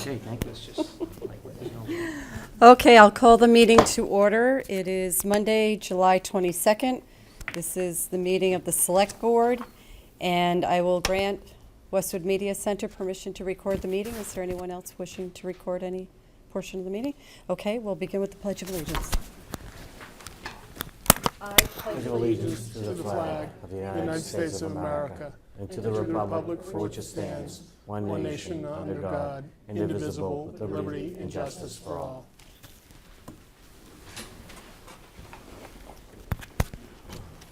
Gee, thank you. It's just like, there's no. Okay, I'll call the meeting to order. It is Monday, July 22nd. This is the meeting of the Select Board, and I will grant Westwood Media Center permission to record the meeting. Is there anyone else wishing to record any portion of the meeting? Okay, we'll begin with the Pledge of Allegiance. I Pledge allegiance to the flag of the United States of America and to the republic for which it stands, one nation under God, indivisible, with liberty and justice for all.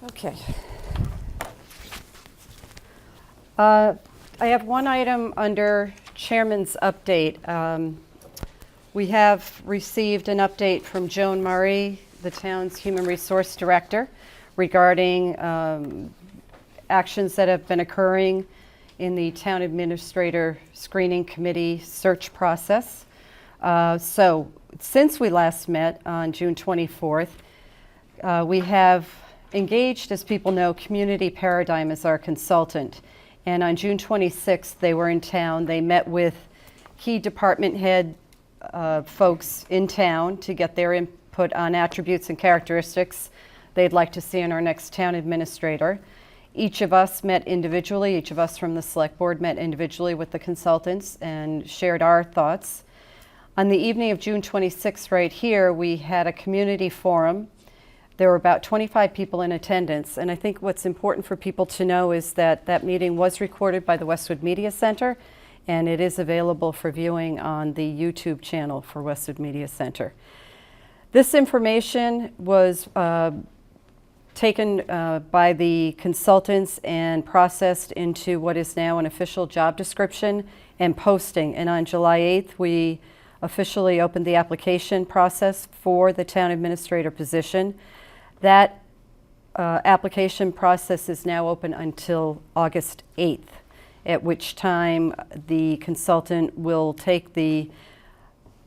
Okay. I have one item under Chairman's update. We have received an update from Joan Murray, the town's Human Resource Director, regarding actions that have been occurring in the Town Administrator Screening Committee search process. So since we last met on June 24th, we have engaged, as people know, Community Paradigm as our consultant. And on June 26th, they were in town. They met with key department head folks in town to get their input on attributes and characteristics they'd like to see in our next town administrator. Each of us met individually. Each of us from the Select Board met individually with the consultants and shared our thoughts. On the evening of June 26th, right here, we had a community forum. There were about 25 people in attendance, and I think what's important for people to know is that that meeting was recorded by the Westwood Media Center, and it is available for viewing on the YouTube channel for Westwood Media Center. This information was taken by the consultants and processed into what is now an official job description and posting. And on July 8th, we officially opened the application process for the town administrator position. That application process is now open until August 8th, at which time the consultant will take the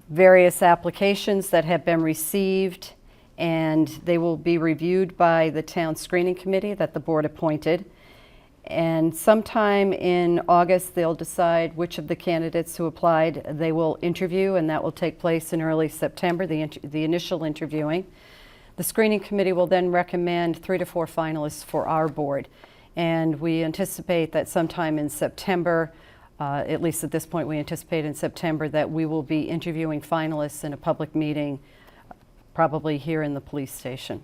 various applications that have been received, and they will be reviewed by the town screening committee that the board appointed. And sometime in August, they'll decide which of the candidates who applied they will interview, and that will take place in early September, the initial interviewing. The screening committee will then recommend 3 to 4 finalists for our board. And we anticipate that sometime in September, at least at this point we anticipate in September, that we will be interviewing finalists in a public meeting, probably here in the police station.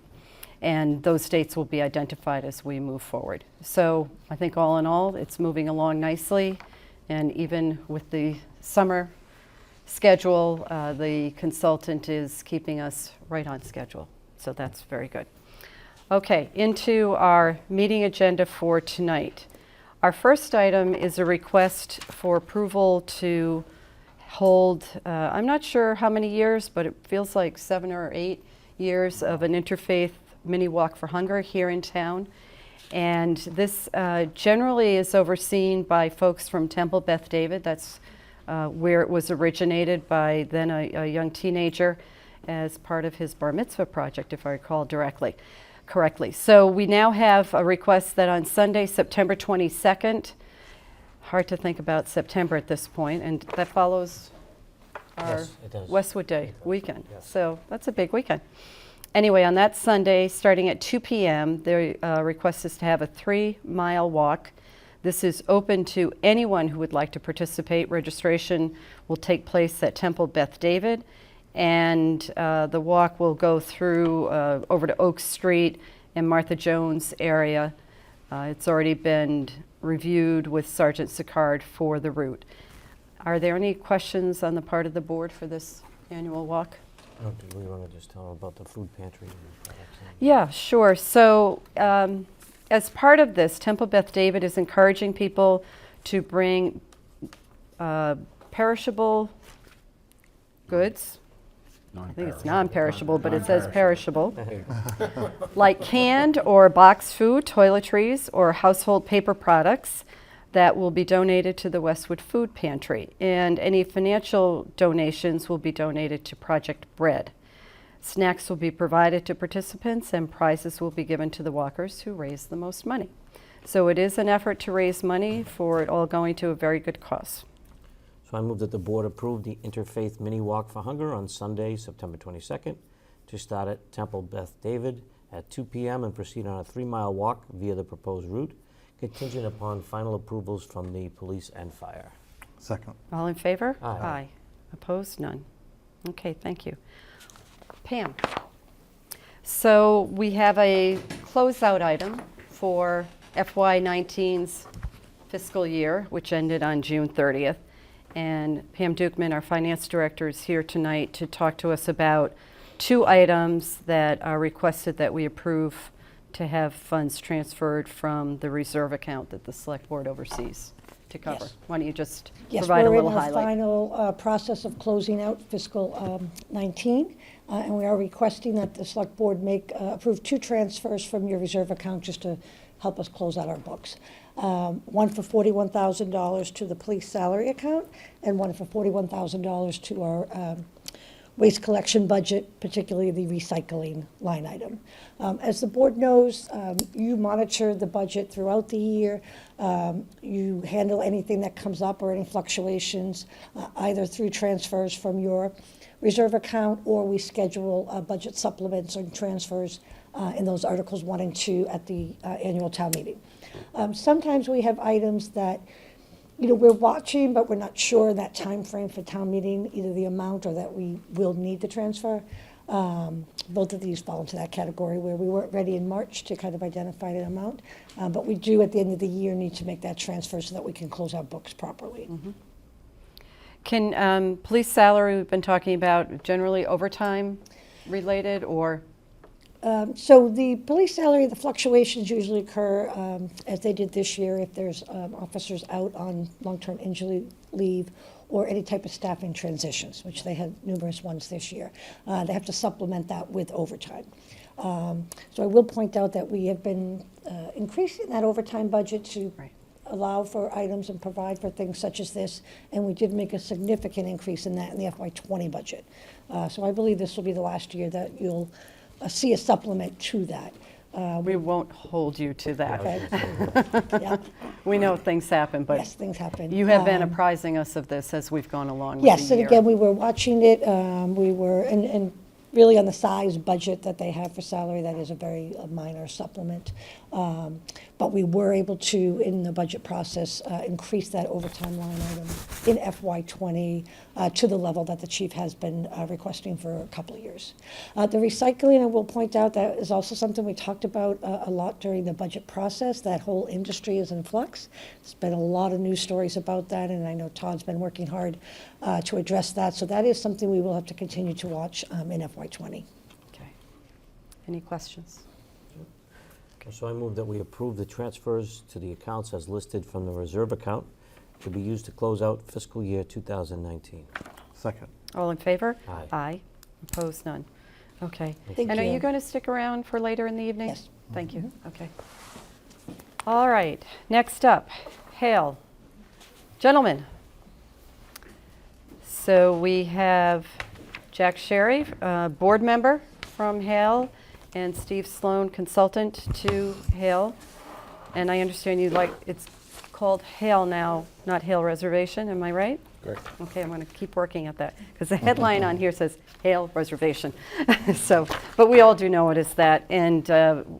And those dates will be identified as we move forward. So I think all in all, it's moving along nicely. And even with the summer schedule, the consultant is keeping us right on schedule. So that's very good. Okay, into our meeting agenda for tonight. Our first item is a request for approval to hold, I'm not sure how many years, but it feels like 7 or 8 years of an Interfaith mini walk for hunger here in town. And this generally is overseen by folks from Temple Beth David. That's where it was originated by then a young teenager as part of his bar mitzvah project, if I recall correctly. So we now have a request that on Sunday, September 22nd, hard to think about September at this point, and that follows our Yes, it does. Westwood Day weekend. Yes. So that's a big weekend. Anyway, on that Sunday, starting at 2 p.m., the request is to have a 3-mile walk. This is open to anyone who would like to participate. Registration will take place at Temple Beth David, and the walk will go through over to Oak Street and Martha Jones area. It's already been reviewed with Sergeant Sicard for the route. Are there any questions on the part of the board for this annual walk? Oh, do we want to just tell them about the food pantry? Yeah, sure. So as part of this, Temple Beth David is encouraging people to bring perishable goods. I think it's non-perishable, but it says perishable. Like canned or boxed food, toiletries, or household paper products that will be donated to the Westwood Food Pantry. And any financial donations will be donated to Project Bread. Snacks will be provided to participants, and prizes will be given to the walkers who raise the most money. So it is an effort to raise money for it all going to a very good cause. So I move that the board approve the Interfaith Mini Walk for Hunger on Sunday, September 22nd, to start at Temple Beth David at 2 p.m. and proceed on a 3-mile walk via the proposed route, contingent upon final approvals from the police and fire. Second. All in favor? Aye. Opposed? None. Okay, thank you. Pam. So we have a closeout item for FY19's fiscal year, which ended on June 30th. And Pam Dukeman, our finance director, is here tonight to talk to us about 2 items that are requested that we approve to have funds transferred from the reserve account that the select board oversees to cover. Yes. Why don't you just Yes, provide a we're in little our highlight? final process of closing out fiscal 19, and we are requesting that the select board approve 2 transfers from your reserve account just to help us close out our books. One for $41,000 to the police salary account, and one for $41,000 to our waste collection budget, particularly the recycling line item. As the board knows, you monitor the budget throughout the year. You handle anything that comes up or any fluctuations, either through transfers from your reserve account, or we schedule budget supplements and transfers in those Articles 1 and 2 at the annual town meeting. Sometimes we have items that we're watching, but we're not sure that time frame for town meeting, either the amount or that we will need to transfer. Both of these fall into that category where we weren't ready in March to kind of identify an amount, but we do at the end of the year need to make that transfer so that we can close our books properly. Mm-hmm. Can police salary, we've been talking about, generally overtime related, or? So the police salary, the fluctuations usually occur, as they did this year, if there's officers out on long-term injury leave or any type of staffing transitions, which they had numerous ones this year. They have to supplement that with overtime. So I will point out that we have been increasing that overtime budget to allow for items and provide for things such as this, and we did make a significant increase in that in the FY20 budget. So I believe this will be the last year that you'll see a supplement to that. We won't hold you to that. Okay. Yeah. We know things happen, but Yes, things happen. you have been apprising us of this as we've gone along with Yes, the and year. again, we were watching it. We were, and really on the size budget that they have for salary, that is a very minor supplement. But we were able to, in the budget process, increase that overtime line item in FY20 to the level that the chief has been requesting for a couple of years. The recycling, I will point out, that is also something we talked about a lot during the budget process. That whole industry is in flux. There's been a lot of news stories about that, and I know Todd's been working hard to address that. So that is something we will have to continue to watch in FY20. Okay. Any questions? So I move that we approve the transfers to the accounts as listed from the reserve account to be used to close out fiscal year 2019. Second. All in favor? Aye. Aye. Opposed? None. Okay. Thank And are you. you going to stick around for later in the evening? Yes. Thank you. Okay. All right. Next up, Hale. Gentlemen. So we have Jack Sherry, board member from Hale, and Steve Sloan, consultant to Hale. And I understand it's called Hale now, not Hale Reservation, am I right? Correct. Okay, I'm going to keep working at that, because the headline on here says Hale Reservation. So, but we all do know it is that, and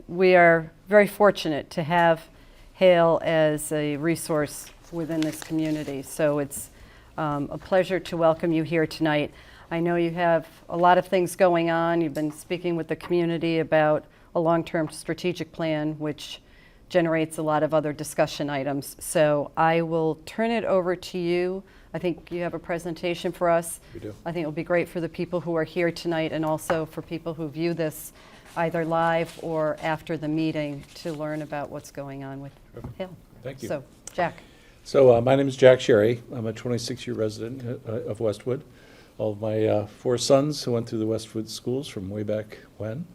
we are very fortunate to have Hale as a resource within this community. So it's a pleasure to welcome you here tonight. I know you have a lot of things going on. You've been speaking with the community about a long-term strategic plan, which generates a lot of other discussion items. So I will turn it over to you. I think you have a presentation for us. We do. I think it will be great for the people who are here tonight, and also for people who view this either live or after the meeting to learn about what's going on with Hale. Thank you. So, Jack. So my name is Jack Sherry. I'm a 26-year resident of Westwood. All of my 4 sons who went through the Westwood schools from way back when.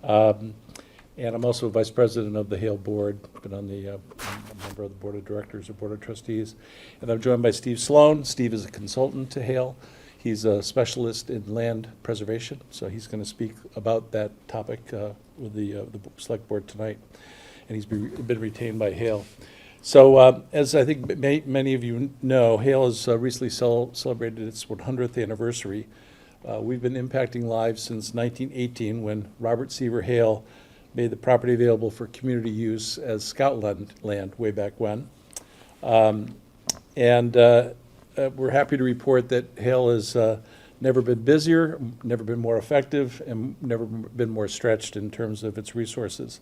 And I'm also vice president of the Hale board. Been on the I'm a member of the board of directors or board of trustees. And I'm joined by Steve Sloan. Steve is a consultant to Hale. He's a specialist in land preservation, so he's going to speak about that topic with the select board tonight. And he's been retained by Hale So as I think many of you know, Hale has recently celebrated its 100th anniversary. We've been impacting lives since 1918 when Robert Seaver Hale made the property available for community use as scout land way back when. We're happy to report that Hale has never been busier, never been more effective, and never been more stretched in terms of its resources.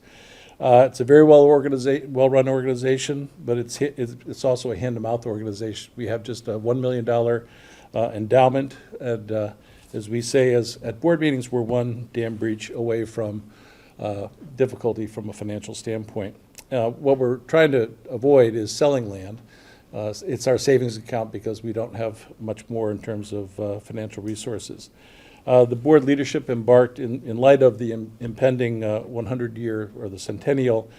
It's a very well-run organization, but it's also a hand-to-mouth organization. We have just a $1 million endowment, and as we say at board meetings, we're one dam breach away from difficulty from a financial standpoint. What we're trying to avoid is selling land. It's our savings account because we don't have much more in terms of financial resources. The board leadership embarked in light of the impending 100-year or the centennial,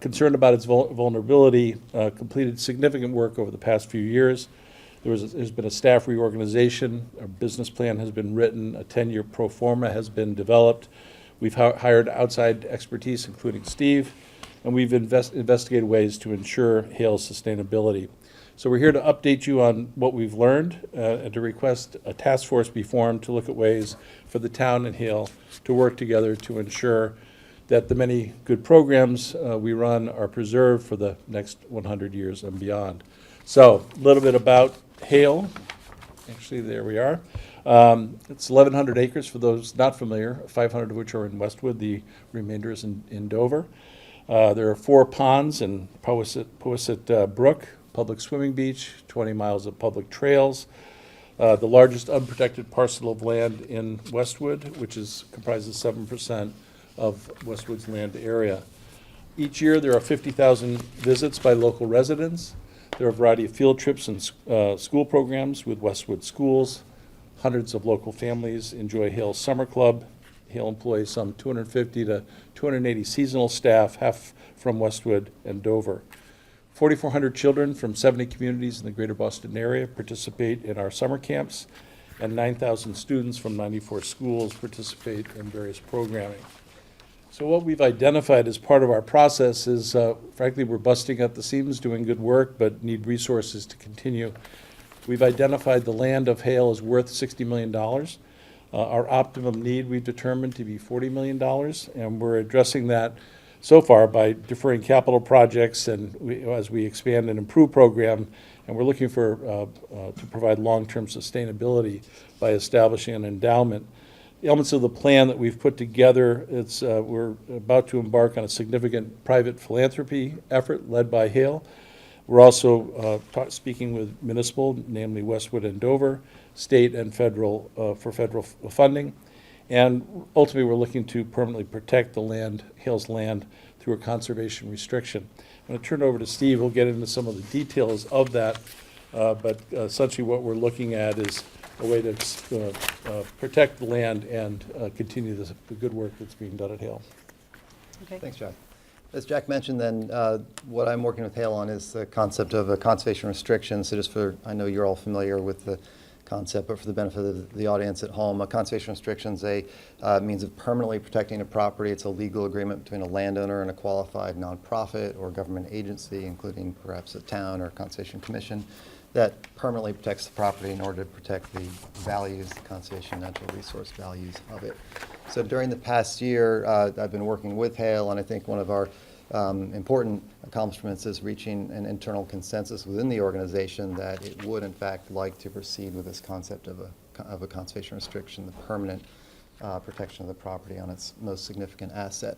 concerned about its vulnerability, completed significant work over the past few years. There's been a staff reorganization, a business plan has been written, a 10-year pro forma has been developed. We've hired outside expertise, including Steve, and we've investigated ways to ensure Hale's sustainability. So we're here to update you on what we've learned and to request a task force be formed to look at ways for the town and Hale to work together to ensure that the many good programs we run are preserved for the next 100 years and beyond. So a little bit about Hale. Actually, there we are. It's 1,100 acres for those not familiar, 500 of which are in Westwood. The remainder is in Dover. There are 4 ponds and Powasset Brook, public swimming beach, 20 miles of public trails, the largest unprotected parcel of land in Westwood, which comprises 7% of Westwood's land area. Each year, there are 50,000 visits by local residents. There are a variety of field trips and school programs with Westwood schools. Hundreds of local families enjoy Hale's Summer Club. Hale employs some 250 to 280 seasonal staff, half from Westwood and Dover. 4,400 children from 70 communities in the greater Boston area participate in our summer camps, and 9,000 students from 94 schools participate in various programming. So what we've identified as part of our process is, frankly, we're busting at the seams, doing good work, but need resources to continue. We've identified the land of Hale is worth $60 million. Our optimum need we've determined to be $40 million, and we're addressing that so far by deferring capital projects and as we expand and improve program, and we're looking for to provide long-term sustainability by establishing an endowment. The elements of the plan that we've put together, we're about to embark on a significant private philanthropy effort led by Hale. We're also speaking with municipal, namely Westwood and Dover, state and federal, for federal funding. And ultimately, we're looking to permanently protect the land, Hale's land, through a conservation restriction. I'm going to turn it over to Steve. We'll get into some of the details of that. But essentially, what we're looking at is a way to protect the land and continue the good work that's being done at Hale. Okay. Thanks, Jack. As Jack mentioned, then, what I'm working with Hale on is the concept of a conservation restriction. So just I know you're all familiar with the concept, but for the benefit of the audience at home, a conservation restriction is a means of permanently protecting a property. It's a legal agreement between a landowner and a qualified nonprofit or government agency, including perhaps a town or a conservation commission, that permanently protects the property in order to protect the values, the conservation natural resource values of it. So during the past year, I've been working with Hale, and I think one of our important accomplishments is reaching an internal consensus within the organization that it would, in fact, like to proceed with this concept of a conservation restriction, the permanent protection of the property on its most significant asset.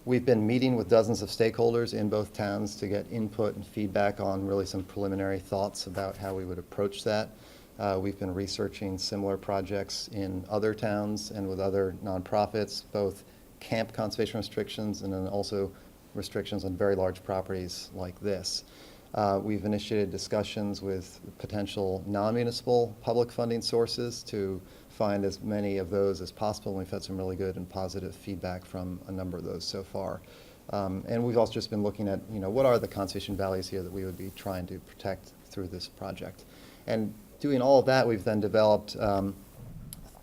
We've been meeting with dozens of stakeholders in both towns to get input and feedback on really some preliminary thoughts about how we would approach that. We've been researching similar projects in other towns and with other nonprofits, both camp conservation restrictions and then also restrictions on very large properties like this. We've initiated discussions with potential non-municipal public funding sources to find as many of those as possible, and we've had some really good and positive feedback from a number of those so far. And we've also just been looking at, what are the conservation values here that we would be trying to protect through this project. And doing all of that, we've then developed,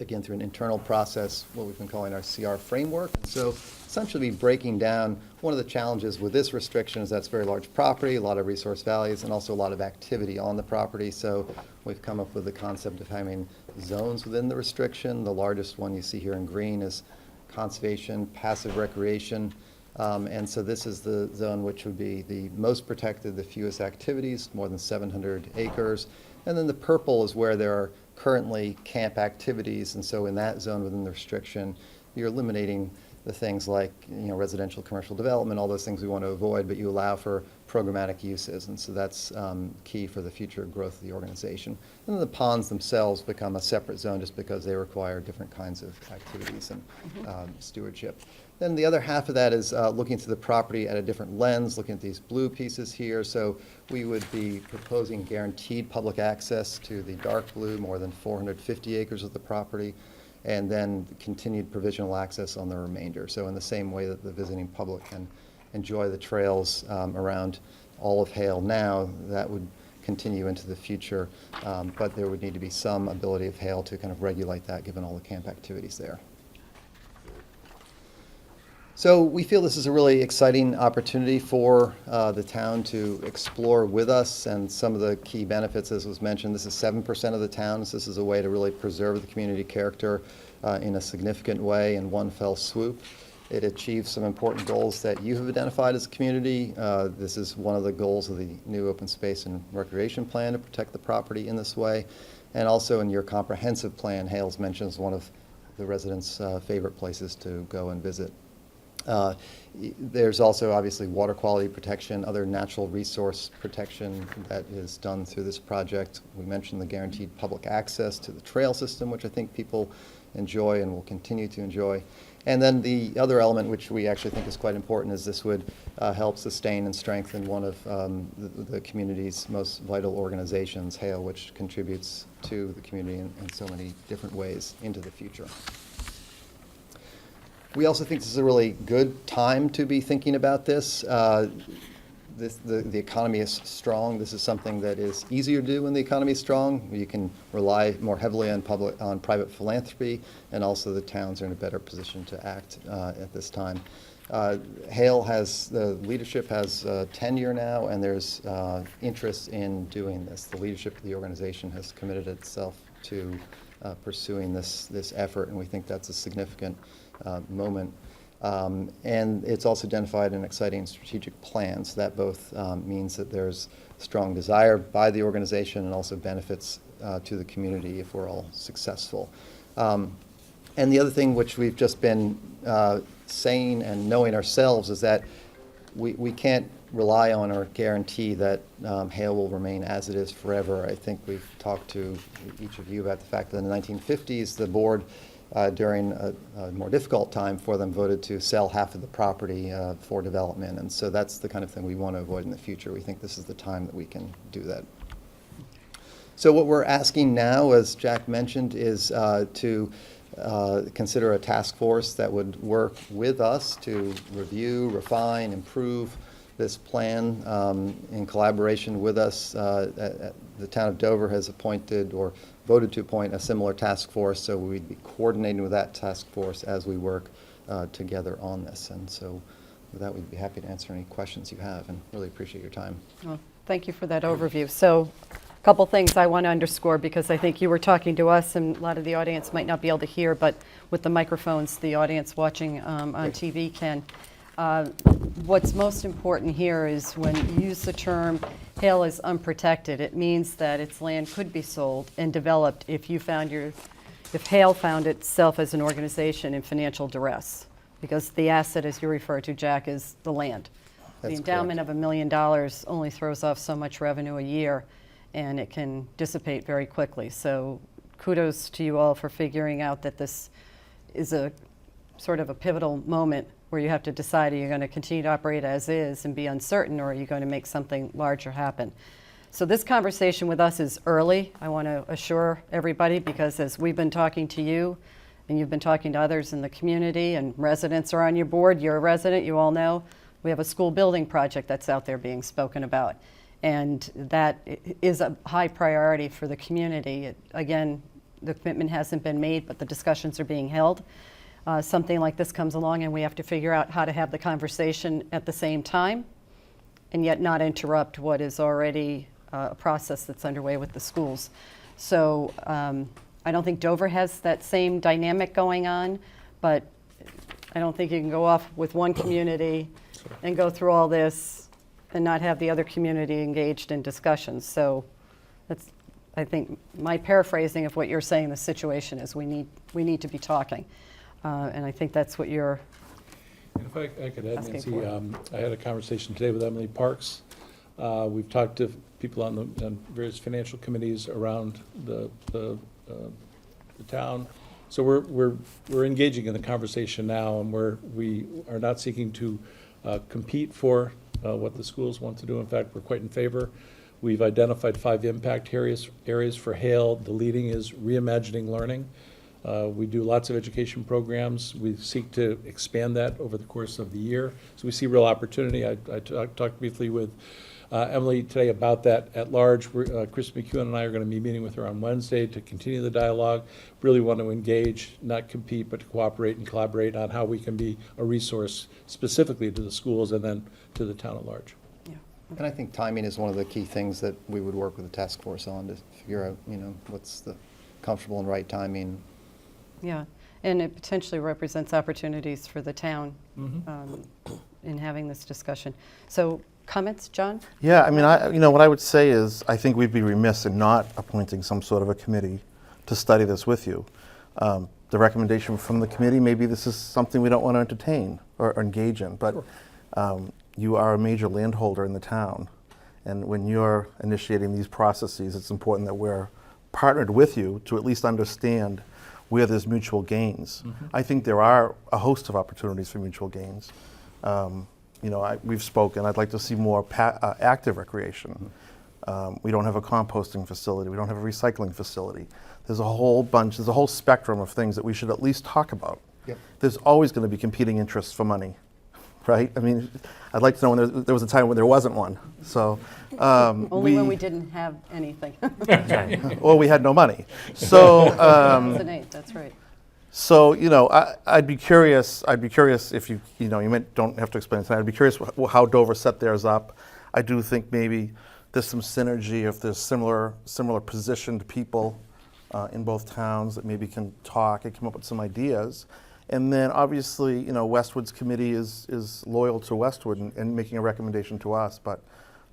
again, through an internal process, what we've been calling our CR framework. And so essentially be breaking down one of the challenges with this restriction is that's very large property, a lot of resource values, and also a lot of activity on the property. So we've come up with the concept of having zones within the restriction. The largest one you see here in green is conservation, passive recreation. And so this is the zone which would be the most protected, the fewest activities, more than 700 acres. And then the purple is where there are currently camp activities. And so in that zone within the restriction, you're eliminating the things like residential commercial development, all those things we want to avoid, but you allow for programmatic uses. And so that's key for the future growth of the organization. And then the ponds themselves become a separate zone just because they require different kinds of activities and stewardship. Then the other half of that is looking to the property at a different lens, looking at these blue pieces here. So we would be proposing guaranteed public access to the dark blue, more than 450 acres of the property, and then continued provisional access on the remainder. So in the same way that the visiting public can enjoy the trails around all of Hale now, that would continue into the future, but there would need to be some ability of Hale to kind of regulate that given all the camp activities there. So we feel this is a really exciting opportunity for the town to explore with us, and some of the key benefits, as was mentioned, this is 7% of the town. So this is a way to really preserve the community character in a significant way in one fell swoop. It achieves some important goals that you have identified as a community. This is one of the goals of the new open space and recreation plan, to protect the property in this way. And also in your comprehensive plan, Hale's mentioned as one of the residents' favorite places to go and visit. There's also obviously water quality protection, other natural resource protection that is done through this project. We mentioned the guaranteed public access to the trail system, which I think people enjoy and will continue to enjoy. And then the other element, which we actually think is quite important, is this would help sustain and strengthen one of the community's most vital organizations, Hale, which contributes to the community in so many different ways into the future. We also think this is a really good time to be thinking about this. The economy is strong. This is something that is easier to do when the economy is strong. You can rely more heavily on private philanthropy, and also the towns are in a better position to act at this time. Hale the leadership has tenure now, and there's interest in doing this. The leadership of the organization has committed itself to pursuing this effort, and we think that's a significant moment. And it's also identified an exciting strategic plan. So that both means that there's strong desire by the organization and also benefits to the community if we're all successful. And the other thing which we've just been saying and knowing ourselves is that we can't rely on or guarantee that Hale will remain as it is forever. I think we've talked to each of you about the fact that in the 1950s, the board during a more difficult time for them, voted to sell half of the property for development. And so that's the kind of thing we want to avoid in the future. We think this is the time that we can do that. So what we're asking now, as Jack mentioned, is to consider a task force that would work with us to review, refine, improve this plan in collaboration with us. The town of Dover has appointed or voted to appoint a similar task force, so we'd be coordinating with that task force as we work together on this. And so with that, we'd be happy to answer any questions you have, and really appreciate your time. Well, thank you for that overview. So a couple things I want to underscore, because I think you were talking to us and a lot of the audience might not be able to hear, but with the microphones, the audience watching on TV can. What's most important here is when you use the term Hale is unprotected, it means that its land could be sold and developed if Hale found itself as an organization in financial duress, because the asset, as you refer to, Jack, is the land. That's the endowment correct. of $1 million only throws off so much revenue a year, and it can dissipate very quickly. So kudos to you all for figuring out that this is a sort of a pivotal moment where you have to decide, are you going to continue to operate as is and be uncertain, or are you going to make something larger happen? So this conversation with us is early, I want to assure everybody, because as we've been talking to you, and you've been talking to others in the community, and residents are on your board, you're a resident, you all know, we have a school building project that's out there being spoken about. And that is a high priority for the community. Again, the commitment hasn't been made, but the discussions are being held. something like this comes along and we have to figure out how to have the conversation at the same time and yet not interrupt what is already a process that's underway with the schools. So I don't think Dover has that same dynamic going on, but I don't think you can go off with one community and go through all this and not have the other community engaged in discussions. So that's, I think, my paraphrasing of what you're saying the situation is we need to be talking. And I think that's what you're And if I could add, asking Nancy, for. I had a conversation today with Emily Parks. We've talked to people on various financial committees around the town. So we're engaging in the conversation now, and we are not seeking to compete for what the schools want to do. In fact, we're quite in favor. We've identified 5 impact areas for Hale. The leading is reimagining learning. We do lots of education programs. We seek to expand that over the course of the year. So we see real opportunity. I talked briefly with Emily today about that at large. Chris McEwen and I are going to be meeting with her on Wednesday to continue the dialogue. Really want to engage, not compete, but to cooperate and collaborate on how we can be a resource specifically to the schools and then to the town at large. And I think timing is one of the key things that we would work with the task force on to figure out, what's the comfortable and right timing. Yeah, and it potentially represents opportunities for the town in having this discussion. So comments, John? Yeah, I mean, what I would say is I think we'd be remiss in not appointing some sort of a committee to study this with you. The recommendation from the committee, maybe this is something we don't want to entertain or engage in, but you are a major landholder in the town. And when you're initiating these processes, it's important that we're partnered with you to at least understand where there's mutual gains. I think there are a host of opportunities for mutual gains. We've spoken, I'd like to see more active recreation. We don't have a composting facility. We don't have a recycling facility. There's a whole spectrum of things that we should at least talk about. Yep. There's always going to be competing interests for money, right? I mean, I'd like to know when there was a time when there wasn't one. So Only when we didn't have anything. well, we had no money. So That's right. So, I'd be curious if you don't have to explain it tonight. I'd be curious how Dover set theirs up. I do think maybe there's some synergy if there's similar positioned people in both towns that maybe can talk and come up with some ideas. And then obviously, Westwood's committee is loyal to Westwood and making a recommendation to us. But,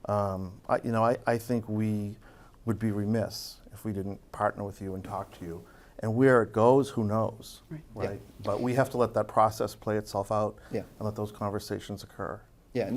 I think we would be remiss if we didn't partner with you and talk to you. And where it goes, who knows, right? Yeah. But we have to let that process play itself out Yeah. and let those conversations occur. Yeah,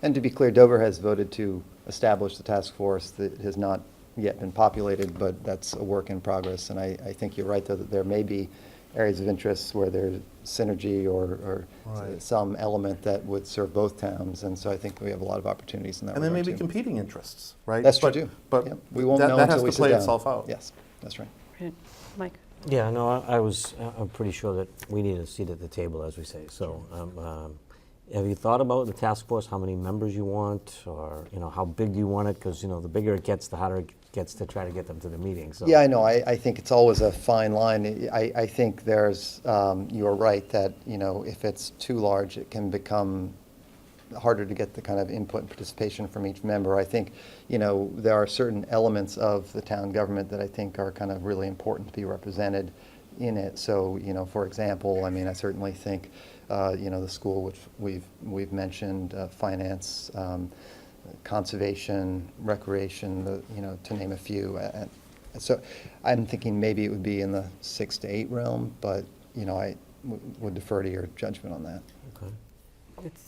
and to be clear, Dover has voted to establish the task force that has not yet been populated, but that's a work in progress. And I think you're right, though, that there may be areas of interest where there's synergy or Right. some element that would serve both towns. And so I think we have a lot of opportunities in that And there may regard, be too. competing interests, right? That's true, too. But Yep. We won't know that until has we to sit play down. itself out. Yes, that's right. Right. Mike? Yeah, no, I'm pretty sure that we need a seat at the table, as we say. So have you thought about the task force, how many members you want, or, how big you want it? Because, the bigger it gets, the harder it gets to try to get them to the meeting. So. Yeah, I know. I think it's always a fine line. I think there's, you're right that, if it's too large, it can become harder to get the kind of input and participation from each member. I think, there are certain elements of the town government that I think are kind of really important to be represented in it. So, for example, I certainly think, the school, which we've mentioned, finance, conservation, recreation, to name a few. So I'm thinking maybe it would be in the 6 to 8 realm, but, I would defer to your judgment on that. Okay.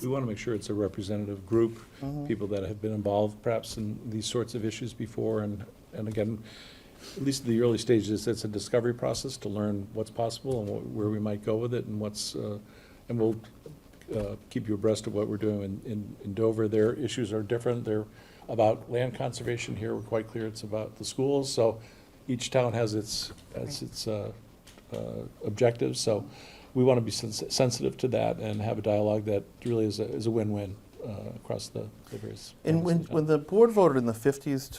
We want to make sure it's a representative group, people that have been involved perhaps in these sorts of issues before. And again, at least in the early stages, it's a discovery process to learn what's possible and where we might go with it and and we'll keep you abreast of what we're doing in Dover. Their issues are different. They're about land conservation. Here, we're quite clear it's about the schools. So each town has its objectives. So we want to be sensitive to that and have a dialogue that really is a win-win across the various. And when the board voted in the 50s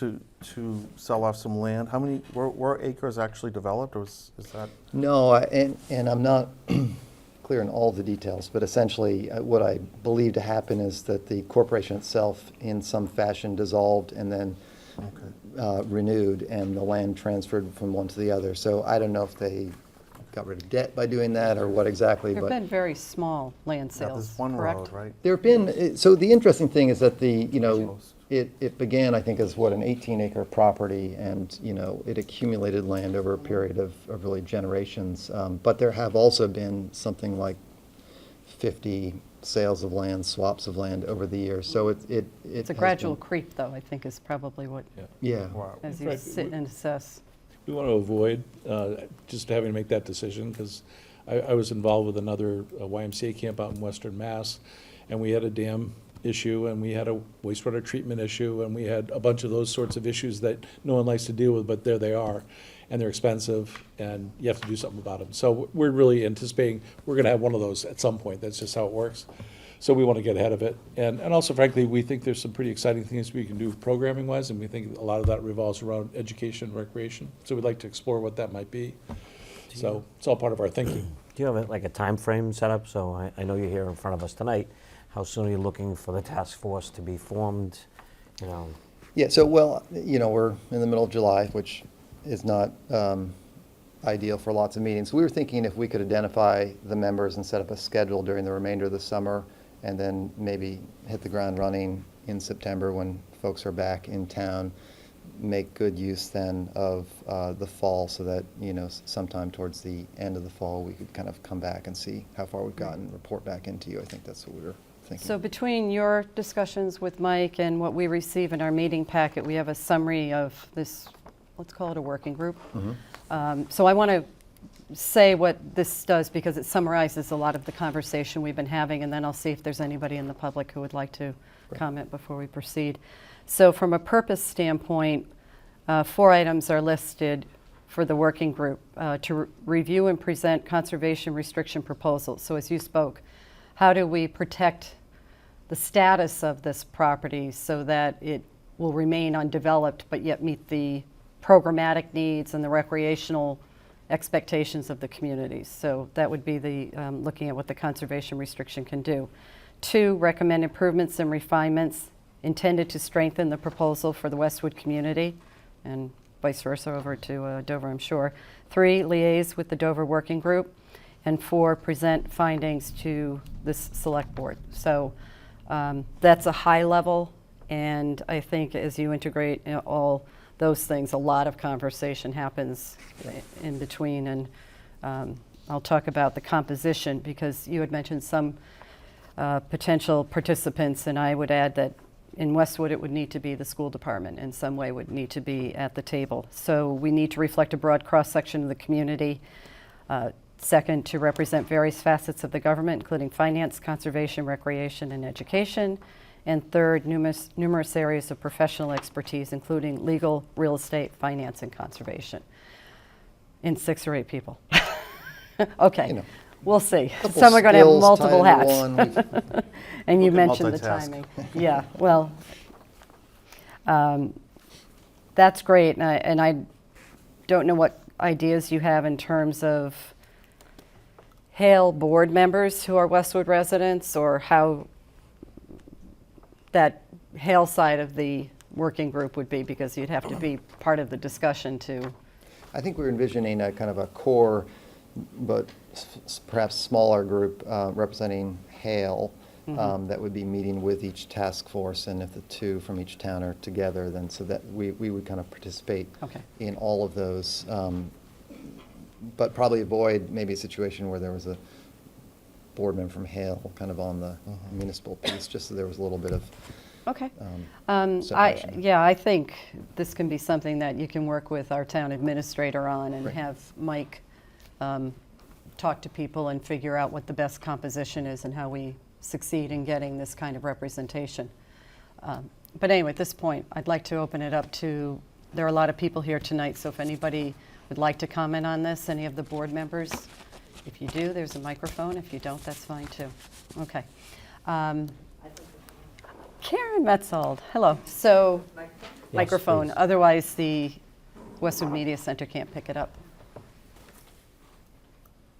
to sell off some land, how many were acres actually developed, or is that? No, and I'm not clear in all the details, but essentially what I believe to happen is that the corporation itself in some fashion dissolved and then renewed, and the land transferred from one to the other. So I don't know if they got rid of debt by doing that or what exactly, There have but been very small land Yeah, sales, there's one correct? road, right? there have been, so the interesting thing is that it began, I think, as an 18-acre property, and, it accumulated land over a period of really generations. But there have also been something like 50 sales of land, swaps of land over the years. So It's a has gradual been- creep, though, I think is probably what, Yeah. as In you fact, sit and assess. We want to avoid just having to make that decision, because I was involved with another YMCA camp out in Western Mass, and we had a dam issue, and we had a wastewater treatment issue, and we had a bunch of those sorts of issues that no one likes to deal with, but there they are, and they're expensive, and you have to do something about them. So we're really anticipating we're going to have one of those at some point. That's just how it works. So we want to get ahead of it. And also, frankly, we think there's some pretty exciting things we can do programming-wise, and we think a lot of that revolves around education and recreation. So we'd like to explore what that might be. So it's all part of our thinking. Do you have like a time frame set up? So I know you're here in front of us tonight. How soon are you looking for the task force to be formed? Yeah, so, well, we're in the middle of July, which is not ideal for lots of meetings. We were thinking if we could identify the members and set up a schedule during the remainder of the summer, and then maybe hit the ground running in September when folks are back in town, make good use then of the fall, so that, sometime towards the end of the fall, we could kind of come back and see how far we've gotten, report back into you. I think that's what we were thinking. So between your discussions with Mike and what we receive in our meeting packet, we have a summary of this, let's call it a working group. So I want to say what this does, because it summarizes a lot of the conversation we've been having, and then I'll see if there's anybody in the public who would like to comment before we proceed. So from a purpose standpoint, 4 items are listed for the working group to review and present conservation restriction proposals. So as you spoke, how do we protect the status of this property so that it will remain undeveloped but yet meet the programmatic needs and the recreational expectations of the communities? So that would be the looking at what the conservation restriction can do. 2, recommend improvements and refinements intended to strengthen the proposal for the Westwood community, and vice versa over to Dover, I'm sure. 3, liaise with the Dover working group. And 4, present findings to this select board. So that's a high level, and I think as you integrate all those things, a lot of conversation happens in between. And I'll talk about the composition, because you had mentioned some potential participants, and I would add that in Westwood it would need to be the school department in some way, would need to be at the table. So we need to reflect a broad cross-section of the community. 2nd, to represent various facets of the government, including finance, conservation, recreation, and education. And 3rd, numerous areas of professional expertise, including legal, real estate, finance, and conservation. In 6 or 8 people. Okay, we'll see. Couple Some are going to have skills multiple tied hats. into one. And you Who can mentioned the multitask. timing. Yeah, well, that's great. And I don't know what ideas you have in terms of Hale board members who are Westwood residents, or how that Hale side of the working group would be, because you'd have to be part of the discussion to. I think we're envisioning a kind of a core, but perhaps smaller group representing Hale that would be meeting with each task force, and if the 2 from each town are together, then so that we would kind of participate in all of those, but probably avoid maybe a situation where there was a board member from Hale kind of on the municipal piece, just so there was a little bit of Okay. separation. I think this can be something that you can work with our town administrator on, and Right. have Mike talk to people and figure out what the best composition is and how we succeed in getting this kind of representation. But anyway, at this point, I'd like to open it up to, there are a lot of people here tonight, so if anybody would like to comment on this, any of the board members. If you do, there's a microphone. If you don't, that's fine too. Okay. Karen Metzold, hello. So, microphone. please. Otherwise, the Westwood Media Center can't pick it up.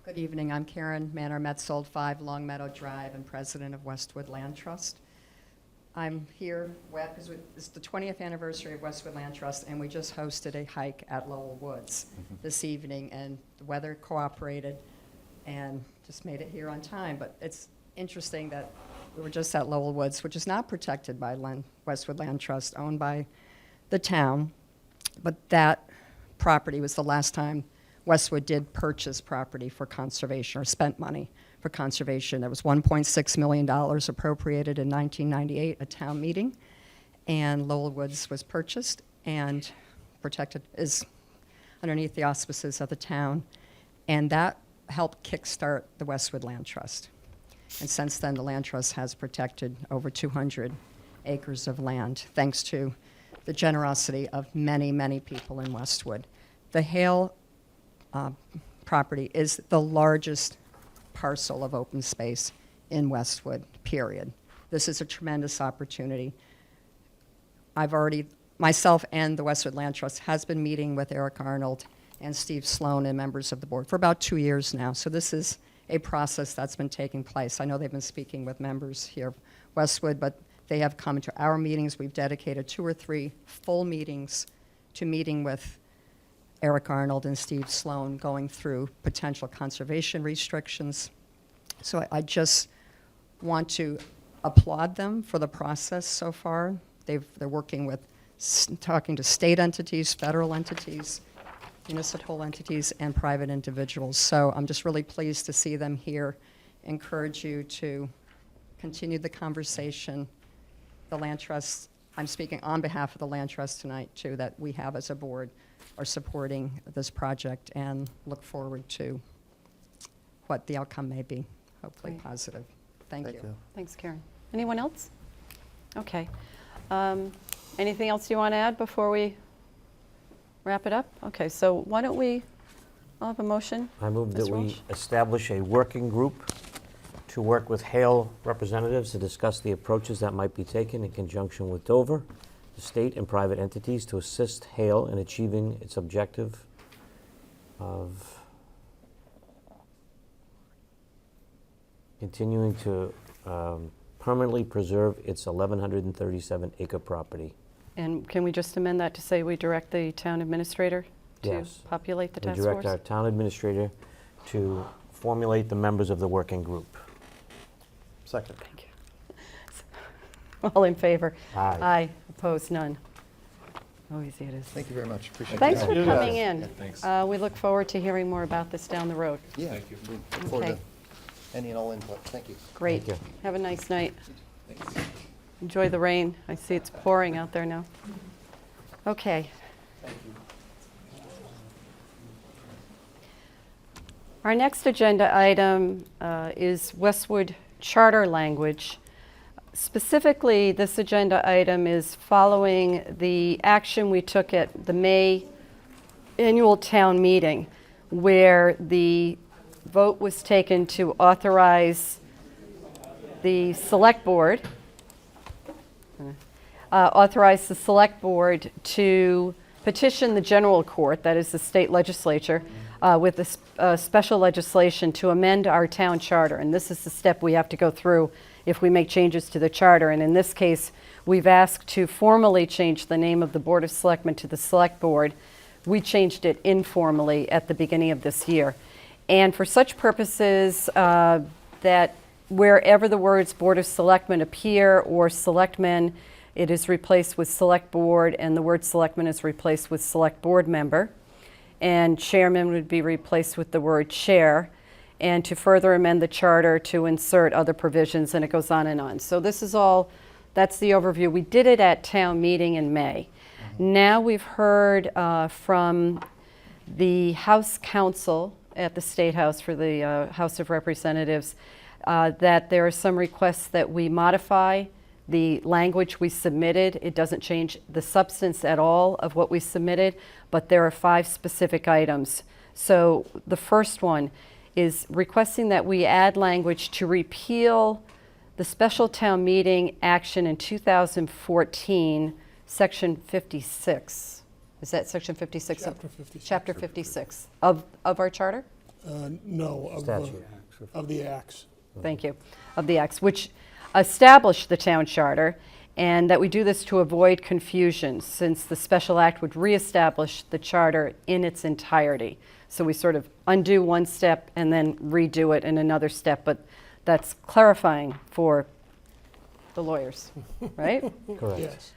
Good Good evening. I'm Karen Manor Metzold, 5 Long Meadow Drive, and president of Westwood Land Trust. I'm here because it's the 20th anniversary of Westwood Land Trust, and we just hosted a hike at Lowell Woods this evening, and the weather cooperated and just made it here on time. But it's interesting that we were just at Lowell Woods, which is not protected by Westwood Land Trust, owned by the town. But that property was the last time Westwood did purchase property for conservation or spent money for conservation. There was $1.6 million appropriated in 1998 at town meeting, and Lowell Woods was purchased and protected, is underneath the auspices of the town, and that helped kickstart the Westwood Land Trust. And since then, the Land Trust has protected over 200 acres of land, thanks to the generosity of many, many people in Westwood. The Hale property is the largest parcel of open space in Westwood, period. This is a tremendous opportunity. Myself and the Westwood Land Trust has been meeting with Eric Arnold and Steve Sloan and members of the board for about 2 years now. So this is a process that's been taking place. I know they've been speaking with members here of Westwood, but they have come to our meetings. We've dedicated 2 or 3 full meetings to meeting with Eric Arnold and Steve Sloan, going through potential conservation restrictions. So I just want to applaud them for the process so far. They're working with, talking to state entities, federal entities, municipal entities, and private individuals. So I'm just really pleased to see them here. Encourage you to continue the conversation. The Land Trust, I'm speaking on behalf of the Land Trust tonight, too, that we have as a board, are supporting this project and look forward to what the outcome may be, hopefully Great. positive. Thank you. Thanks, Karen. Anyone else? Okay. Anything else you want to add before we wrap it up? Okay, so why don't I'll have a motion. I move that Mr. we Walsh? establish a working group to work with Hale representatives to discuss the approaches that might be taken in conjunction with Dover, the state and private entities, to assist Hale in achieving its objective of continuing to permanently preserve its 1,137-acre property. And can we just amend that to say we direct the town administrator to Yes. populate the We task direct force? our town administrator to formulate the members of the working group. Second. Thank you. All in favor? Aye. Aye. Opposed? None. Oh, easy it is. Thank you very much. Appreciate Thanks your for time. coming Yeah, in. thanks. We look forward to hearing more about this down the road. Yeah, we look forward Okay. to any and all input. Thank you. Great. Thank you. Have a nice night. Enjoy the rain. I see it's pouring out there now. Okay. Our next agenda item is Westwood Charter language. Specifically, this agenda item is following the action we took at the May annual town meeting, where the vote was taken to authorize the select board to petition the general court, that is the state legislature, with special legislation to amend our town charter. And this is the step we have to go through if we make changes to the charter. And in this case, we've asked to formally change the name of the Board of Selectmen to the Select Board. We changed it informally at the beginning of this year. And for such purposes that wherever the words Board of Selectmen appear or Selectmen, it is replaced with Select Board, and the word Selectmen is replaced with Select Board Member. And Chairman would be replaced with the word Chair. And to further amend the charter to insert other provisions, and it goes on and on. So this is all, that's the overview. We did it at town meeting in May. Now we've heard from the House Counsel at the State House for the House of Representatives that there are some requests that we modify the language we submitted. It doesn't change the substance at all of what we submitted, but there are 5 specific items. So the first one is requesting that we add language to repeal the special town meeting action in 2014, section 56. Is that section 56? Chapter 56. Chapter 56 of our charter? No, Statute. of the acts. Thank you, of the acts, which establish the town charter, and that we do this to avoid confusion, since the special act would reestablish the charter in its entirety. So we sort of undo one step and then redo it in another step, but that's clarifying for the lawyers, right? Correct. Yes.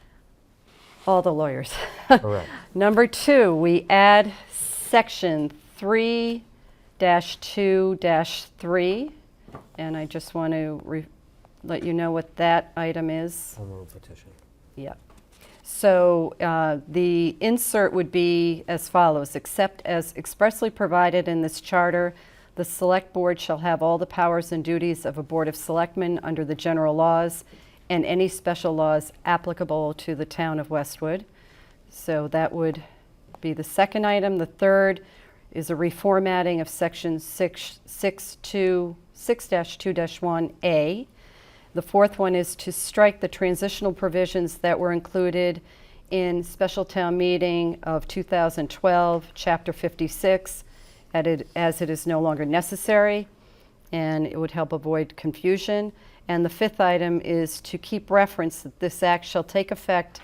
All the lawyers. Correct. Number 2, we add section 3-2-3, and I just want to let you know what that item is. Home rule petition. Yeah. So the insert would be as follows: except as expressly provided in this charter, the select board shall have all the powers and duties of a board of selectmen under the general laws and any special laws applicable to the town of Westwood. So that would be the second item. The third is a reformatting of section 6-2-1A. The fourth one is to strike the transitional provisions that were included in special town meeting of 2012, chapter 56, as it is no longer necessary, and it would help avoid confusion. And the fifth item is to keep reference that this act shall take effect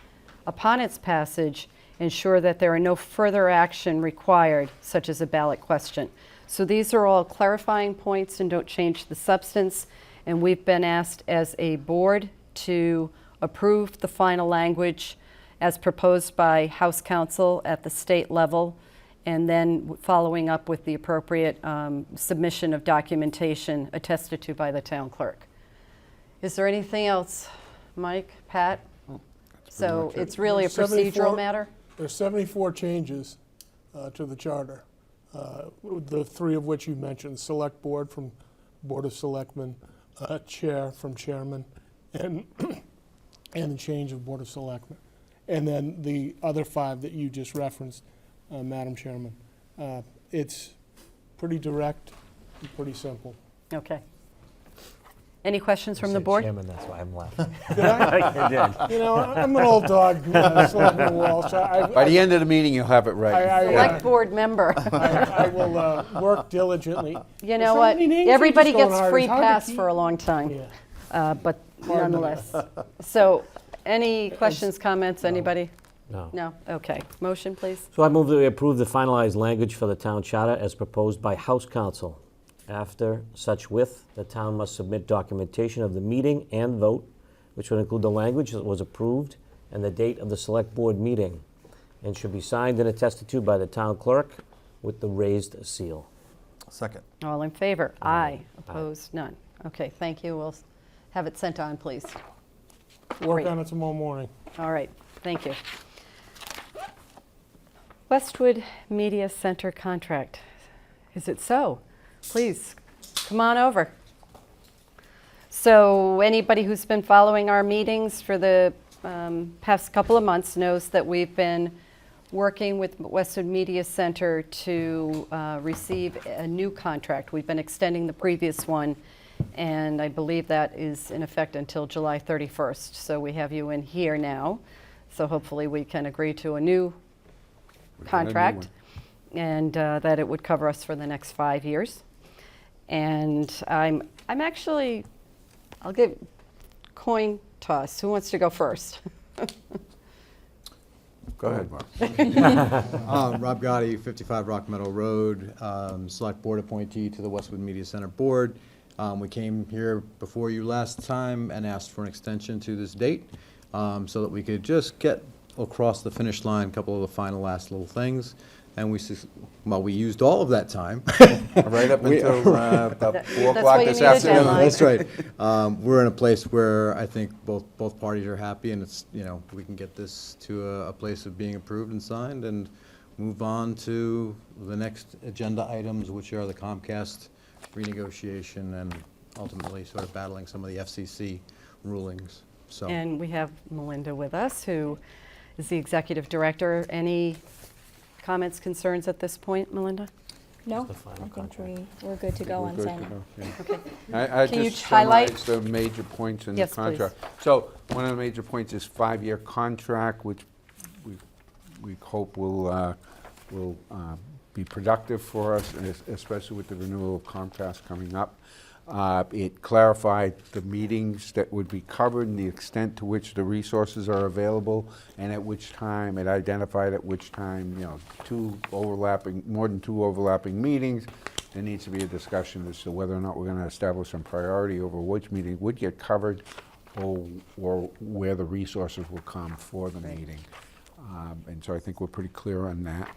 upon its passage, ensure that there are no further action required, such as a ballot question. So these are all clarifying points and don't change the substance. And we've been asked as a board to approve the final language as proposed by House Counsel at the state level, and then following up with the appropriate submission of documentation attested to by the town clerk. Is there anything else, Mike, Pat? So it's really a There's 74 procedural matter? There's 74 changes to the charter, the three of which you mentioned: select board from Board of Selectmen, chair from chairman, and the change of Board of Selectmen. And then the other 5 that you just referenced, Madam Chairman. It's pretty direct and pretty simple. Okay. Any questions from the Said board? Chairman, that's why I'm laughing. Did I? You know, I'm an old dog, Selectman Walsh. By the end of the meeting, you'll have it right. Select board member. I will work diligently. You There's know so what? many name Everybody changes going gets hard. free It's hard to pass keep- for a long time, Yeah. but Pardon me. nonetheless. So, any questions, comments, anybody? No. No? Okay. Motion, please. So I move that we approve the finalized language for the town charter as proposed by House Counsel. After such with, the town must submit documentation of the meeting and vote, which would include the language that was approved and the date of the select board meeting, and should be signed and attested to by the town clerk with the raised seal. Second. All in favor? Aye. Opposed? None. Okay, thank you. We'll have it sent on, please. Work Great. on it tomorrow morning. All right, thank you. Westwood Media Center contract. Is it so? Please, come on over. So anybody who's been following our meetings for the past couple of months knows that we've been working with Westwood Media Center to receive a new contract. We've been extending the previous one, and I believe that is in effect until July 31st. So we have you in here now. So hopefully we can agree to a new contract, and that it would cover us for the next 5 years. And I'm actually, I'll give coin toss. Who wants to go first? Go ahead, Mark. Rob Gotti, 55 Rock Meadow Road, Select Board appointee to the Westwood Media Center Board. We came here before you last time and asked for an extension to this date so that we could just get across the finish line, a couple of the final last little things. And we used all of that time. Right up until about 4 That's o'clock why you this need a afternoon. deadline. That's right. We're in a place where I think both parties are happy, and it's, we can get this to a place of being approved and signed and move on to the next agenda items, which are the Comcast renegotiation and ultimately sort of battling some of the FCC rulings. So. And we have Melinda with us, who is the executive director. Any comments, concerns at this point, Melinda? No, the final I think contract. we're good to go We're on good to signing. go, yeah. Okay. I Can you just highlight- summarized the major points in the Yes, please. contract. So one of the major points is 5-year contract, which we hope will be productive for us, especially with the renewal of Comcast coming up. It clarified the meetings that would be covered and the extent to which the resources are available, and at which time, it identified at which time, you know, more than two overlapping meetings. There needs to be a discussion as to whether or not we're going to establish some priority over which meeting would get covered, or where the resources will come for the meeting. And so I think we're pretty clear on that.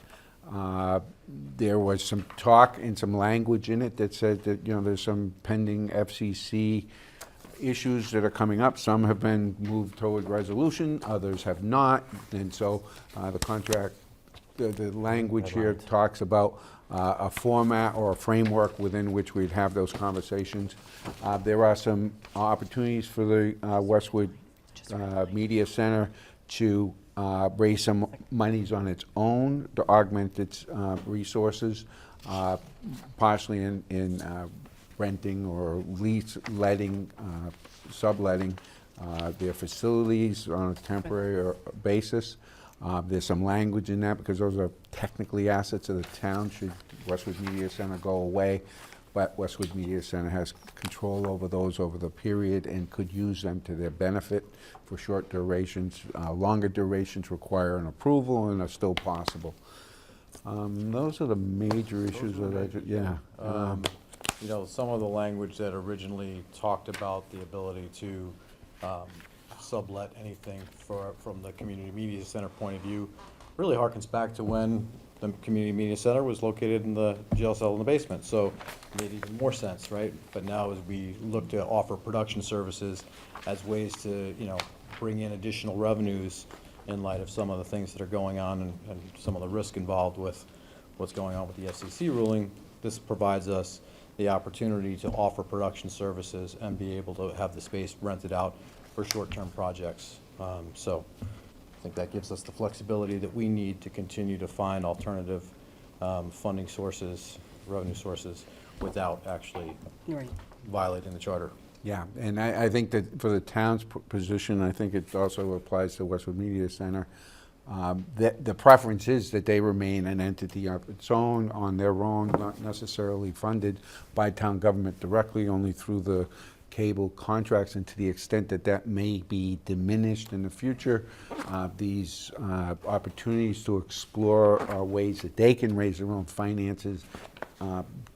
There was some talk and some language in it that said that, you know, there's some pending FCC issues that are coming up. Some have been moved toward resolution, others have not. And so the contract, the language here talks about a format or a framework within which we'd have those conversations. There are some opportunities for the Westwood Media Center to raise some monies on its own to augment its resources, partially in renting or letting, subletting their facilities on a temporary basis. There's some language in that because those are technically assets of the town should Westwood Media Center go away. But Westwood Media Center has control over those over the period and could use them to their benefit for short durations. Longer durations require an approval and are still possible. Those are the major issues that You know, some of the language that originally talked about the ability to sublet anything from the community media center point of view really harkens back to when the community media center was located in the jail cell in the basement. So it made even more sense, right? But now as we look to offer production services as ways to, you know, bring in additional revenues in light of some of the things that are going on and some of the risk involved with what's going on with the FCC ruling, this provides us the opportunity to offer production services and be able to have the space rented out for short-term projects. So I think that gives us the flexibility that we need to continue to find alternative funding sources, revenue sources, without actually violating the charter. Yeah, and I think that for the town's position, I think it also applies to Westwood Media Center. The preference is that they remain an entity of its own, on their own, not necessarily funded by town government directly, only through the cable contracts, and to the extent that that may be diminished in the future, these opportunities to explore ways that they can raise their own finances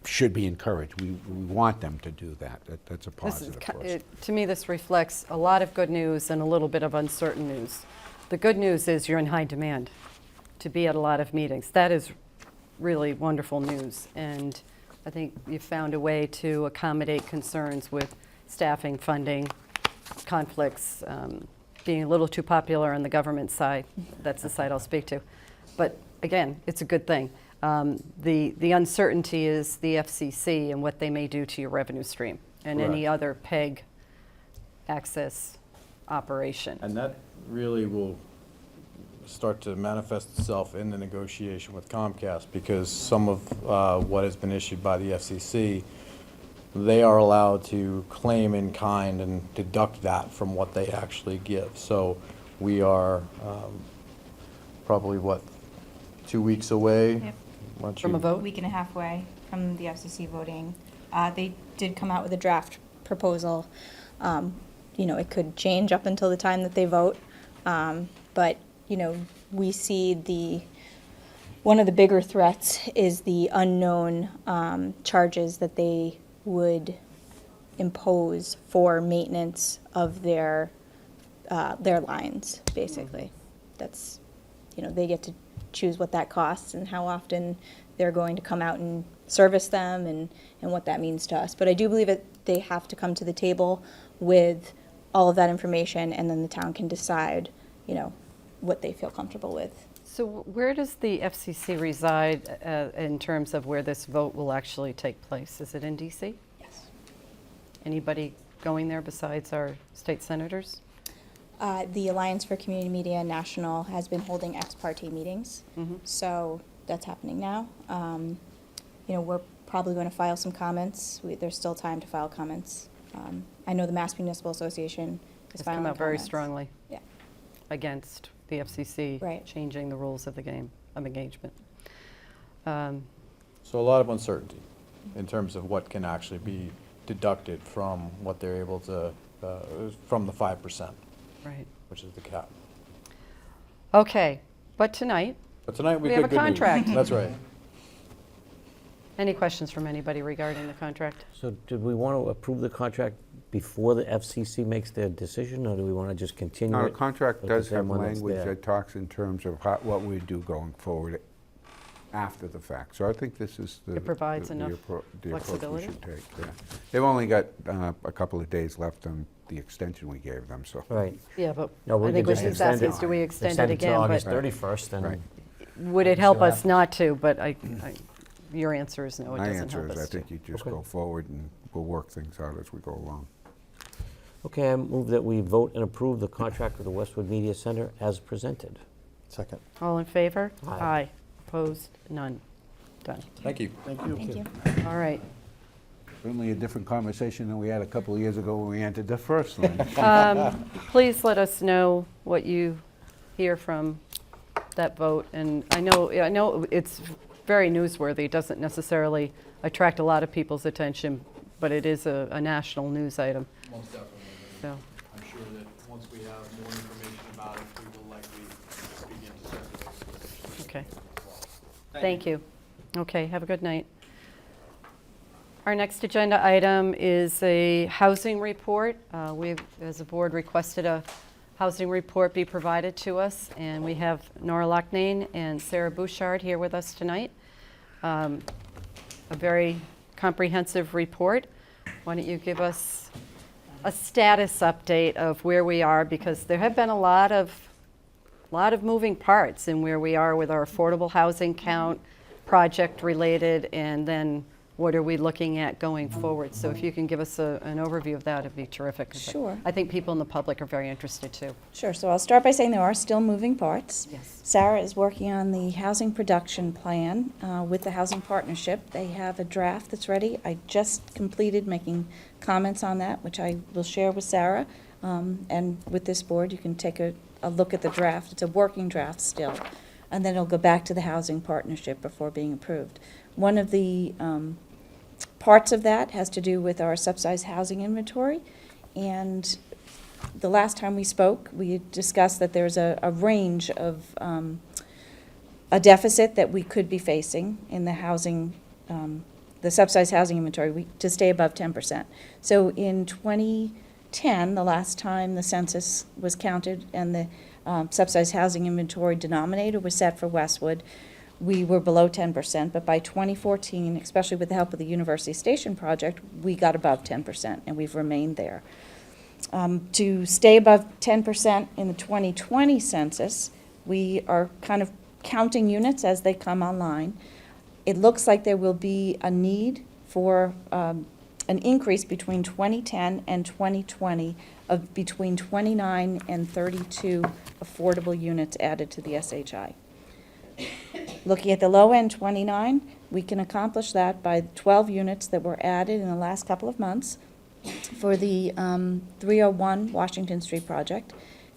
should be encouraged. We want them to do that. That's a positive for us. To me, this reflects a lot of good news and a little bit of uncertain news. The good news is you're in high demand to be at a lot of meetings. That is really wonderful news, and I think you've found a way to accommodate concerns with staffing, funding, conflicts, being a little too popular on the government side. That's the side I'll speak to. But again, it's a good thing. The uncertainty is the FCC and what they may do to your revenue stream and any other PEG access operation. And that really will start to manifest itself in the negotiation with Comcast, because some of what has been issued by the FCC, they are allowed to claim in kind and deduct that from what they actually give. So we are probably, 2 weeks away? Yep. From a vote? Week and a half away from the FCC voting. They did come out with a draft proposal. You know, it could change up until the time that they vote. But, you know, we see one of the bigger threats is the unknown charges that they would impose for maintenance of their lines, basically. That's, you know, they get to choose what that costs and how often they're going to come out and service them and what that means to us. But I do believe that they have to come to the table with all of that information, and then the town can decide, you know, what they feel comfortable with. So where does the FCC reside in terms of where this vote will actually take place? Is it in DC? Yes. Anybody going there besides our state senators? The Alliance for Community Media National has been holding ex parte meetings, so that's happening now. You know, we're probably going to file some comments. There's still time to file comments. I know the Mass Municipal Association is It's filing come out very comments. strongly Yeah. against the FCC Right. changing the rules of the game of engagement. So a lot of uncertainty in terms of what can actually be deducted from what they're able to, from the 5%, Right. which is the cap. Okay, but tonight, But tonight We we have got a good news. contract. That's right. any questions from anybody regarding the contract? So did we want to approve the contract before the FCC makes their decision, or do we want to just continue Our it? contract with the does same have one that's language there? that talks in terms of what we do going forward after the fact. So I think this is the. It provides the enough appro- the approach flexibility? we should take, yeah. They've only got a couple of days left on the extension we gave them, so. Right. Yeah, but No, we I think could what just he's extend asking it. is, do we extend it Extend it again? to August But 31st, and Right. would it help us not to? But your answer is no, it My doesn't answer help is I us to. think you just Okay. go forward and we'll work things out as we go along. Okay, I move that we vote and approve the contract with the Westwood Media Center as presented. Second. All in favor? Aye. Opposed? None. Done. Thank you. Thank you. Thank you. All right. Certainly a different conversation than we had a couple of years ago when we entered the first line. Please let us know what you hear from that vote. And I know it's very newsworthy. It doesn't necessarily attract a lot of people's attention, but it is a national news item. Most definitely. So, I'm sure that once we have more information about it, we will likely begin to circulate. okay. Thank you. Okay, have a good night. Our next agenda item is a housing report. We've, as a board, requested a housing report be provided to us, and we have Nora Loughnane and Sarah Bouchard here with us tonight. A very comprehensive report. Why don't you give us a status update of where we are, because there have been a lot of moving parts in where we are with our affordable housing count, project related, and then what are we looking at going forward? So if you can give us an overview of that, it'd be terrific. 'Cause Sure. I think people in the public are very interested too. Sure, so I'll start by saying there are still moving parts. Yes. Sarah is working on the housing production plan with the Housing Partnership. They have a draft that's ready. I just completed making comments on that, which I will share with Sarah. And with this board, you can take a look at the draft. It's a working draft still. And then it'll go back to the Housing Partnership before being approved. One of the parts of that has to do with our subsidized housing inventory. And the last time we spoke, we had discussed that there's a range of a deficit that we could be facing in the housing, the subsidized housing inventory, to stay above 10%. So in 2010, the last time the census was counted and the subsidized housing inventory denominator was set for Westwood, we were below 10%, but by 2014, especially with the help of the University Station project, we got above 10%, and we've remained there. To stay above 10% in the 2020 census, we are kind of counting units as they come online. It looks like there will be a need for an increase between 2010 and 2020 of between 29 and 32 affordable units added to the SHI. Looking at the low end, 29, we can accomplish that by 12 units that were added in the last couple of months for the 301 Washington Street project,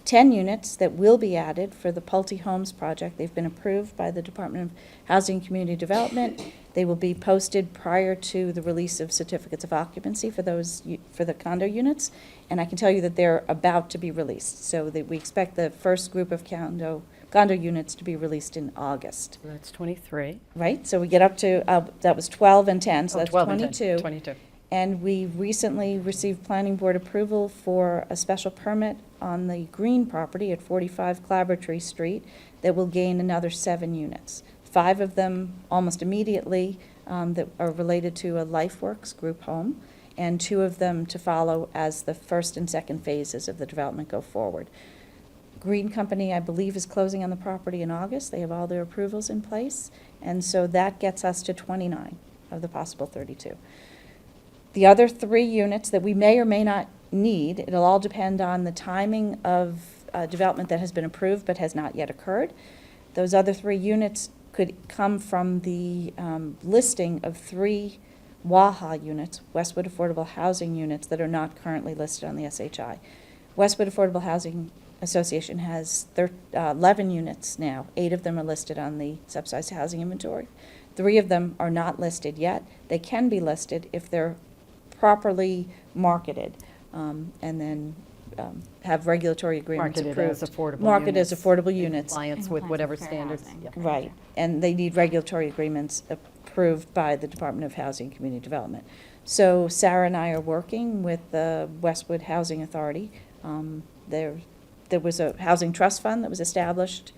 10 units that will be added for the Pulte Homes project. They've been approved by the Department of Housing and Community Development. They will be posted prior to the release of certificates of occupancy for the condo units, and I can tell you that they're about to be released. So that we expect the first group of condo units to be released in August. So that's 23. Right, so we get up to, that was 12 and 10, so Oh, that's 12 and 10, 22. 22. And we recently received planning board approval for a special permit on the green property at 45 Clabbertree Street that will gain another 7 units. 5 of them almost immediately that are related to a LifeWorks group home, and 2 of them to follow as the first and second phases of the development go forward. Green Company, I believe, is closing on the property in August. They have all their approvals in place, and so that gets us to 29 of the possible 32. The other 3 units that we may or may not need, it'll all depend on the timing of development that has been approved but has not yet occurred. Those other 3 units could come from the listing of 3 WAHA units, Westwood Affordable Housing units, that are not currently listed on the SHI. Westwood Affordable Housing Association has 11 units now. 8 of them are listed on the subsidized housing inventory. 3 of them are not listed yet. They can be listed if they're properly marketed, and then have regulatory agreements Marketed approved. as affordable Marketed as units. affordable In units. compliance with whatever standards. Yeah. Right, and they need regulatory agreements approved by the Department of Housing and Community Development. So Sarah and I are working with the Westwood Housing Authority. There was a housing trust fund that was established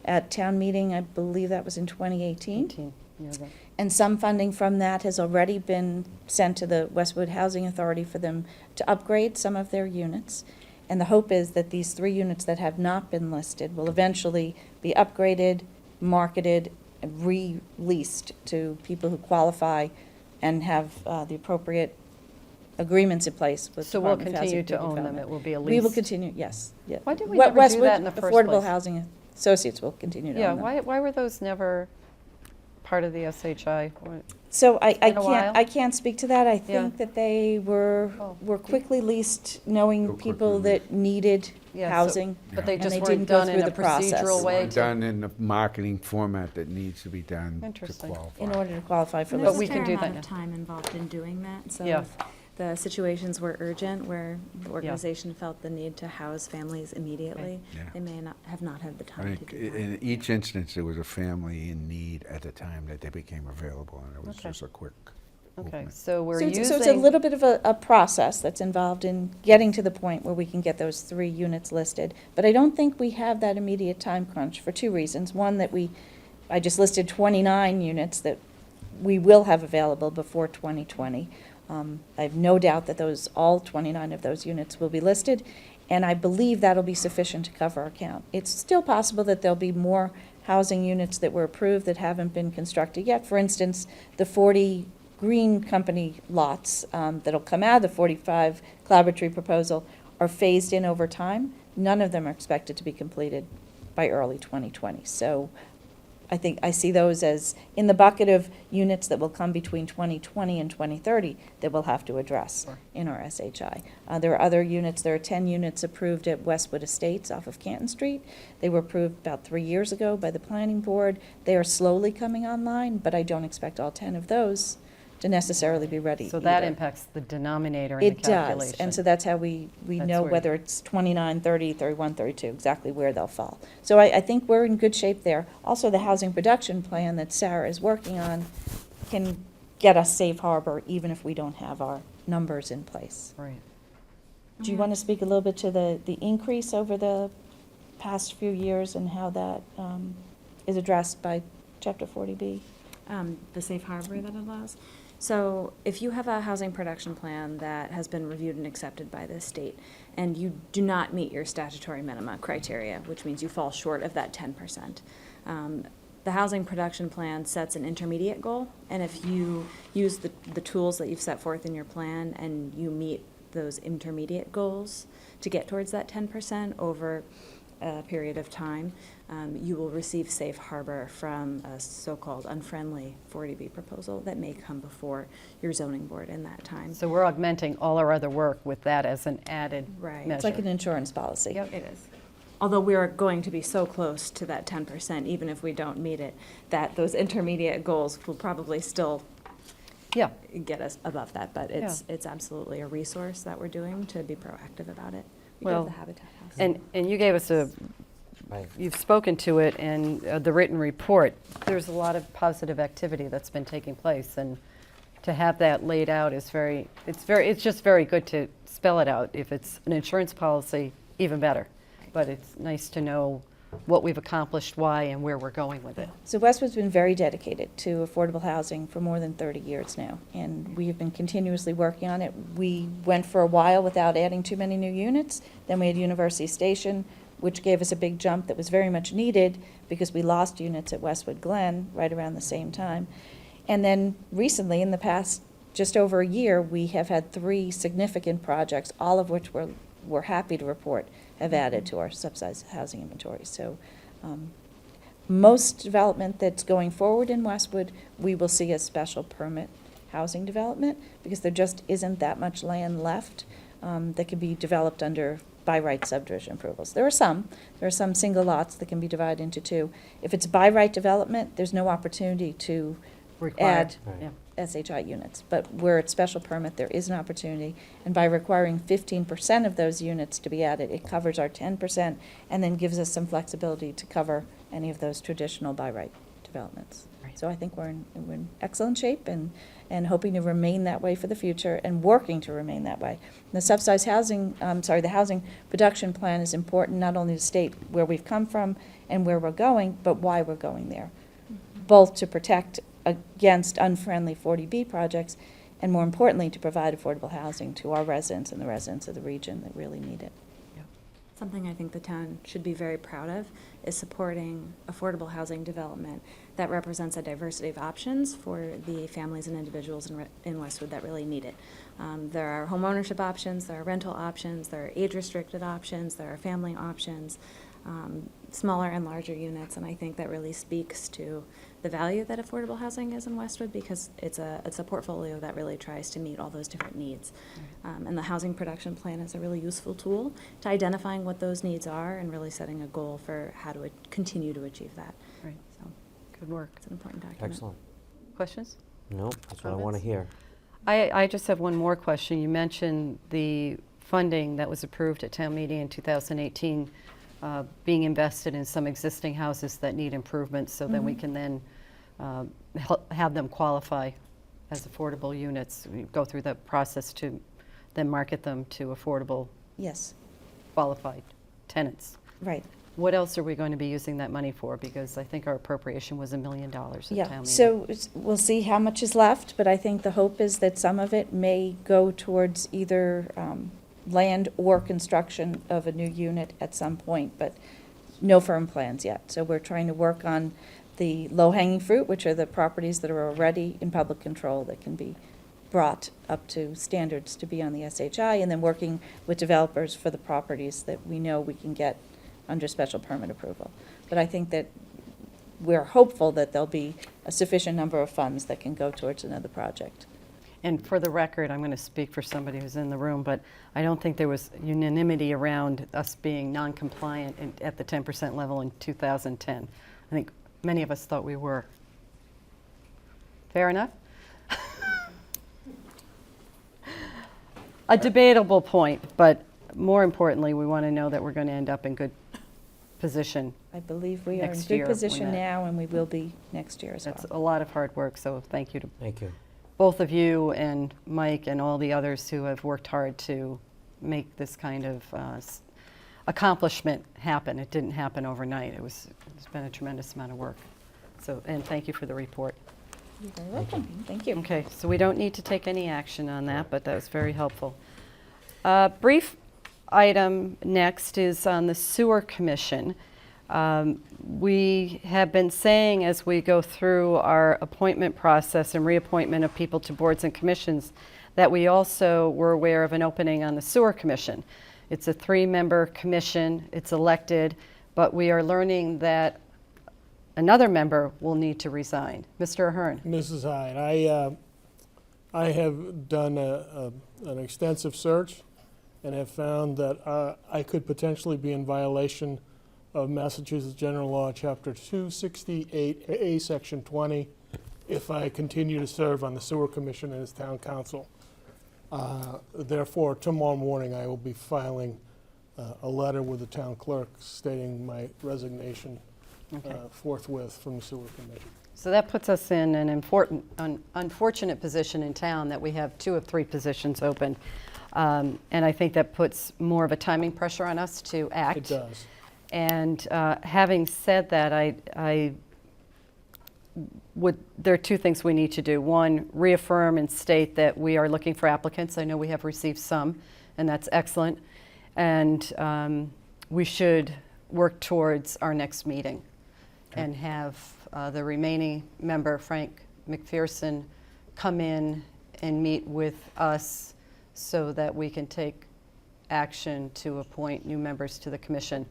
at town meeting, I believe that was in 2018. 18 years ago. And some funding from that has already been sent to the Westwood Housing Authority for them to upgrade some of their units. And the hope is that these 3 units that have not been listed will eventually be upgraded, marketed, and released to people who qualify and have the appropriate agreements in place with So we'll Department of Housing continue and to Community own them, Development. it will be a lease? We will continue, yes. Yeah. Why did we never do Westwood that in the first Affordable place? Housing Associates will continue to Yeah, own them. why were those never part of the SHI? So I been a while? can't speak to that. I think that they were Oh. quickly leased, knowing Real people quickly that needed Yeah, so- housing. But they And just they weren't didn't go done in through a the process. procedural way? to- Done in the marketing format that needs to be done to Interesting. qualify. In order to qualify for But listing. we can do There's a that fair now. amount of time involved in doing that, so Yeah. if the situations were urgent, where the organization felt the need to house families immediately, Yeah. they may not have had the I time to think do that. in each instance, there was a family in need at the time that they became available, and it was Okay. just a quick Okay, movement. so we're So using. it's a little bit of a process that's involved in getting to the point where we can get those 3 units listed. But I don't think we have that immediate time crunch for 2 reasons. One, that I just listed 29 units that we will have available before 2020. I have no doubt that all 29 of those units will be listed, and I believe that'll be sufficient to cover our count. It's still possible that there'll be more housing units that were approved that haven't been constructed yet. For instance, the 40 Green Company lots that'll come out of the 45 collaboratory proposal are phased in over time. None of them are expected to be completed by early 2020. So I think I see those as in the bucket of units that will come between 2020 and 2030 that we'll have to address in our SHI. There are other units, there are 10 units approved at Westwood Estates off of Canton Street. They were approved about 3 years ago by the planning board. They are slowly coming online, but I don't expect all 10 of those to necessarily be ready So that either. impacts the denominator in the It does, calculation. and so that's how we That's know where- whether it's 29, 30, 31, 32, exactly where they'll fall. So I think we're in good shape there. Also, the housing production plan that Sarah is working on can get us safe harbor even if we don't have our numbers in place. Right. Do you want to speak a little bit to the increase over the past few years and how that is addressed by Chapter 40B? The safe harbor that allows. So if you have a housing production plan that has been reviewed and accepted by the state, and you do not meet your statutory minima criteria, which means you fall short of that 10%, the housing production plan sets an intermediate goal, and if you use the tools that you've set forth in your plan and you meet those intermediate goals to get towards that 10% over a period of time, you will receive safe harbor from a so-called unfriendly 40B proposal that may come before your zoning board in that time. So we're augmenting all our other work with that as an added Right. measure. It's like an insurance policy. Yep. It is. Although we're going to be so close to that 10%, even if we don't meet it, that those intermediate goals will probably still Yeah, get us above that. But it's absolutely a resource that we're doing to be proactive about it. We Well, have the Habitat House. and you gave us you've spoken to it in the written report. There's a lot of positive activity that's been taking place, and to have that laid out is it's just very good to spell it out. If it's an insurance policy, even better. But it's nice to know what we've accomplished, why, and where we're going with it. So Westwood's been very dedicated to affordable housing for more than 30 years now, and we have been continuously working on it. We went for a while without adding too many new units. Then we had University Station, which gave us a big jump that was very much needed because we lost units at Westwood Glen right around the same time. And then recently, in the past just over a year, we have had 3 significant projects, all of which we're happy to report have added to our subsidized housing inventory. So most development that's going forward in Westwood, we will see as special permit housing development because there just isn't that much land left that can be developed under by right subdivision approvals. There are some single lots that can be divided into 2. If it's by right development, there's no opportunity to Required, add yeah. SHI units. But where it's special permit, there is an opportunity. And by requiring 15% of those units to be added, it covers our 10% and then gives us some flexibility to cover any of those traditional by right developments. Right. So I think we're in excellent shape and hoping to remain that way for the future and working to remain that way. The subsidized housing, the housing production plan is important not only to state where we've come from and where we're going, but why we're going there. Both to protect against unfriendly 40B projects, and more importantly, to provide affordable housing to our residents and the residents of the region that really need it. Something I think the town should be very proud of is supporting affordable housing development that represents a diversity of options for the families and individuals in Westwood that really need it. There are home ownership options, there are rental options, there are age-restricted options, there are family options, smaller and larger units, and I think that really speaks to the value that affordable housing is in Westwood, because it's a portfolio that really tries to meet all those different needs. And the housing production plan is a really useful tool to identifying what those needs are and really setting a goal for how to continue to achieve that. Right. So Good work. it's an important document. Excellent. Questions? No, that's what I want to Comments? hear. I just have one more question. You mentioned the funding that was approved at town meeting in 2018 being invested in some existing houses that need improvements, so then we can then have them qualify as affordable units. We go through the process to then market them to affordable Yes, qualified tenants. right. What else are we going to be using that money for? Because I think our appropriation was $1 million at town Yeah, meeting. so we'll see how much is left, but I think the hope is that some of it may go towards either land or construction of a new unit at some point, but no firm plans yet. So we're trying to work on the low-hanging fruit, which are the properties that are already in public control that can be brought up to standards to be on the SHI, and then working with developers for the properties that we know we can get under special permit approval. But I think that we're hopeful that there'll be a sufficient number of funds that can go towards another project. And for the record, I'm going to speak for somebody who's in the room, but I don't think there was unanimity around us being non-compliant at the 10% level in 2010. I think many of us thought we were. Fair enough? A debatable point, but more importantly, we want to know that we're going to end up in good position. I believe we are in Next good year when position that- now, and we will be next year as well. That's a lot of hard work, so thank you to Thank you. both of you and Mike and all the others who have worked hard to make this kind of accomplishment happen. It didn't happen overnight. It's been a tremendous amount of work. So, and thank you for the report. You're very welcome. Thank you. Okay, so we don't need to take any action on that, but that was very helpful. Brief item next is on the Sewer Commission. We have been saying as we go through our appointment process and reappointment of people to boards and commissions that we also were aware of an opening on the Sewer Commission. It's a 3-member commission, it's elected, but we are learning that another member will need to resign. Mr. Ahern. Mrs. Hyde, I have done an extensive search and have found that I could potentially be in violation of Massachusetts General Law, Chapter 268A, Section 20, if I continue to serve on the Sewer Commission as Town Council. Therefore, tomorrow morning, I will be filing a letter with the Town Clerk stating my resignation forthwith from the Sewer Commission. So that puts us in an unfortunate position in town that we have 2 of 3 positions open. And I think that puts more of a timing pressure on us to act. It does. And having said that, there are 2 things we need to do. One, reaffirm and state that we are looking for applicants. I know we have received some, and that's excellent. And we should work towards our next meeting and have the remaining member, Frank McPherson, come in and meet with us so that we can take action to appoint new members to the commission.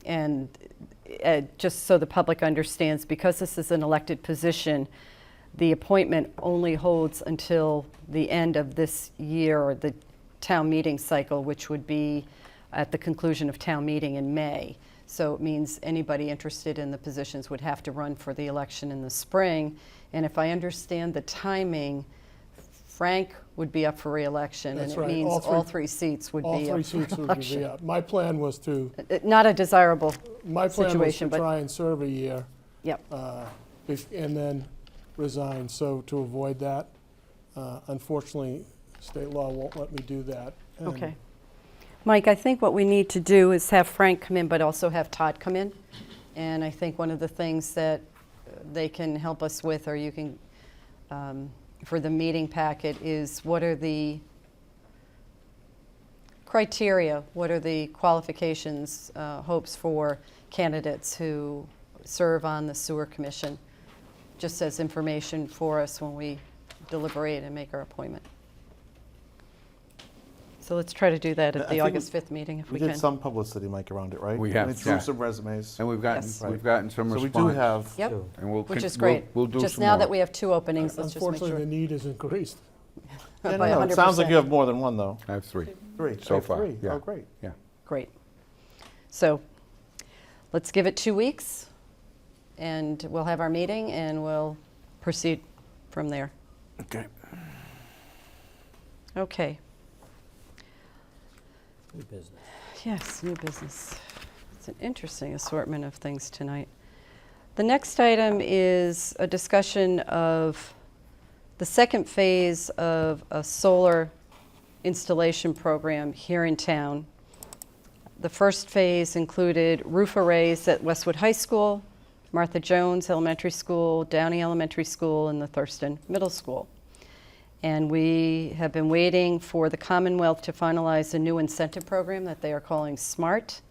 And just so the public understands, because this is an elected position, the appointment only holds until the end of this year, or the town meeting cycle, which would be at the conclusion of town meeting in May. So it means anybody interested in the positions would have to run for the election in the spring, And if I understand the timing, Frank would be up for reelection. That's And it right. means All all three- three seats would All be three up for seats would be election. up. My plan was to, Not a desirable my plan was situation, to but, try and serve a year yep. and then resign. So to avoid that, unfortunately, state law won't let me do that. And Okay. Mike, I think what we need to do is have Frank come in, but also have Todd come in. And I think one of the things that they can help us with, or you can, for the meeting packet, is what are the criteria, what are the qualifications, hopes for candidates who serve on the sewer commission, just as information for us when we deliberate and make our appointment. So let's try to do that I at the think August 5th meeting if We we did can. some publicity, Mike, around it, right? We have, We drew yeah. some resumes. And we've gotten, Yes. we've gotten some So we response. do have, Yep, And we'll which con- is great. We'll do Just some now more. that we have two openings, let's just make Unfortunately, the sure. need is increased. Yeah, by no, it sounds like 100%. you have more than one, though. I have 3. Three. So I have far, three. yeah. Oh, great. Yeah. Great. So let's give it 2 weeks, and we'll have our meeting, and we'll proceed from there. Okay. Okay. New business. Yes, new business. It's an interesting assortment of things tonight. The next item is a discussion of the second phase of a solar installation program here in town. The first phase included roof arrays at Westwood High School, Martha Jones Elementary School, Downey Elementary School, and the Thurston Middle School. And we have been waiting for the Commonwealth to finalize a new incentive program that they are calling SMART.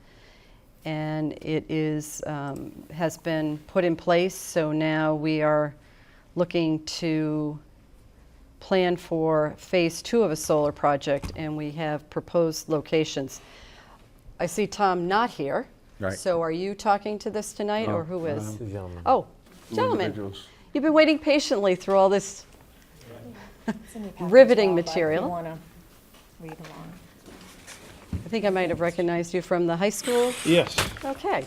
And it is, has been put in place, so now we are looking to plan for phase 2 of a solar project, and we have proposed locations. I see Tom not here. Right. So are you talking to this tonight, or who is? Two gentlemen. Oh, Two gentlemen, individuals. you've been waiting patiently through all this It's in your packet as riveting well, but if material. you want to read along. I think I might have recognized you from the high school. Yes. Okay.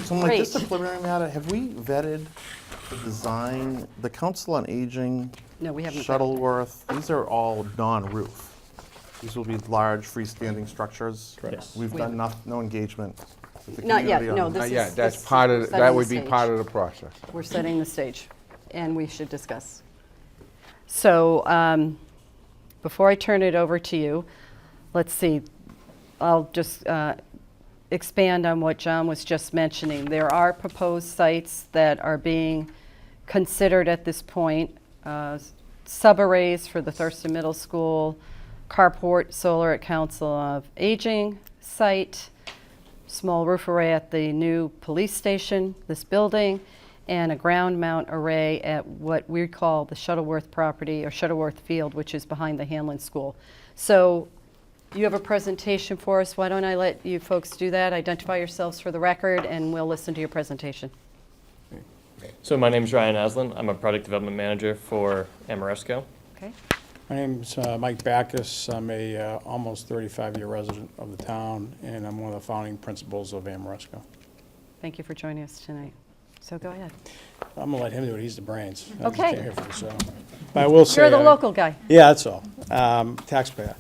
So Mike, just a Great. preliminary matter, have we vetted the design, the Council on Aging, No, we haven't. Shuttleworth, these are all non-roof. These will be large freestanding structures. Correct. We've We done no engagement with the Not yet, community no, on this this. is- Yeah, that's this- part we're of, setting that the would be stage. part of the process. We're setting the stage, and we should discuss. So before I turn it over to you, let's see, I'll just expand on what John was just mentioning. There are proposed sites that are being considered at this point, subarrays for the Thurston Middle School, carport solar at Council of Aging site, small roof array at the new police station, this building, and a ground mount array at what we call the Shuttleworth property, or Shuttleworth Field, which is behind the Hanlon School. So you have a presentation for us. Why don't I let you folks do that? Identify yourselves for the record, and we'll listen to your presentation. So my name is Ryan Aslin. I'm a product development manager for Ameresco. Okay? My name's Mike Backus. I'm a almost 35-year resident of the town, and I'm one of the founding principals of Ameresco. Thank you for joining us tonight. So go ahead. I'm gonna let him do it. He's the brains. I just Okay. came here for the show. But I will say, You're the local guy. Yeah, that's all. Taxpayer.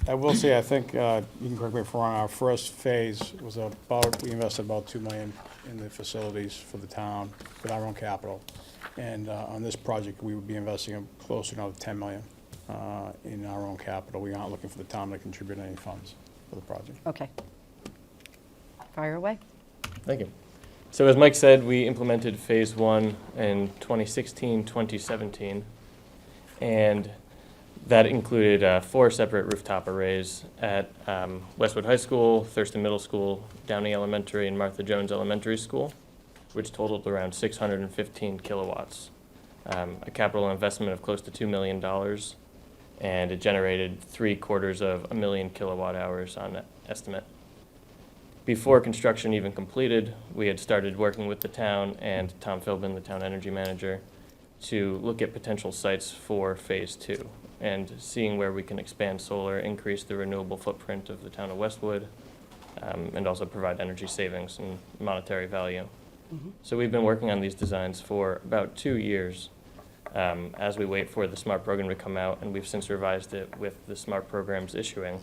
I will say, I think, you can correct me if I'm wrong, our first phase was about, we invested about $2 million in the facilities for the town with our own capital. And on this project, we would be investing closer to another $10 million in our own capital. We aren't looking for the town to contribute any funds for the project. Okay. Fire away. Thank you. So as Mike said, we implemented phase 1 in 2016, 2017. And that included 4 separate rooftop arrays at Westwood High School, Thurston Middle School, Downey Elementary, and Martha Jones Elementary School, which totaled around 615 kilowatts. A capital investment of close to $2 million, and it generated 750,000 kilowatt hours on that estimate. Before construction even completed, we had started working with the town and Tom Philbin, the town energy manager, to look at potential sites for phase 2 and seeing where we can expand solar, increase the renewable footprint of the town of Westwood, and also provide energy savings and monetary value. So we've been working on these designs for about 2 years as we wait for the SMART program to come out, and we've since revised it with the SMART programs issuing.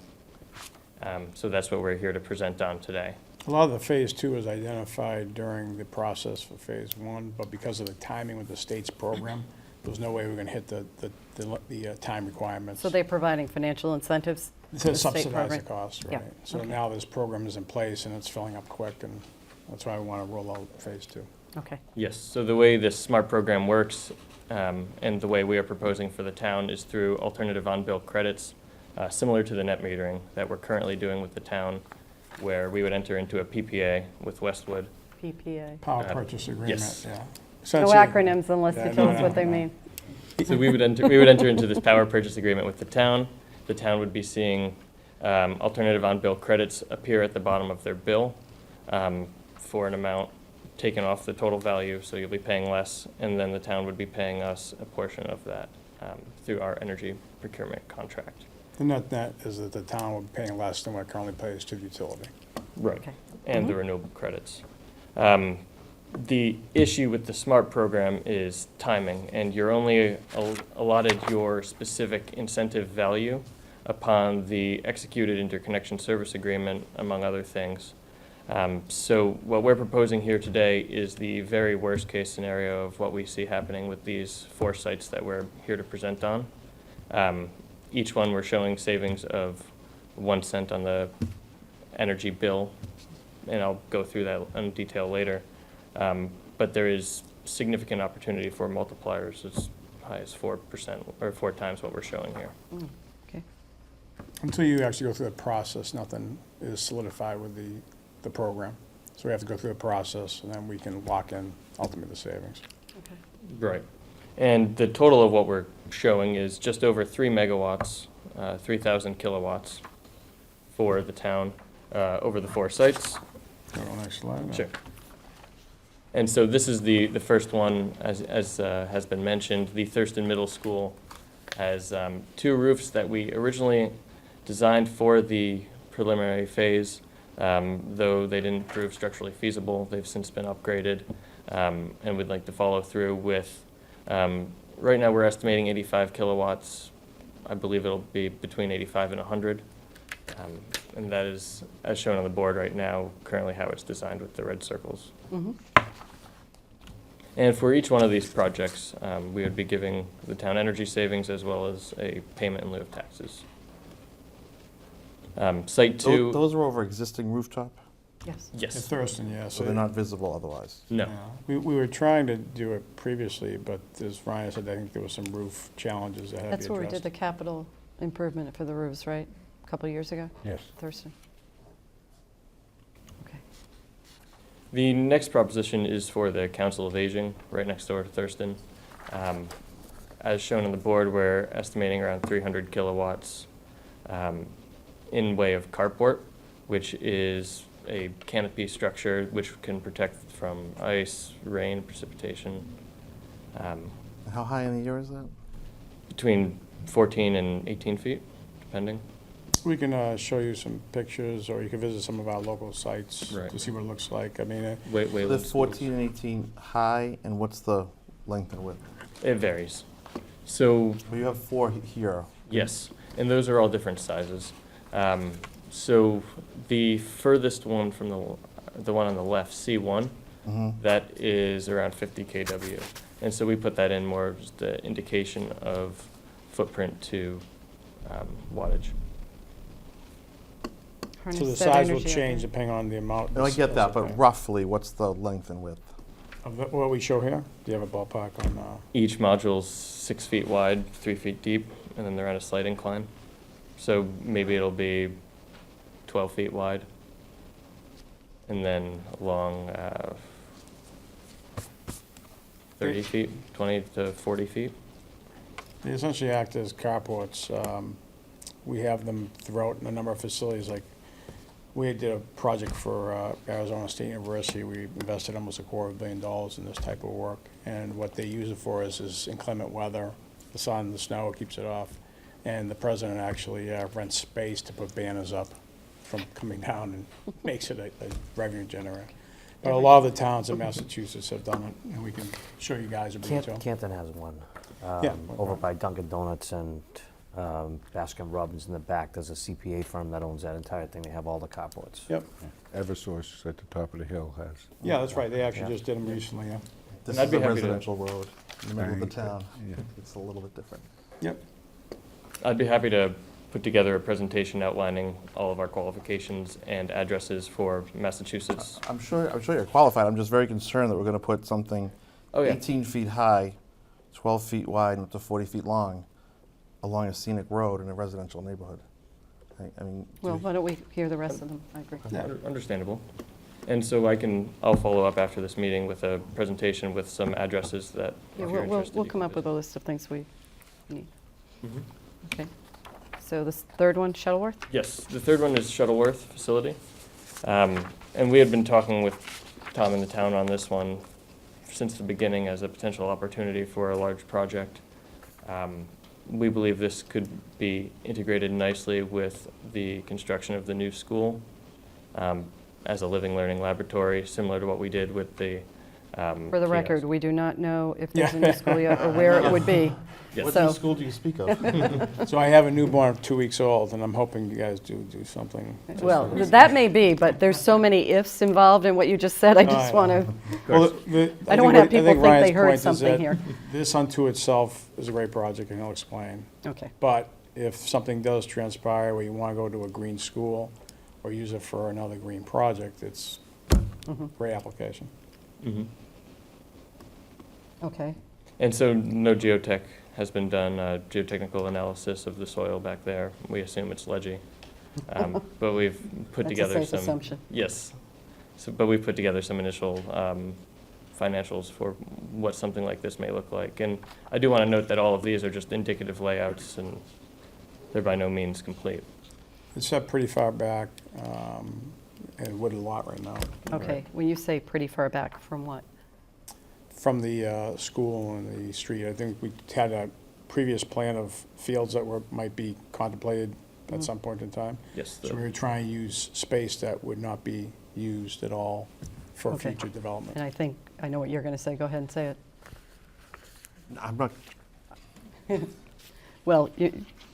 So that's what we're here to present on today. A lot of the phase two is identified during the process for phase one, but because of the timing with the state's program, there was no way we were gonna hit the time requirements. So they're providing financial incentives? To the state subsidize the program? cost, Yeah, right. So okay. now this program is in place and it's filling up quick, and that's why we wanna roll out phase two. Okay. Yes, so the way this SMART program works and the way we are proposing for the town is through alternative on-bill credits, similar to the net metering that we're currently doing with the town, where we would enter into a PPA with Westwood. PPA. Power purchase agreement, yes. yeah. No Essentially- acronyms unless Yeah, you no, tell us no, what they no. mean. So we would enter into this power purchase agreement with the town. The town would be seeing alternative on-bill credits appear at the bottom of their bill for an amount taken off the total value, so you'll be paying less, and then the town would be paying us a portion of that through our energy procurement contract. The net is that the town will be paying less than what it currently pays to the utility. Right. Okay. And the renewable credits. The issue with the SMART program is timing, and you're only allotted your specific incentive value upon the executed interconnection service agreement, among other things. So what we're proposing here today is the very worst case scenario of what we see happening with these 4 sites that we're here to present on. Each one we're showing savings of 1 cent on the energy bill, and I'll go through that in detail later. But there is significant opportunity for multipliers as high as 4% or 4 times what we're showing here. Okay. Until you actually go through the process, nothing is solidified with the program. So we have to go through the process, and then we can lock in ultimately the savings. Right. And the total of what we're showing is just over 3 megawatts, 3,000 kilowatts for the town over the 4 sites. Go to the next slide. Sure. And so this is the first one, as has been mentioned. The Thurston Middle School has 2 roofs that we originally designed for the preliminary phase, though they didn't prove structurally feasible. They've since been upgraded, and we'd like to follow through with, right now we're estimating 85 kilowatts. I believe it'll be between 85 and 100. And that is, as shown on the board right now, currently how it's designed with the red circles. And for each one of these projects, we would be giving the town energy savings as well as a payment in lieu of taxes. Site 2. Those are over existing rooftop, Yes. At Yes. Thurston, yeah. so they're not visible otherwise. No. Yeah. We were trying to do it previously, but as Ryan said, I think there was some roof challenges that had to be That's where we did addressed. the capital improvement for the roofs, right? A couple of years ago? Yes. Thurston. Okay. The next proposition is for the Council of Aging, right next door to Thurston. As shown on the board, we're estimating around 300 kilowatts in way of carport, which is a canopy structure which can protect from ice, rain, precipitation, And how high in the year is that? between 14 and 18 feet, depending. We can show you some pictures, or you can visit some of our local sites Right. to see what it looks like. I mean, The 14 and 18 high, and what's the length and width? It varies. So Well, you have 4 here. yes, and those are all different sizes. So the furthest one from the one on the left, C1, that is around 50 kW. And so we put that in more as the indication of footprint to wattage. so the Harness that size will energy, change okay. depending on the amount. No, I get that, but Okay. roughly, what's the length and width? Of what we show here? Do you have a ballpark on, Each module's 6 feet wide, 3 feet deep, and then they're at a slight incline. So maybe it'll be 12 feet wide, and then along 30 feet, 20 to 40 feet. they essentially act as carports. We have them throughout a number of facilities, like, we did a project for Arizona State University. We invested almost $250 million in this type of work, and what they use it for is inclement weather, the sun, the snow, keeps it off. And the president actually rents space to put banners up from coming down and makes it a revenue generator. But a lot of the towns in Massachusetts have done it, and we can show you guys a bit too. Canton has one. Yeah. Over by Dunkin' Donuts and Baskin Robbins in the back. There's a CPA firm that owns that entire thing. They have all the carports. Yep. Eversource at the top of the hill has. Yeah, that's right. They actually Yeah. just did them recently, yeah. This I'd is be a happy to- residential road in the middle of the Right. town. Yeah. It's a little bit different. Yep. I'd be happy to put together a presentation outlining all of our qualifications and addresses for Massachusetts. I'm sure you're qualified. I'm just very concerned that we're going to put something Oh, yeah. 18 feet high, 12 feet wide, and up to 40 feet long along a scenic road in a residential neighborhood. I mean, Well, why don't we hear the rest of them? I agree. Understandable. And so I'll follow up after this meeting with a presentation with some addresses that Yeah, if you're we'll interested, you come can up with a visit. list of things we need. Mhm. Okay. So this third one, Shuttleworth? Yes, the third one is Shuttleworth facility. And we had been talking with Tom in the town on this one since the beginning as a potential opportunity for a large project. We believe this could be integrated nicely with the construction of the new school as a living learning laboratory, similar to what we did with the For the record, kiosk. we do not know if there's a new school yet or where it would be. Yes. what So- new school do you speak of? So I have a newborn 2 weeks old, and I'm hoping you guys do something. just Well, for- that may be, but there's so many ifs involved in what you just said. I just I want know. to, Well, I don't wanna have people think they Ryan's heard point is something that here. This unto itself is a great project, and he'll explain. okay. But if something does transpire where you want to go to a green school or use it for another green project, it's great application. Mhm. Okay. And so no geotech has been done, geotechnical analysis of the soil back there. We assume it's ledgy. But we've put That's a together safe some. assumption. Yes. So, but we've put together some initial financials for what something like this may look like. And I do want to note that all of these are just indicative layouts and they're by no means complete. It's set pretty far back and wooded lot right now. Okay. When you say pretty far back, from what? From the school and the street. I think we had a previous plan of fields that might be contemplated at some point in time. Yes. So we were trying to use space that would not be used at all for Okay. future development. And I think I know what you're going to say. Go ahead and say it. I'm not. Well,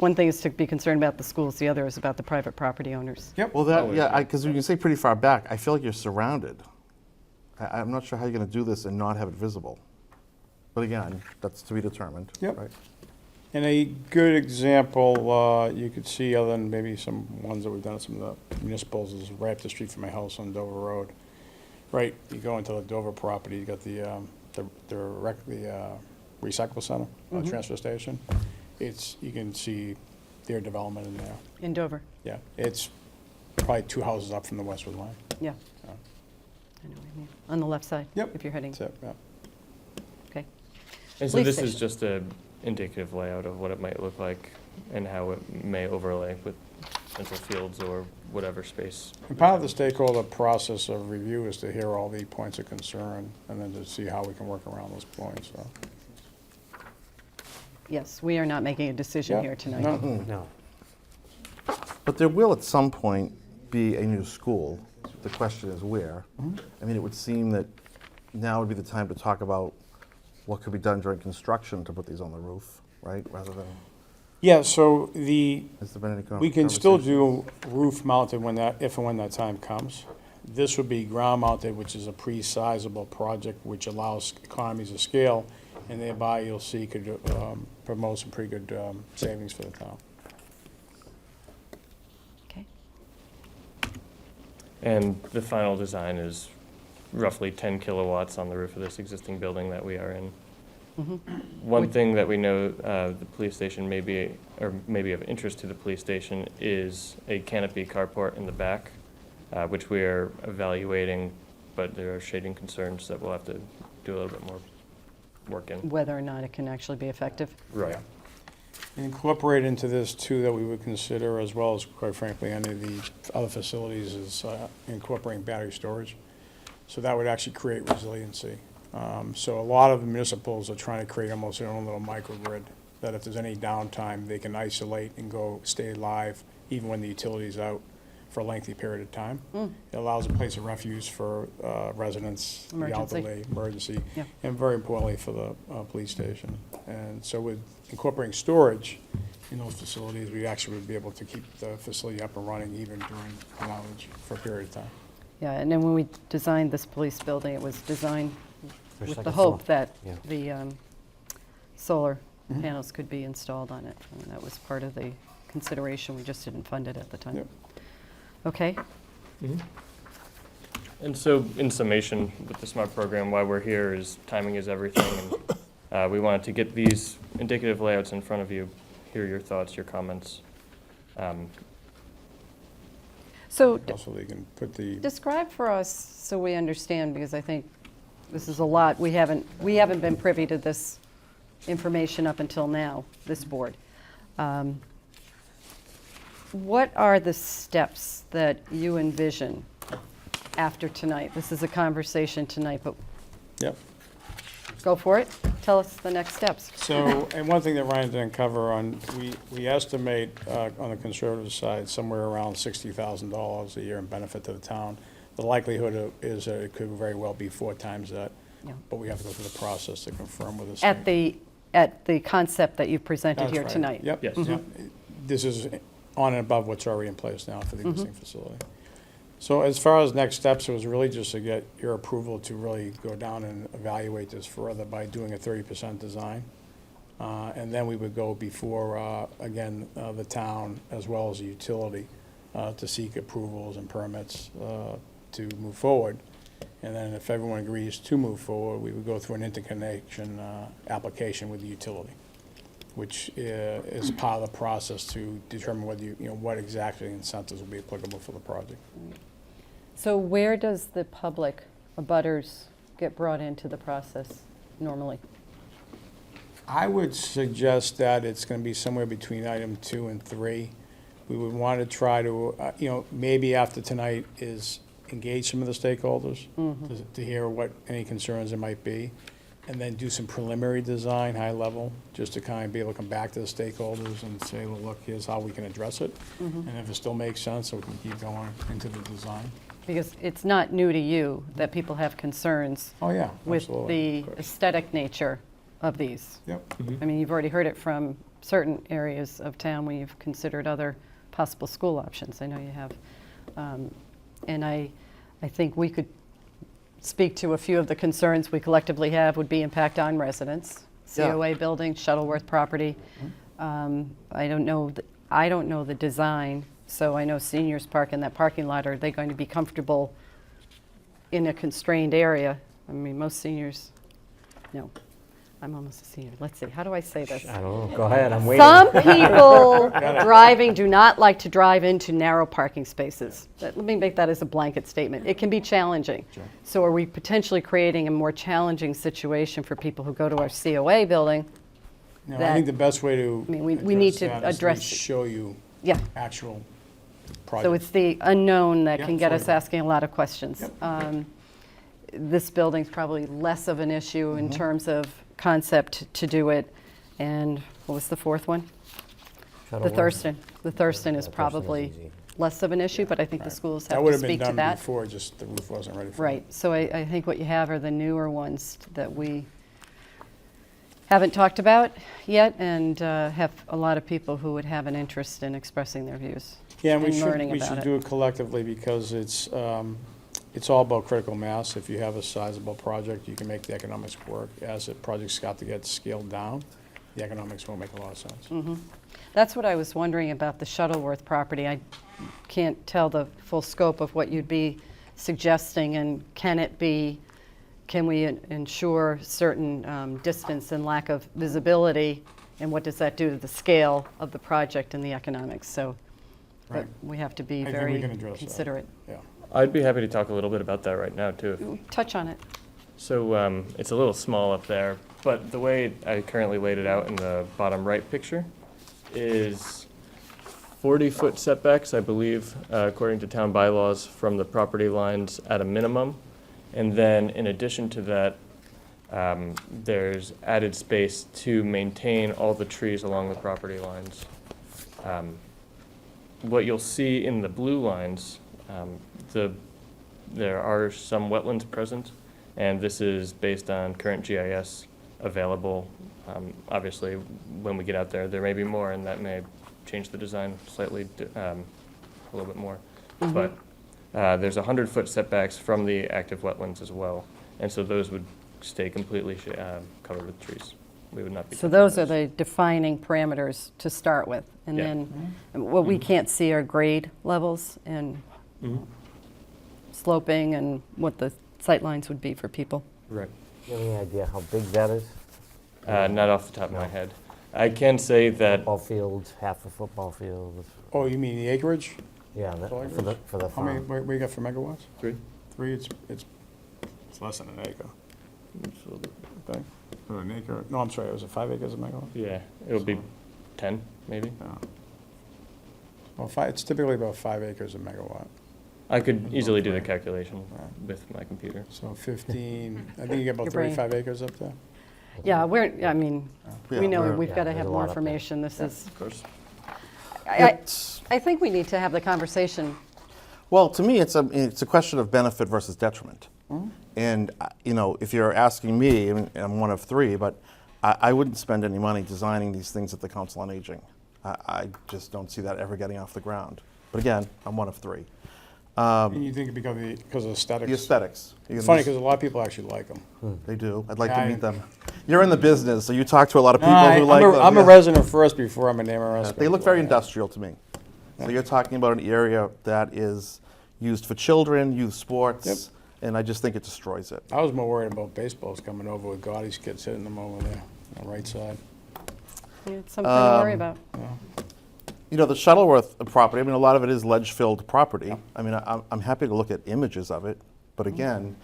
one thing is to be concerned about the schools. The other is about the private property owners. Yep. Well, that Oh, yeah, yeah. because when you say pretty far back, I feel like you're surrounded. I'm not sure how you're going to do this and not have it visible. But again, that's to be determined. Yep. Right? And a good example, you could see, other than maybe some ones that we've done at some of the municipals, is right up the street from my house on Dover Road. Right, you go into the Dover property, you got the recycle center, transfer station. You can see their development in there. In Dover. Yeah, it's probably 2 houses up from the Westwood line. Yeah. Yeah. I know what you mean. On the left side. Yep. If you're heading. That's it, yeah. Okay. And so Police this is station. just a indicative layout of what it might look like and how it may overlay with central fields or whatever space. And part of the stakeholder process of review is to hear all the points of concern and then to see how we can work around those points, so. Yes, we are not making a decision Yeah. here tonight. No. No. But there will at some point be a new school. The question is where. I mean, it would seem that now would be the time to talk about what could be done during construction to put these on the roof, right? Rather than, Yeah, so has there been any we can still conversation? do roof mounted if and when that time comes. This would be ground mounted, which is a pre-sizable project, which allows economies of scale, and thereby you'll see could promote some pretty good savings for the town. Okay. And the final design is roughly 10 kilowatts on the roof of this existing building that we are in. One thing that we know the police station may be of interest to the police station is a canopy carport in the back, which we are evaluating, but there are shading concerns that we'll have to do a little bit more work in. Whether or not it can actually be effective. Right. Incorporate into this too that we would consider, as well as quite frankly any of the other facilities, is incorporating battery storage. So that would actually create resiliency. So a lot of the municipals are trying to create almost their own little microgrid, that if there's any downtime, they can isolate and stay live even when the utility's out for a lengthy period of time. It allows a place of refuge for residents, the Emergency. elderly, emergency, Yeah. and very importantly for the police station. And so with incorporating storage in those facilities, we actually would be able to keep the facility up and running even during an outage for a period of time. Yeah, and then when we designed this police building, it was designed For with the second hope floor. that Yeah. the solar panels could be installed on it. And that was part of the consideration. We just didn't fund it at the time. Yep. Okay. And so, in summation, with the SMART program, why we're here is timing is everything, and we wanted to get these indicative layouts in front of you, hear your thoughts, your comments. So Also, they can put the, describe for us so we understand, because I think this is a lot. We haven't been privy to this information up until now, this board. What are the steps that you envision after tonight? This is a conversation tonight, but yep. go for it. Tell us the next steps. So, and one thing that Ryan didn't cover on, we estimate on the conservative side, somewhere around $60,000 a year in benefit to the town. The likelihood is that it could very well be 4 times that, Yeah. but we have to go through the process to confirm with the At state. the concept that you've presented That's here right. tonight. Yep. Yes. Yep. This is on and above what's already in place now for the existing facility. So as far as next steps, it was really just to get your approval to really go down and evaluate this further by doing a 30% design. And then we would go before, again, the town as well as the utility to seek approvals and permits to move forward. And then if everyone agrees to move forward, we would go through an interconnection application with the utility, which is part of the process to determine whether what exactly incentives will be applicable for the project. So where does the public, abutters, get brought into the process normally? I would suggest that it's going to be somewhere between item 2 and 3. We would want to try to, maybe after tonight is engage some of the stakeholders to hear what any concerns there might be, and then do some preliminary design, high level, just to kind of be able to come back to the stakeholders and say, well, look, here's how we can address it. And if it still makes sense, so we can keep going into the design. Because it's not new to you that people have concerns Oh, yeah, with absolutely. the aesthetic nature of these. Yep. I mean, you've already heard it from certain areas of town where you've considered other possible school options. I know you have. And I think we could speak to a few of the concerns we collectively have would be impact on residents, Yeah. COA building, Shuttleworth property. I don't know the design, so I know seniors park in that parking lot. Are they going to be comfortable in a constrained area? I mean, most seniors, no. I'm almost a senior. Let's see, how do I say this? I don't know, go ahead, I'm waiting. Some people driving do not like to drive into narrow parking spaces. Let me make that as a blanket statement. It can be challenging. So are we potentially creating a more challenging situation for people who go to our COA building? I that- think the best way to I mean, we need to that is to address it. show you Yeah, actual so project. it's the unknown that Yeah, can get us absolutely. asking a lot of questions. This building's probably less of an issue in terms of concept to do it. And what was the fourth one? The Shuttleworth. Thurston. The Thurston is Thurston is probably easy. less of an issue, but I think the schools That have would to have been speak to done that. before, just the roof wasn't ready for it. Right, so I think what you have are the newer ones that we haven't talked about yet, and have a lot of people who would have an interest in expressing their views Yeah, and and learning we about should it. do it collectively because it's all about critical mass. If you have a sizable project, you can make the economics work. As the project's got to get scaled down, the economics won't make a lot of sense. That's what I was wondering about the Shuttleworth property. I can't tell the full scope of what you'd be suggesting, and can we ensure certain distance and lack of visibility, and what does that do to the scale of the project and the economics? So, but Right. we have to be I think we very can address that. considerate. Yeah. I'd be happy to talk a little bit about that right now, too. Touch on it. So it's a little small up there, but the way I currently laid it out in the bottom right picture is 40-foot setbacks, I believe, according to town bylaws, from the property lines at a minimum. And then in addition to that, there's added space to maintain all the trees along the property lines. what you'll see in the blue lines, there are some wetlands present, and this is based on current GIS available. Obviously, when we get out there may be more, and that may change the design slightly, a little bit more. But there's 100-foot setbacks from the active wetlands as well, and so those would stay completely covered with trees. We would not be. So touching those are the defining parameters to start with. And Yeah. then what we can't see are grade levels and sloping and what the sight lines would be for people. Right. Do you have any idea how big that is? Not off the top of my head. I can say that Football fields, half a football field. Oh, you mean the acreage? Yeah, Full for the How many, farm. what do you got for megawatts? 3. 3, it's less than an acre. Okay. Or an acre, no, I'm sorry, was it 5 acres a megawatt? Yeah, it would be 10, maybe. Yeah. Well, it's typically about 5 acres a megawatt. I could easily do the calculation with my computer. So 15, I think you get about Your brain. 35 acres up there. Yeah, I mean, Yeah, we know we're- we've got to there's have a more lot up there. information. This is, Of course. I think we need to have the conversation. Well, to me, it's a question of benefit versus detriment. And, if you're asking me, and I'm one of 3, but I wouldn't spend any money designing these things at the Council on Aging. I just don't see that ever getting off the ground. But again, I'm one of 3. And you think it because of aesthetics? The aesthetics. It's funny because a lot of people actually like them. They do. I'd like to I- meet them. You're in the business, so you talk to a lot of people who like them. I'm a yeah. resident first before I'm an Ameresco. They look very industrial to me. So you're talking about an area that is used for children, youth sports, and I just think it destroys it. I was more worried about baseballs coming over with Gaudi's kids hitting them over there on the right side. It's something to worry about. The Shuttleworth property, a lot of it is ledge-filled property. I'm happy to look at images of it, but again,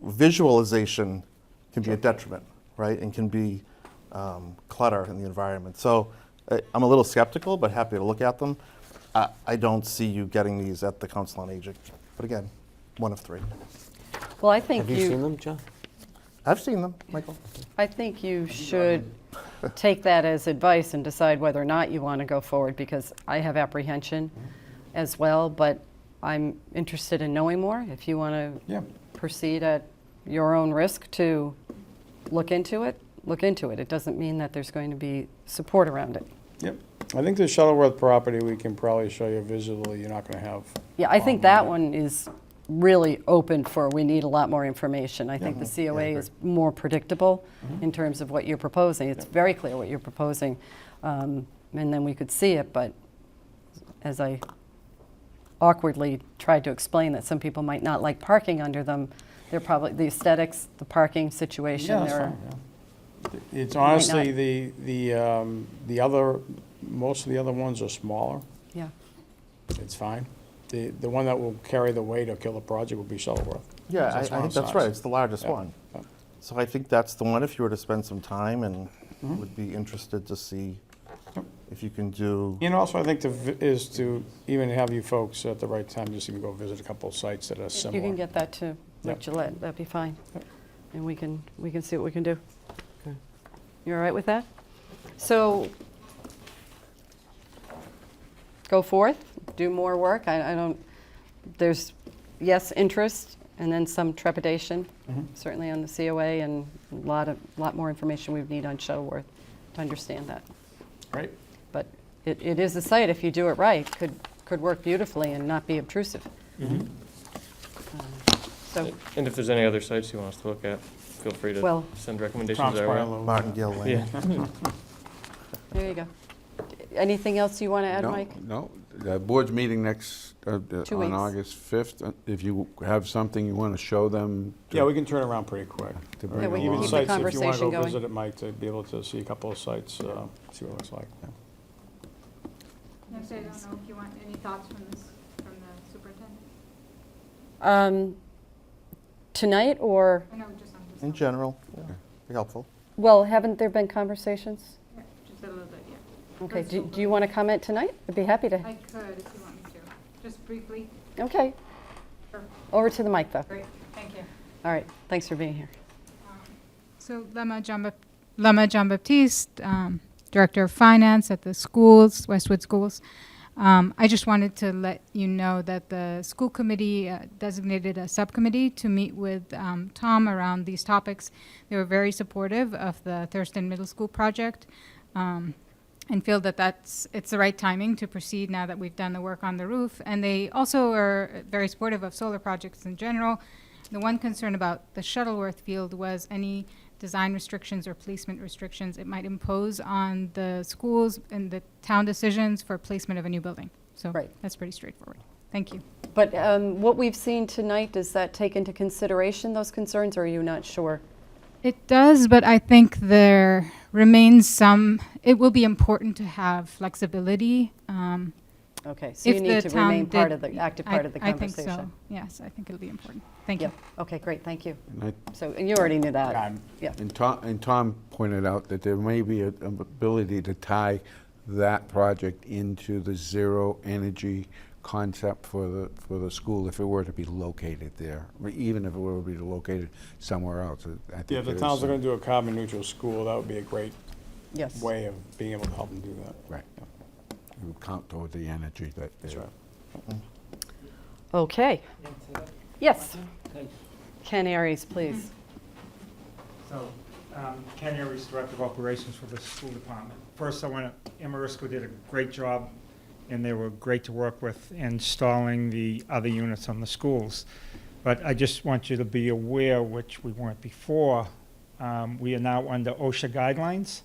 visualization can be a detriment, right? And can be clutter in the environment. So I'm a little skeptical, but happy to look at them. I don't see you getting these at the Council on Aging. But again, one of 3. Well, I think Have you seen them, John? I've seen them, Michael. I think you should take that as advice and decide whether or not you want to go forward, because I have apprehension as well, but I'm interested in knowing more. If you want to proceed at your own risk to look into it, look into it. It doesn't mean that there's going to be support around it. Yep. I think the Shuttleworth property, we can probably show you visually, you're not going to have. Yeah, I think that one is really open for, we need a lot more information. I think the COA is more predictable in terms of what you're proposing. It's very clear what you're proposing, and then we could see it, but as I awkwardly tried to explain that some people might not like parking under them, they're probably, the aesthetics, the parking situation, Yeah, that's they're, fine, yeah. It's honestly, the other, most of the other ones are smaller. yeah. It's fine. The one that will carry the weight or kill the project will be Shuttleworth. Yeah, I That's one think that's size. right. It's the largest Yeah. one. Yeah. So I think that's the one if you were to spend some time and would be interested to see if you can do. And also, I think is to even have you folks at the right time, just even go visit a couple of sites that are similar. You can get that to Yep. Rick Gillette, that'd be fine. Yep. And we can see what we can do. You all right with that? So, go forth, do more work. I don't, there's, yes, interest, and then some trepidation, certainly on the COA, and a lot more information we would need on Shuttleworth to understand that. Right. But it is a site, if you do it right, could work beautifully and not be obtrusive. So, And if there's any other sites you want us to look at, feel free to Well- send recommendations Tom's our way. Barlow. Martin Gill Lane. Yeah. there you go. Anything else you want to add, Mike? No, the board's meeting next, 2 on weeks. August 5th. If you have something you want to show them. to- Yeah, we can turn around pretty quick. To Or bring Yeah, we can even keep the sites, if you want conversation to go going. visit it, Mike, to be able to see a couple of sites, see what it looks like. Next, I don't know if you want any thoughts from the superintendent? Tonight, or, I know, just on this. In general, yeah, be helpful. well, haven't there been conversations? Yeah, just a little bit, yeah. Okay, Let's do go you want to comment tonight? I'd be happy to. I could if you want me to, just briefly. Okay, Sure. over to the mic, though. Great, thank you. All right, thanks for being here. So Lama Jean Baptiste, Director of Finance at the schools, Westwood Schools. I just wanted to let you know that the school committee designated a subcommittee to meet with Tom around these topics. They were very supportive of the Thurston Middle School project and feel that it's the right timing to proceed now that we've done the work on the roof. And they also are very supportive of solar projects in general. The one concern about the Shuttleworth field was any design restrictions or placement restrictions it might impose on the schools and the town decisions for placement of a new building. So Right. that's pretty straightforward. Thank you. But what we've seen tonight, does that take into consideration those concerns, or are you not sure? It does, but I think there remains some, it will be important to have flexibility. Okay, so you If need the to remain town part of did- the, active part of the I think conversation. so, yes, I think it'll be important. Thank you. Yeah, okay, great, thank you. And So, and you already knew that. Yeah, Yeah, And Tom pointed out that there may be an ability to tie that project into the zero energy concept for the school if it were to be located there, or even if it were to be located somewhere else. I think Yeah, if the there's towns are some- gonna do a carbon neutral school, that would be a great yes. way of being able to help them do that. Right. It would count toward the energy that. That's right. Okay. Yes. Ken Aries, please. So, Ken Aries, Director of Operations for the School Department. First, I want to, Ameresco did a great job, and they were great to work with installing the other units on the schools. But I just want you to be aware, which we weren't before, we are now under OSHA guidelines.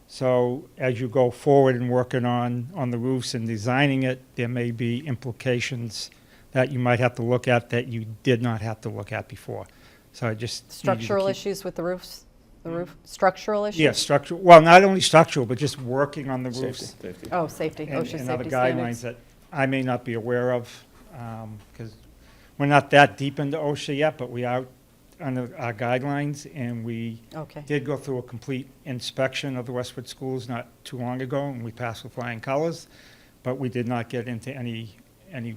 So as you go forward and working on the roofs and designing it, there may be implications that you might have to look at that you did not have to look at before. So I just need you to Structural keep- issues with the roofs? The roof? Structural issues? Yeah, structural, well, not only structural, but just working on the roofs. Safety. Oh, safety, and- OSHA and other safety guidelines standards. that I may not be aware of, because we're not that deep into OSHA yet, but we are under our guidelines, and we Okay, did go through a complete inspection of the Westwood schools not too long ago, and we passed with flying colors, but we did not get into any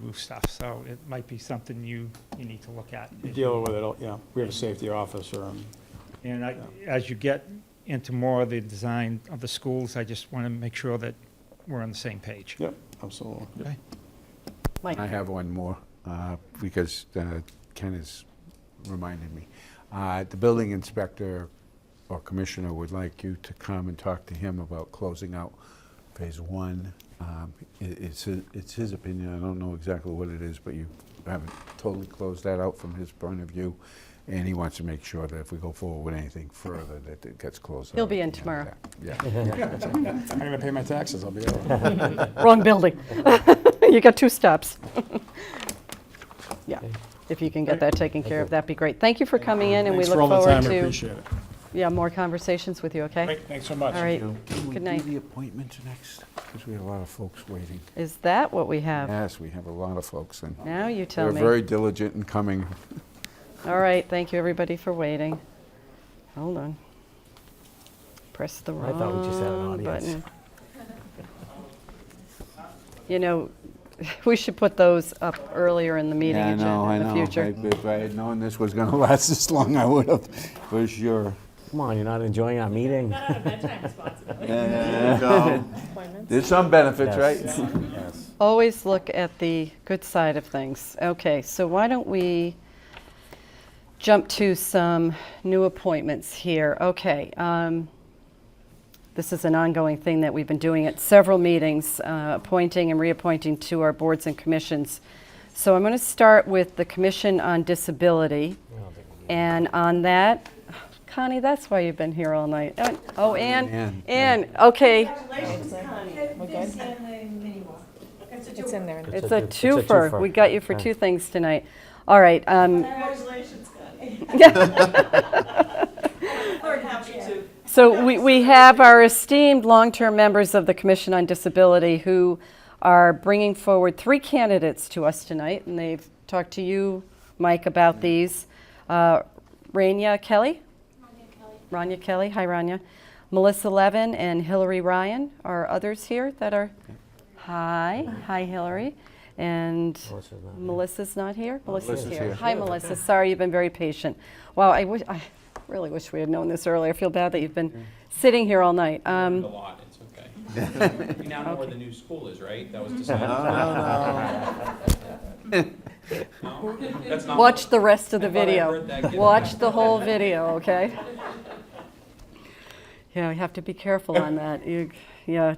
roof stuff, so it might be something you need to look at. Deal with it, you know, we have a safety officer, And as you get into more of the design of the schools, I just want to make sure that we're on the same page. yep, absolutely. Okay? Mike. I have one more, because Ken has reminded me. The building inspector or commissioner would like you to come and talk to him about closing out phase one. It's his opinion, I don't know exactly what it is, but you haven't totally closed that out from his point of view. And he wants to make sure that if we go forward with anything further, that it gets closed out. He'll be in at the end of tomorrow. that. Yeah. I'm gonna pay my taxes, I'll be able. Wrong building. You got two steps. Yeah, if you can get that taken care of, that'd be great. Thank you for coming in, and we Thanks look for all the forward time, I to, appreciate it. yeah, more conversations with you, okay? Great, thanks so much. All right, Can we good do night. the appointments next? Because we have a lot of folks waiting. Is that what we have? Yes, we have a lot of folks, and Now you tell they're me. very diligent in coming. All right, thank you, everybody, for waiting. Hold on. Press the I thought we just had an wrong audience. button. You know, we should put those up earlier in the meeting Yeah, I know, agenda in the future. If I had known this was going to last this long, I would have, for sure. Come on, you're not enjoying our meeting? There you go. There's some benefits, right? Yes. Always look at the good side of things. Okay, so why don't we jump to some new appointments here. Okay, this is an ongoing thing that we've been doing at several meetings, appointing and reappointing to our boards and commissions. So I'm going to start with the Commission on Disability. And on that, Connie, that's why you've been here all night. Oh, Ann, okay. It's in there. It's a twofer. We got you for two things tonight. All right. Congratulations, Connie. Very happy to. So we have our esteemed long-term members of the Commission on Disability who are bringing forward 3 candidates to us tonight, and they've talked to you, Mike, about these. Rania Kelly? Rania Kelly. Hi, Rania. Melissa Levin and Hillary Ryan are others here that are... Hi. Hi, Hillary. And Melissa's not here? Melissa's here. Hi, Melissa. Sorry, you've been very patient. Wow, I really wish we had known this earlier. I feel bad that you've been sitting here all night. You now know where the new school is, right? That was decided. No? That's not Watch the rest of the I thought I video. heard that get Watch the whole video, okay? Yeah, we have to be careful on that. Yeah.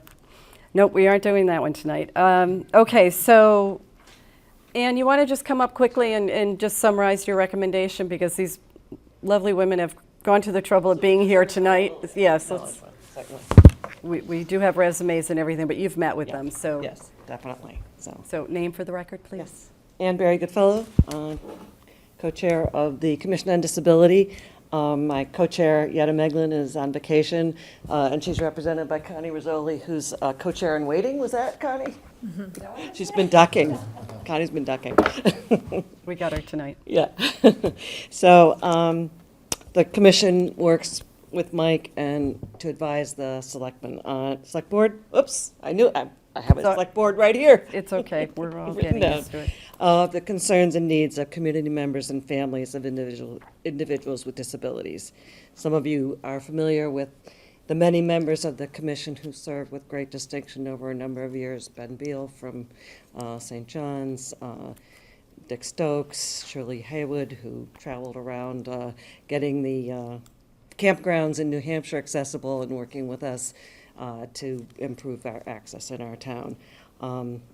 Nope, we aren't doing that one tonight. Okay, so, Anne, you want to just come up quickly and just summarize your recommendation, because these lovely women have gone to the trouble of being here tonight. Yes, we do have resumes and everything, but you've met with them, so. Yes, definitely, so. So name for the record, please. Yes. Ann Barry Goodfellow, co-chair of the Commission on Disability. My co-chair, Yetta Meglin, is on vacation, and she's represented by Connie Rizzoli, who's co-chair in waiting. Was that Connie? She's been ducking. Connie's been ducking. We got her tonight. Yeah. So the commission works with Mike and to advise the selectmen, select board. Oops, I have a select board right here. It's okay, we're all Written getting down. used to it. Of the concerns and needs of community members and families of individuals with disabilities. Some of you are familiar with the many members of the commission who served with great distinction over a number of years. Ben Beal from St. John's, Dick Stokes, Shirley Haywood, who traveled around getting the campgrounds in New Hampshire accessible and working with us to improve our access in our town.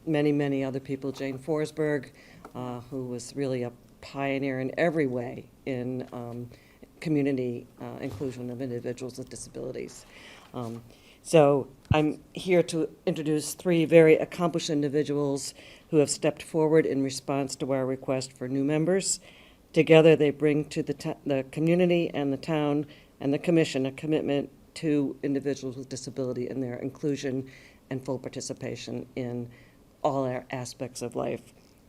Many, many other people, Jane Forsberg, who was really a pioneer in every way in community inclusion of individuals with disabilities. So I'm here to introduce three very accomplished individuals who have stepped forward in response to our request for new members. Together, they bring to the community and the town and the commission a commitment to individuals with disability and their inclusion and full participation in all our aspects of life.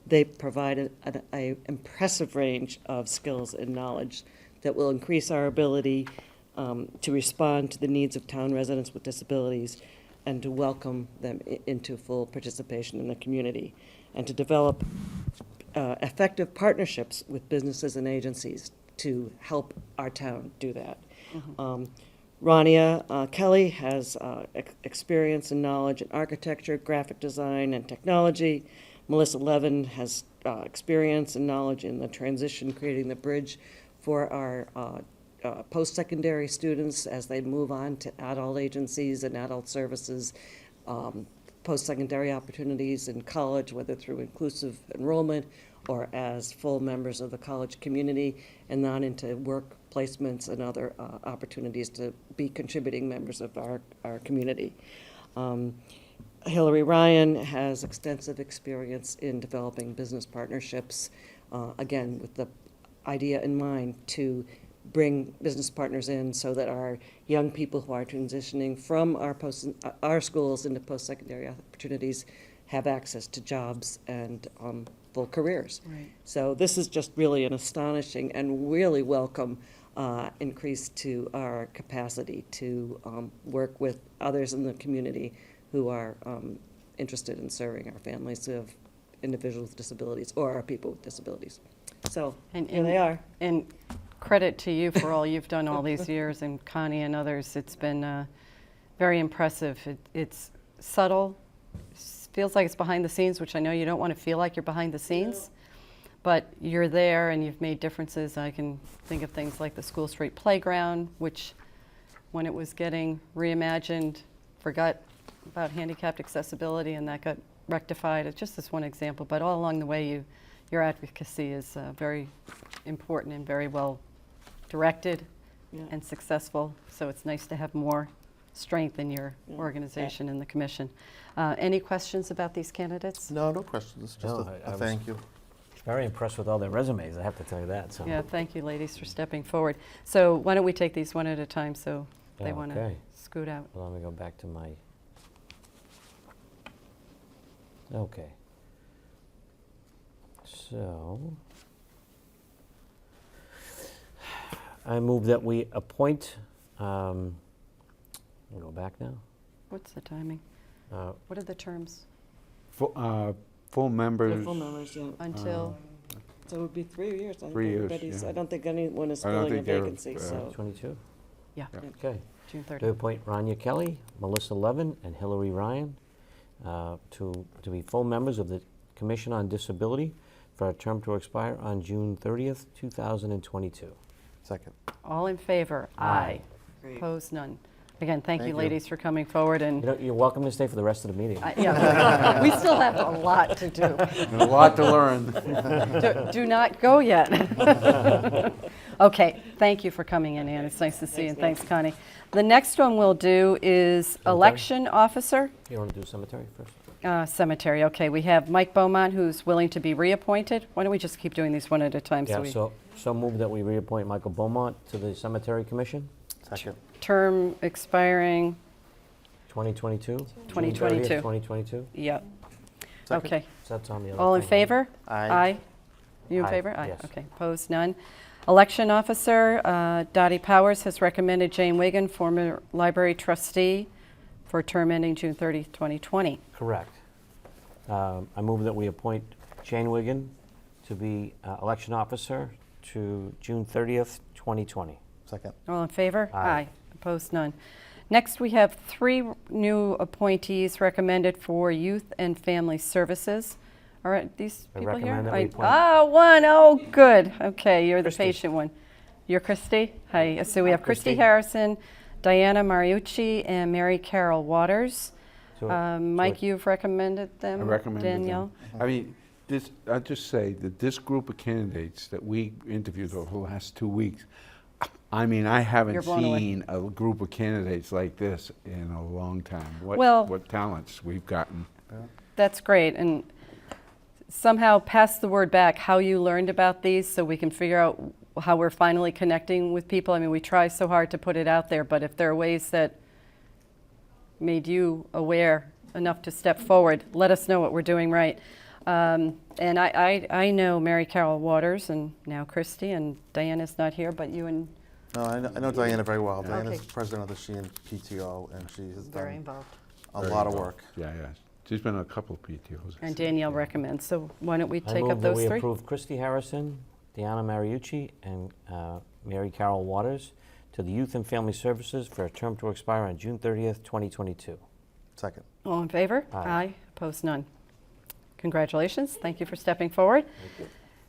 They provide an impressive range of skills and knowledge that will increase our ability to respond to the needs of town residents with disabilities and to welcome them into full participation in the community, and to develop effective partnerships with businesses and agencies to help our town do that. Rania Kelly has experience and knowledge in architecture, graphic design, and technology. Melissa Levin has experience and knowledge in the transition, creating the bridge for our post-secondary students as they move on to adult agencies and adult services, post-secondary opportunities in college, whether through inclusive enrollment or as full members of the college community, and on into work placements and other opportunities to be contributing members of our community. Hillary Ryan has extensive experience in developing business partnerships, again, with the idea in mind to bring business partners in so that our young people who are transitioning from our schools into post-secondary opportunities have access to jobs and full careers. Right. So this is just really an astonishing and really welcome increase to our capacity to work with others in the community who are interested in serving our families who have individuals with disabilities or our people with disabilities. So here they are. And credit to you for all you've done all these years, and Connie and others. It's been very impressive. It's subtle. Feels like it's behind the scenes, which I know you don't want to feel like you're behind the scenes, but you're there and you've made differences. I can think of things like the School Street Playground, which when it was getting reimagined, forgot about handicapped accessibility, and that got rectified. It's just this one example, but all along the way, your advocacy is very important and very well directed and successful. So it's nice to have more strength in your organization and the commission. Any questions about these candidates? No questions, just a thank you. Very impressed with all their resumes, I have to tell you that. So. Yeah, thank you, ladies, for stepping forward. So why don't we take these one at a time, so they want to scoot out. Well, let me go back to my... Okay. So, I move that we appoint, we'll go back now. What's the timing? What are the terms? Full members. Full members, yeah. Until? So it would be 3 years. 3 years, yeah. I don't think anyone is I don't filling a think they're, vacancy, so. 22? Yeah. Okay. June To 30th. appoint Rania Kelly, Melissa Levin, and Hillary Ryan to be full members of the Commission on Disability for a term to expire on June 30th, 2022. Second. All in favor? Aye. Opposed? None. Again, thank you, Thank you. ladies, for coming forward. And You're welcome to stay for the rest of the meeting. yeah, we still have a lot to do. And a lot to learn. Do not go yet. Okay, thank you for coming in, Ann. It's nice to see you, and thanks, Connie. The next one we'll do is election officer. You want to do cemetery first? Cemetery, okay. We have Mike Beaumont, who's willing to be reappointed. Why don't we just keep doing these one at a time? Yeah, so move that we reappoint Michael Beaumont to the Cemetery Commission, Second. Term expiring, 2022? 2022. 2022? yep. Second. Okay. So that's on the other All in thing, right? favor? Aye. You in Aye, favor? Aye, yes. okay. Opposed, none. Election officer, Dottie Powers has recommended Jane Wigan, former library trustee, for a term ending June 30th, 2020. Correct. I move that we appoint Jane Wigan to be election officer to June 30th, 2020. Second. All in favor? Aye. Opposed, none. Next, we have 3 new appointees recommended for Youth and Family Services. All right, these I people here? recommend that we appoint- One. Oh, good. Okay, you're the Christie. patient one. You're Christy? Hi. So we have Christy Christy. Harrison, Diana Mariucci, and Mary Carol Waters. Mike, you've recommended them? I recommended them. Danielle? I mean, I'll just say that this group of candidates that we interviewed over the last 2 weeks, I mean, I You're haven't blown away. seen a group of candidates like this in a long time. Well- What talents we've gotten. That's great, and somehow pass the word back how you learned about these so we can figure out how we're finally connecting with people. I mean, we try so hard to put it out there, but if there are ways that made you aware enough to step forward, let us know what we're doing right. And I know Mary Carol Waters and now Christy, and Diana's not here, but you and No, I know Diana very well. Diana's Okay. president of the Sheehan PTO, and she has very done involved. a lot of work. Yeah. She's been in a couple of PTOs. And Danielle recommends. So why don't we I take move up that those we 3? approve Christy Harrison, Deanna Mariucci, and Mary Carol Waters to the Youth and Family Services for a term to expire on June 30th, 2022. Second. All in favor? Aye. Opposed? None. Congratulations. Thank you for stepping forward.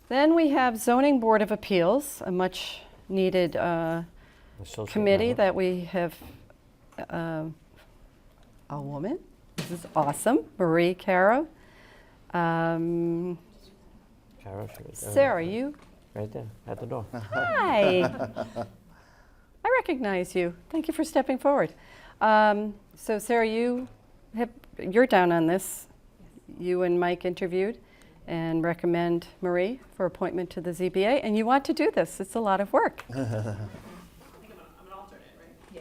Then we have Zoning Board of Appeals, a much-needed Associate committee member. that we have a woman. This is awesome. Marie Caro. Kara, she was- Sarah, you? Right there, at the door. Hi. I recognize you. Thank you for stepping forward. So Sarah, you're down on this. You and Mike interviewed and recommend Marie for appointment to the ZBA, and you want to do this. It's a lot of work.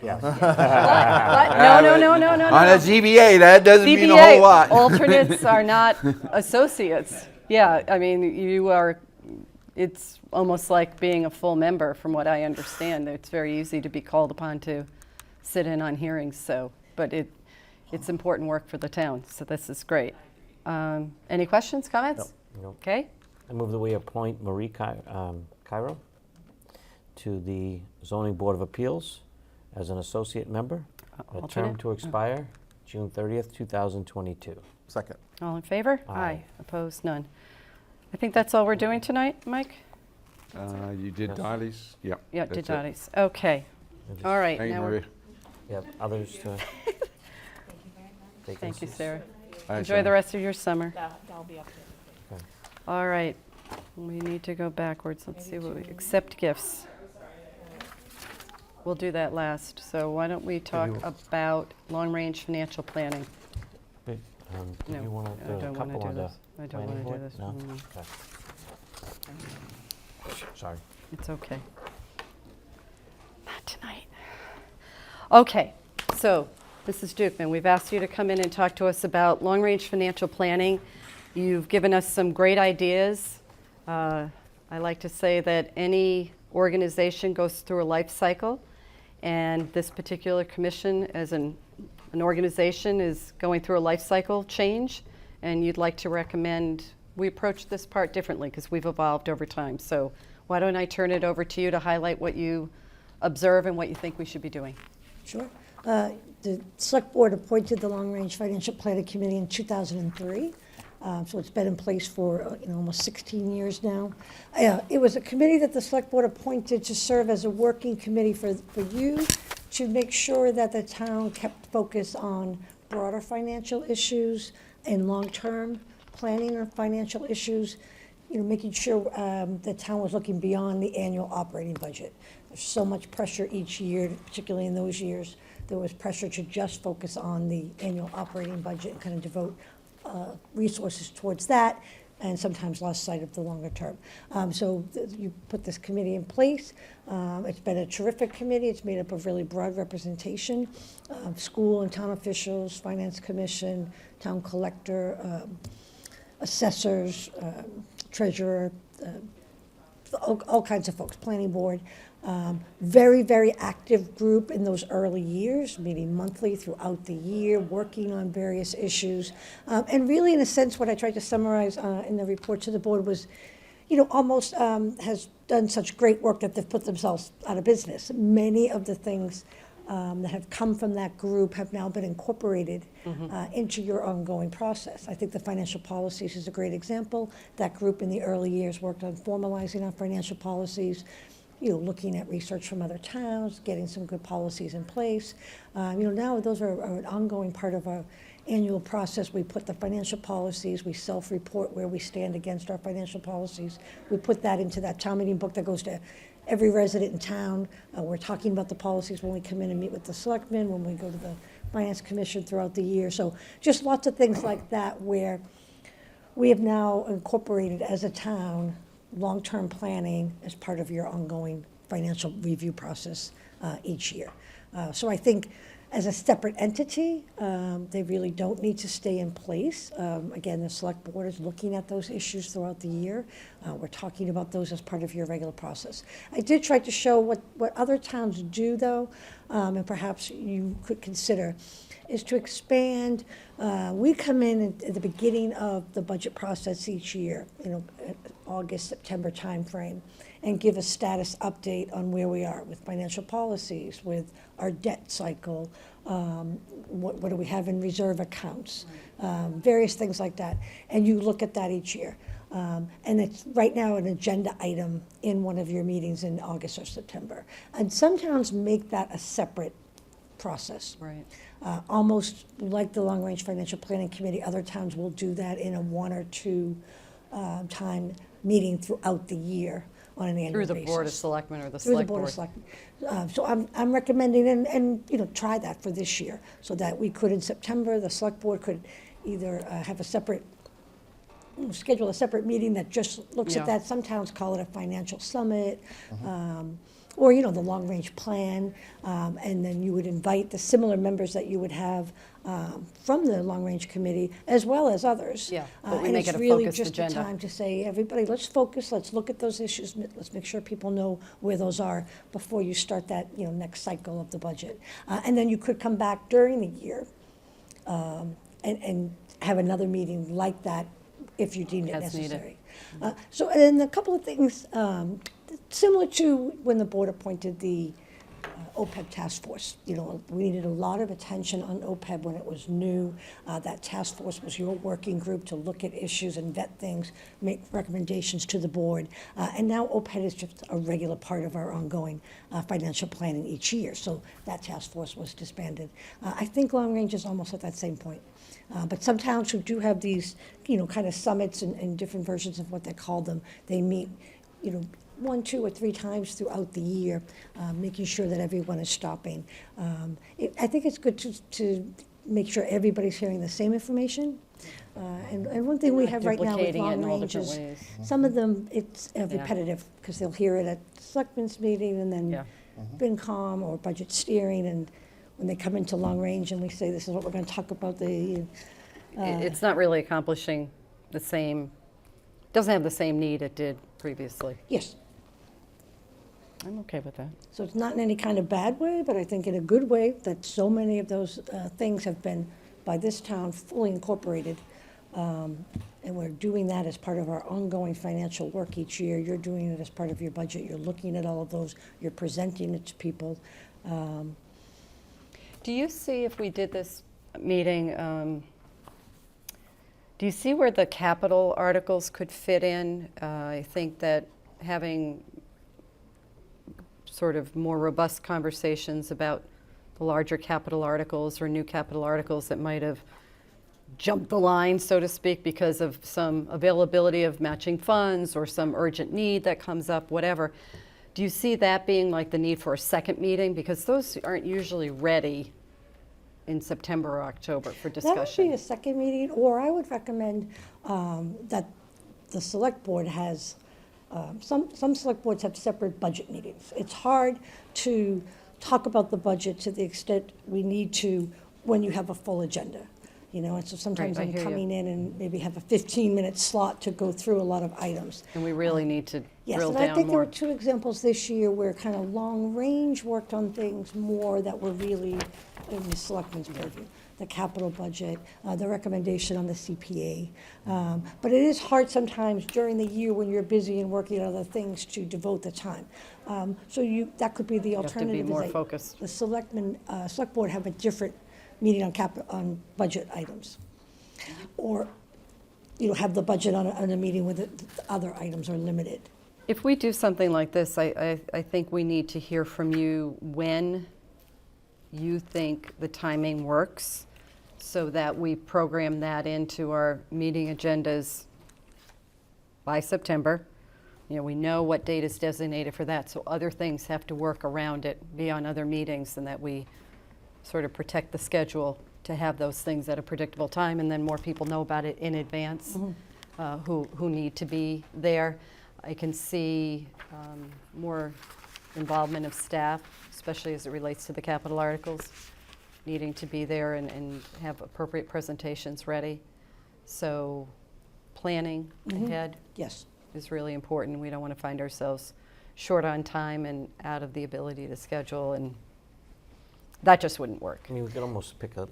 Yeah. No. On a ZBA, that doesn't mean a whole lot. Alternates are not associates. Yeah, I mean, it's almost like being a full member from what I understand. It's very easy to be called upon to sit in on hearings, but it's important work for the town, so this is great. Any questions, comments? No. Okay. I move that we appoint Marie Cairo to the Zoning Board of Appeals as an associate member, a term Alternate? to expire June 30th, 2022. Second. All in favor? Aye. Opposed? None. I think that's all we're doing tonight, Mike? You did Yes. Dottie's? Yep. Yeah, that's it. Dotties. Okay. All right. Thank you, now Maria. You have others to take Thank you, this? Sarah. All right, Enjoy Sarah. the rest of your summer. That'll be up there. Okay. All right. We need to go backwards. Let's see what we accept gifts. We'll do that last. So why don't we talk about long-range financial planning? Wait, do No, you want to I do a don't wanna couple do on the this. I don't planning wanna do board? this. No? No. Okay. Sorry. It's okay. Not tonight. Okay, so this is Dukeman. We've asked you to come in and talk to us about long-range financial planning. You've given us some great ideas. I like to say that any organization goes through a life cycle, and this particular commission as an organization is going through a life cycle change, and you'd like to recommend we approach this part differently because we've evolved over time. So why don't I turn it over to you to highlight what you observe and what you think we should be doing. Sure. The Select Board appointed the Long Range Financial Planning Committee in 2003. So it's been in place for almost 16 years now. It was a committee that the Select Board appointed to serve as a working committee for you to make sure that the town kept focus on broader financial issues and long-term planning or financial issues, making sure the town was looking beyond the annual operating budget. There's so much pressure each year, particularly in those years, there was pressure to just focus on the annual operating budget and kind of devote resources towards that, and sometimes lost sight of the longer term. So you put this committee in place. It's been a terrific committee. It's made up of really broad representation of school and town officials, finance commission, town collector, assessors, treasurer, all kinds of folks, planning board. Very, very active group in those early years, meeting monthly throughout the year, working on various issues. And really, in a sense, what I tried to summarize in the report to the board was, almost has done such great work that they've put themselves out of business. Many of the things that have come from that group have now been incorporated into your ongoing process. I think the financial policies is a great example. That group in the early years worked on formalizing our financial policies, looking at research from other towns, getting some good policies in place. Now those are an ongoing part of our annual process. We put the financial policies, we self-report where we stand against our financial policies. We put that into that town meeting book that goes to every resident in town. We're talking about the policies when we come in and meet with the selectmen, when we go to the finance commission throughout the year. So just lots of things like that where we have now incorporated as a town long-term planning as part of your ongoing financial review process each year. So I think as a separate entity, they really don't need to stay in place. Again, the select board is looking at those issues throughout the year. We're talking about those as part of your regular process. I did try to show what other towns do, though, and perhaps you could consider, is to expand. We come in at the beginning of the budget process each year, August, September timeframe, and give a status update on where we are with financial policies, with our debt cycle, what do we have in reserve accounts, various things like that. And you look at that each year. And it's right now an agenda item in one of your meetings in August or September. And some towns make that a separate process. Right. Almost like the Long Range Financial Planning Committee, other towns will do that in a 1 or 2 time meeting throughout the year on an annual basis. Through the Board of Selectmen or the Through the Select Board Board. of Selectmen. So I'm recommending, and try that for this year, so that we could, in September, the Select Board could either have a separate, schedule a separate meeting that just looks Yeah. at that. Some towns call it a financial summit, or, the long-range plan, and then you would invite the similar members that you would have from the long-range committee, as well as others. Yeah, but we And make it it's a really focused just a agenda. time to say, everybody, let's focus, let's look at those issues, let's make sure people know where those are before you start that, next cycle of the budget. And then you could come back during the year and have another meeting like that if you deem it As needed. necessary. So, and a couple of things, similar to when the board appointed the OPEB task force. We needed a lot of attention on OPEB when it was new. That task force was your working group to look at issues and vet things, make recommendations to the board. And now OPEB is just a regular part of our ongoing financial planning each year. So that task force was disbanded. I think Long Range is almost at that same point. But some towns who do have these, kind of summits and different versions of what they call them, they meet, 1, 2, or 3 times throughout the year, making sure that everyone is stopping. I think it's good to make sure everybody's hearing the same information. And one thing we Not have right now with duplicating it Long in all Range different is, ways. some of them, it's repetitive, because they'll hear it at Selectmen's meeting, and then Yeah. FinCom or budget steering, and when they come into Long Range and we say, this is what we're going to talk about, It's not really accomplishing the same, doesn't have the same need it did previously. Yes. I'm okay with that. So it's not in any kind of bad way, but I think in a good way, that so many of those things have been, by this town, fully incorporated. And we're doing that as part of our ongoing financial work each year. You're doing it as part of your budget. You're looking at all of those. You're presenting it to people. Do you see, if we did this meeting, do you see where the capital articles could fit in? I think that having sort of more robust conversations about the larger capital articles or new capital articles that might have jumped the line, so to speak, because of some availability of matching funds or some urgent need that comes up, whatever. Do you see that being like the need for a second meeting? Because those aren't usually ready in September or October for discussion. That would be a second meeting, or I would recommend that the select board has, some select boards have separate budget meetings. It's hard to talk about the budget to the extent we need to when you have a full agenda. You know, and so sometimes Right, I I'm hear you. coming in and maybe have a 15-minute slot to go through a lot of items. And we really need to Yes, drill and I down think there more. were two examples this year where kind of long range worked on things more that were really in the selectmen's purview. The capital budget, the recommendation on the CPA. But it is hard sometimes during the year when you're busy and working on other things to devote the time. So that could be the have to be alternative. is more that focused. The select board have a different meeting on budget items. Or, have the budget on a meeting where the other items are limited. If we do something like this, I think we need to hear from you when you think the timing works, so that we program that into our meeting agendas by September. We know what date is designated for that, so other things have to work around it, be on other meetings, and that we sort of protect the schedule to have those things at a predictable time, and then more people know about it in advance, who need to be there. I can see more involvement of staff, especially as it relates to the capital articles, needing to be there and have appropriate presentations ready. So planning ahead Yes. is really important. We don't want to find ourselves short on time and out of the ability to schedule, and that just wouldn't work. I mean, we could almost pick the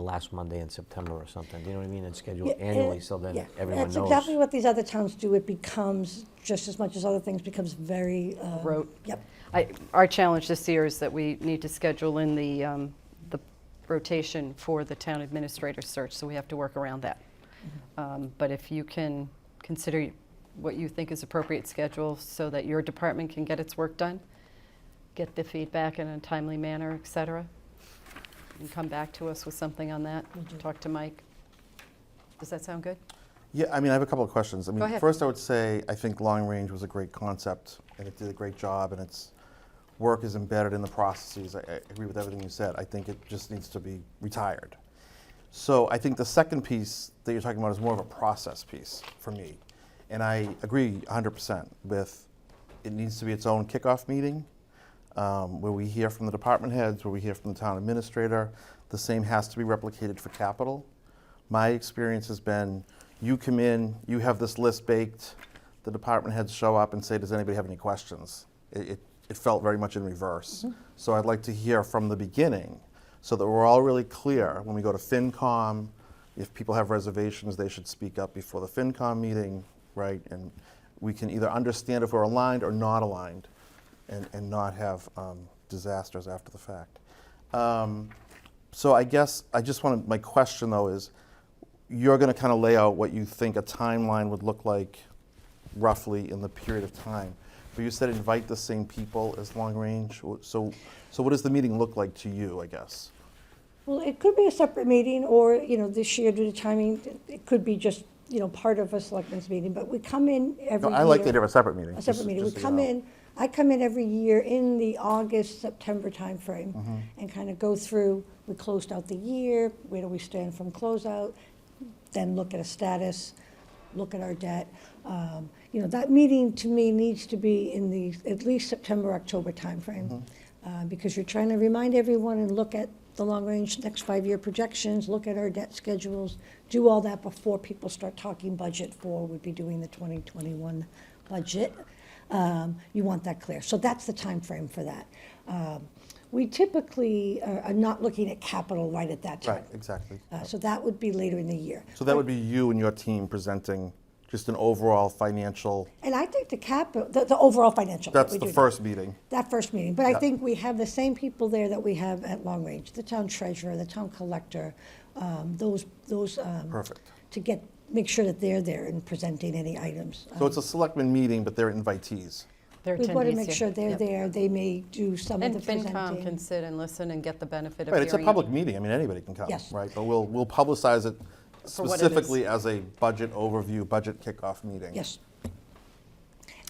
last Monday in September or something, do you know what I mean, and schedule it Yeah, annually, so then yeah. everyone knows. That's exactly what these other towns do. It becomes, just as much as other things, becomes very. Rote. Yep. Our challenge this year is that we need to schedule in the rotation for the town administrator search, so we have to work around that. But if you can consider what you think is appropriate schedule so that your department can get its work done, get the feedback in a timely manner, et cetera, and come back to us with something on that, talk to Mike. Does that sound good? Yeah, I mean, I have a couple of questions. I Go mean, ahead. first I would say I think long range was a great concept, and it did a great job, and its work is embedded in the processes. I agree with everything you said. I think it just needs to be retired. So I think the second piece that you're talking about is more of a process piece for me. And I agree 100% with it needs to be its own kickoff meeting, where we hear from the department heads, where we hear from the town administrator. The same has to be replicated for capital. My experience has been, you come in, you have this list baked, the department heads show up and say, does anybody have any questions? It felt very much in reverse. So I'd like to hear from the beginning, so that we're all really clear when we go to FinCom. If people have reservations, they should speak up before the FinCom meeting, right? And we can either understand if we're aligned or not aligned, and not have disasters after the fact. So I guess my question though is, you're going to kind of lay out what you think a timeline would look like roughly in the period of time. But you said invite the same people as long range. So what does the meeting look like to you, I guess? Well, it could be a separate meeting, or, this year due to timing, it could be just, part of a selectmen's meeting, but we come in every year. I like the idea of a separate meeting. A separate meeting. We just so come you know. in, I come in every year in the August, September timeframe and kind of go through, we closed out the year, where do we stand from closeout, then look at a status, look at our debt. That meeting to me needs to be in the at least September, October timeframe, because you're trying to remind everyone and look at the long-range next 5-year projections, look at our debt schedules, do all that before people start talking budget for, would be doing the 2021 budget. You want that clear. So that's the time frame for that. We typically are not looking at capital right at that time. Right, exactly. So that would be later in the year. So that would be you and your team presenting just an overall financial, And I think the overall financial. that's we the do first meeting. That first meeting, but I Yeah. think we have the same people there that we have at Long Range, the town treasurer, the town collector, those. Perfect. To make sure that they're there and presenting any items. So it's a selectman meeting, but they're invitees. They're We want to attendees, make yeah. sure they're Yep. there, they may do some of And the FinCom presenting. can sit and listen and get the benefit of Right, hearing it's a it. public meeting, I mean, anybody can come, Yes. right? But we'll publicize it For what it is. specifically as a budget overview, budget kickoff meeting. Yes.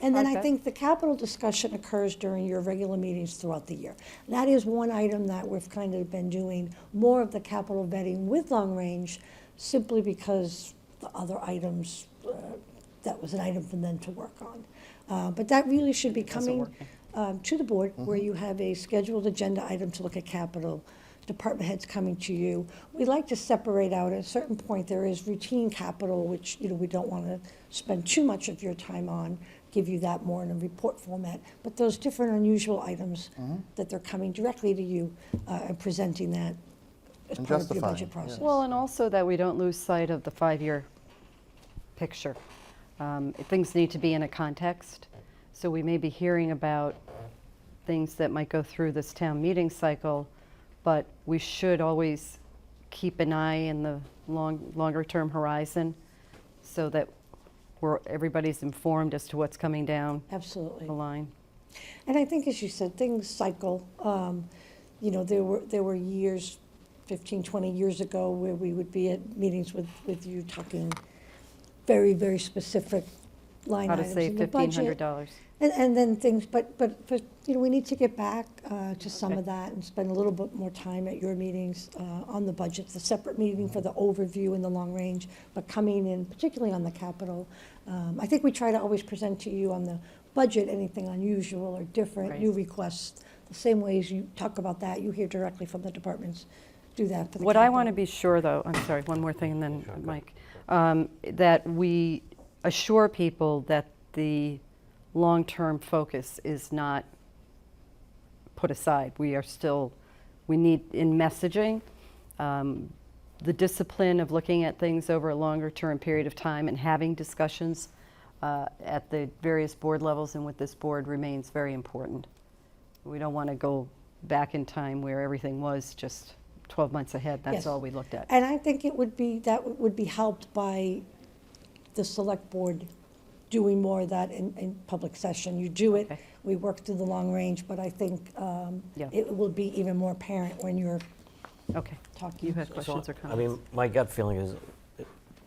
And then I Okay. think the capital discussion occurs during your regular meetings throughout the year. That is one item that we've kind of been doing more of the capital vetting with Long Range, simply because the other items, that was an item for them to work on. But that really should be coming to the board, where you have a scheduled agenda item to look at capital, department heads coming to you. We like to separate out, at a certain point, there is routine capital, which, we don't want to spend too much of your time on, give you that more in a report format. But those different unusual items that they're coming directly to you and presenting that as And part of your justifying, budget yeah. process. Well, and also that we don't lose sight of the 5-year picture. Things need to be in a context, so we may be hearing about things that might go through this town meeting cycle, but we should always keep an eye in the longer-term horizon, so that everybody's informed as to what's coming down Absolutely. the line. And I think, as you said, things cycle. There were years, 15, 20 years ago, where we would be at meetings with you talking very, very specific line How to items save in the budget. $1,500. And then things, but we need to get back to some Okay. of that and spend a little bit more time at your meetings on the budget, the separate meeting for the overview and the long range, but coming in, particularly on the capital. I think we try to always present to you on the budget anything unusual or different, Right. new requests. The same ways you talk about that, you hear directly from the departments. Do that for the What I want to capital. be sure, though, I'm sorry, one more thing, and then Mike, that we assure people that the long-term focus is not put aside. We need, in messaging, the discipline of looking at things over a longer-term period of time and having discussions at the various board levels and with this board remains very important. We don't want to go back in time where everything was just 12 months ahead. That's Yes. all we looked at. And I think that would be helped by the select board doing more of that in public session. You do it, Okay. we work through the long range, but I think Yeah. it will be even more apparent when you're Okay. talking. You had questions or I comments? mean, my gut feeling is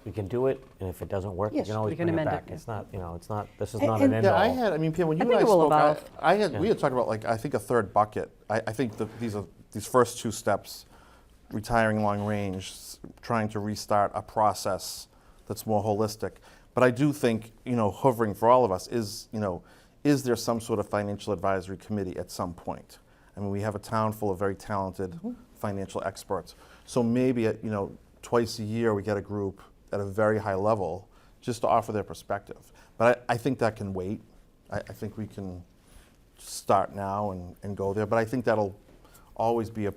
we can do it, and if it doesn't work, we Yes. can always We can bring it amend it, back. yeah. It's not, it's not, this is And- not an and- end Yeah, all. I had, I mean, Pam, when you I and I think it will spoke, evolve. we had talked about, like, I think a third bucket. I think these first two steps, retiring long range, trying to restart a process that's more holistic. But I do think, hovering for all of us is there some sort of financial advisory committee at some point? I mean, we have a town full of very talented financial experts. So maybe, twice a year, we get a group at a very high level just to offer their perspective. But I think that can wait. I think we can start now and go there. But I think that'll always be a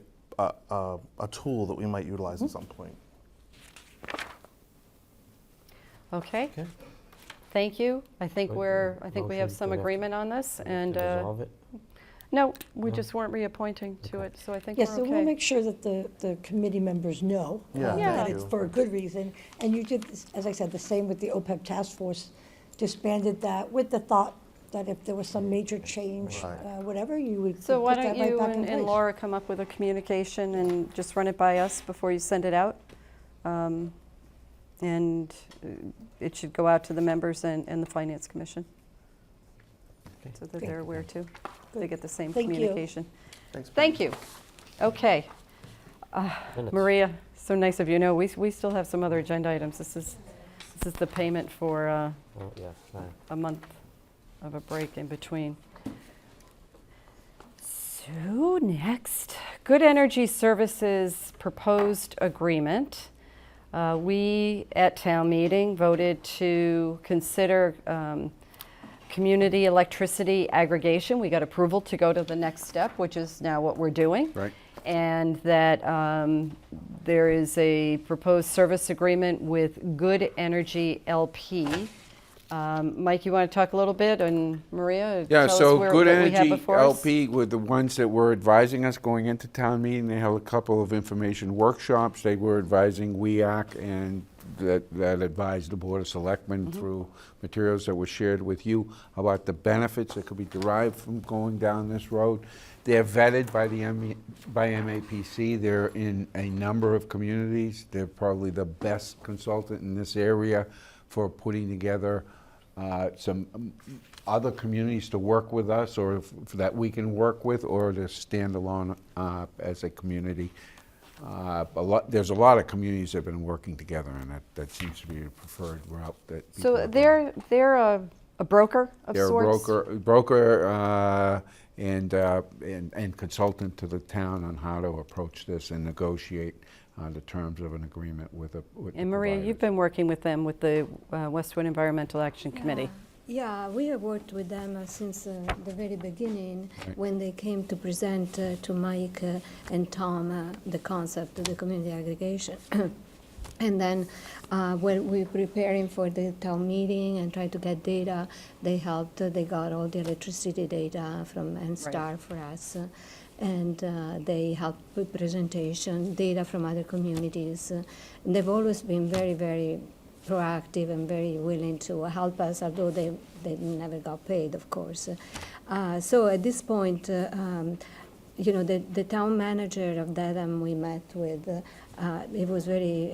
tool that we might utilize at some point. Okay. Thank you. I think Good. we have Motion, some do we have to- agreement on this, and, To dissolve it? no, we just weren't reappointing to it, so I think we're Yes, okay. so we'll make sure that the committee members know Yeah, Yeah. that thank it's you. for a good reason. And you did, as I said, the same with the OPEB task force, disbanded that with the thought that if there was some major change, Right. whatever, you would So put why that don't right you back in and place. Laura come up with a communication and just run it by us before you send it out? And it should go out to the members and the Finance Commission, so that they're aware too. They get the same Thank you. communication. Thanks, Pam. Thank you. Okay. Minutes. Maria, so nice of you. No, we still have some other agenda items. This is the payment for Oh, yeah, fine. a month of a break in between. So next, Good Energy Services proposed agreement. We, at town meeting, voted to consider community electricity aggregation. We got approval to go to the next step, which is now what we're doing. Right. And that there is a proposed service agreement with Good Energy LP Mike, you want to talk a little bit, and Maria, Yeah, tell so us Good what we have Energy before us? LP were the ones that were advising us going into town meeting. They held a couple of information workshops. They were advising WEAC, and that advised the Board of Selectmen through materials that were shared with you about the benefits that could be derived from going down this road. They're vetted by the by MAPC. They're in a number of communities. They're probably the best consultant in this area for putting together some other communities to work with us, or that we can work with, or to stand alone as a community. There's a lot of communities that have been working together, and that seems to be the preferred route. That people So are going. they're a broker of They're sorts? a broker and consultant to the town on how to approach this and negotiate the terms of an agreement with the And Maria, providers. you've been working with them with the Westwood Environmental Action Committee. Yeah, we have worked with them since the very beginning Right. when they came to present to Mike and Tom the concept of the community aggregation. And then when we were preparing for the town meeting and trying to get data, they helped. They got all the electricity data from NSTAR for us. And they helped with presentation, data from other communities. And they've always been very, very proactive and very willing to help us, although they never got paid, of course. So at this point, you know, the town manager of Dedham we met with, it was very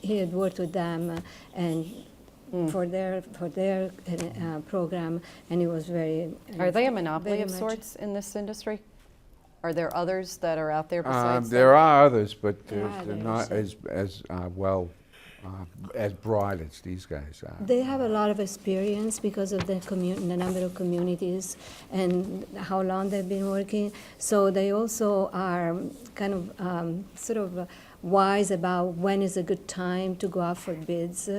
he had worked with them and for their program, and it was very. Are they a monopoly very of much- sorts in this industry? Are there others that are out there besides them? There are others, but There they're are not others. as well, as broad as these guys are. They have a lot of experience because of the number of communities and how long they've been working. So they also are kind of sort of wise about when is a good time to go out for bids.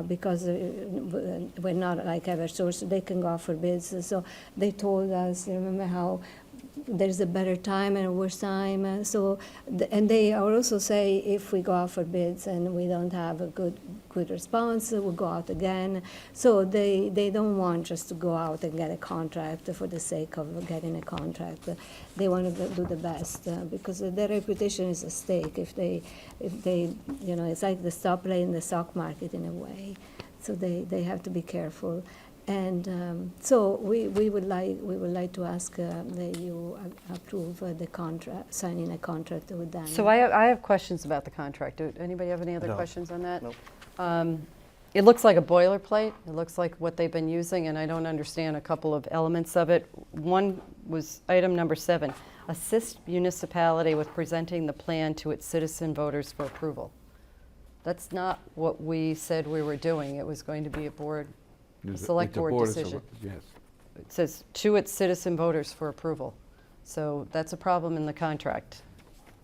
Because we're not like Eversource, they can go out for bids. So they told us, remember how there's a better time and a worse time. And they also say if we go out for bids and we don't have a good response, we'll go out again. So they don't want just to go out and get a contract for the sake of getting a contract. They want to do the best because their reputation is at stake if they, you know, it's like the stock play in the stock market in a way. So they have to be careful. And so we would like to ask that you approve the contract, signing a contract with them. So I have questions about the contract. Do anybody have any other No. questions on that? Nope. It looks like a boilerplate. It looks like what they've been using, and I don't understand a couple of elements of it. One was item number 7, assist municipality with presenting the plan to its citizen voters for approval. That's not what we said we were doing. It was going to be a select It's a board of decision. Yes. It says to its citizen voters for approval. So that's a problem in the contract.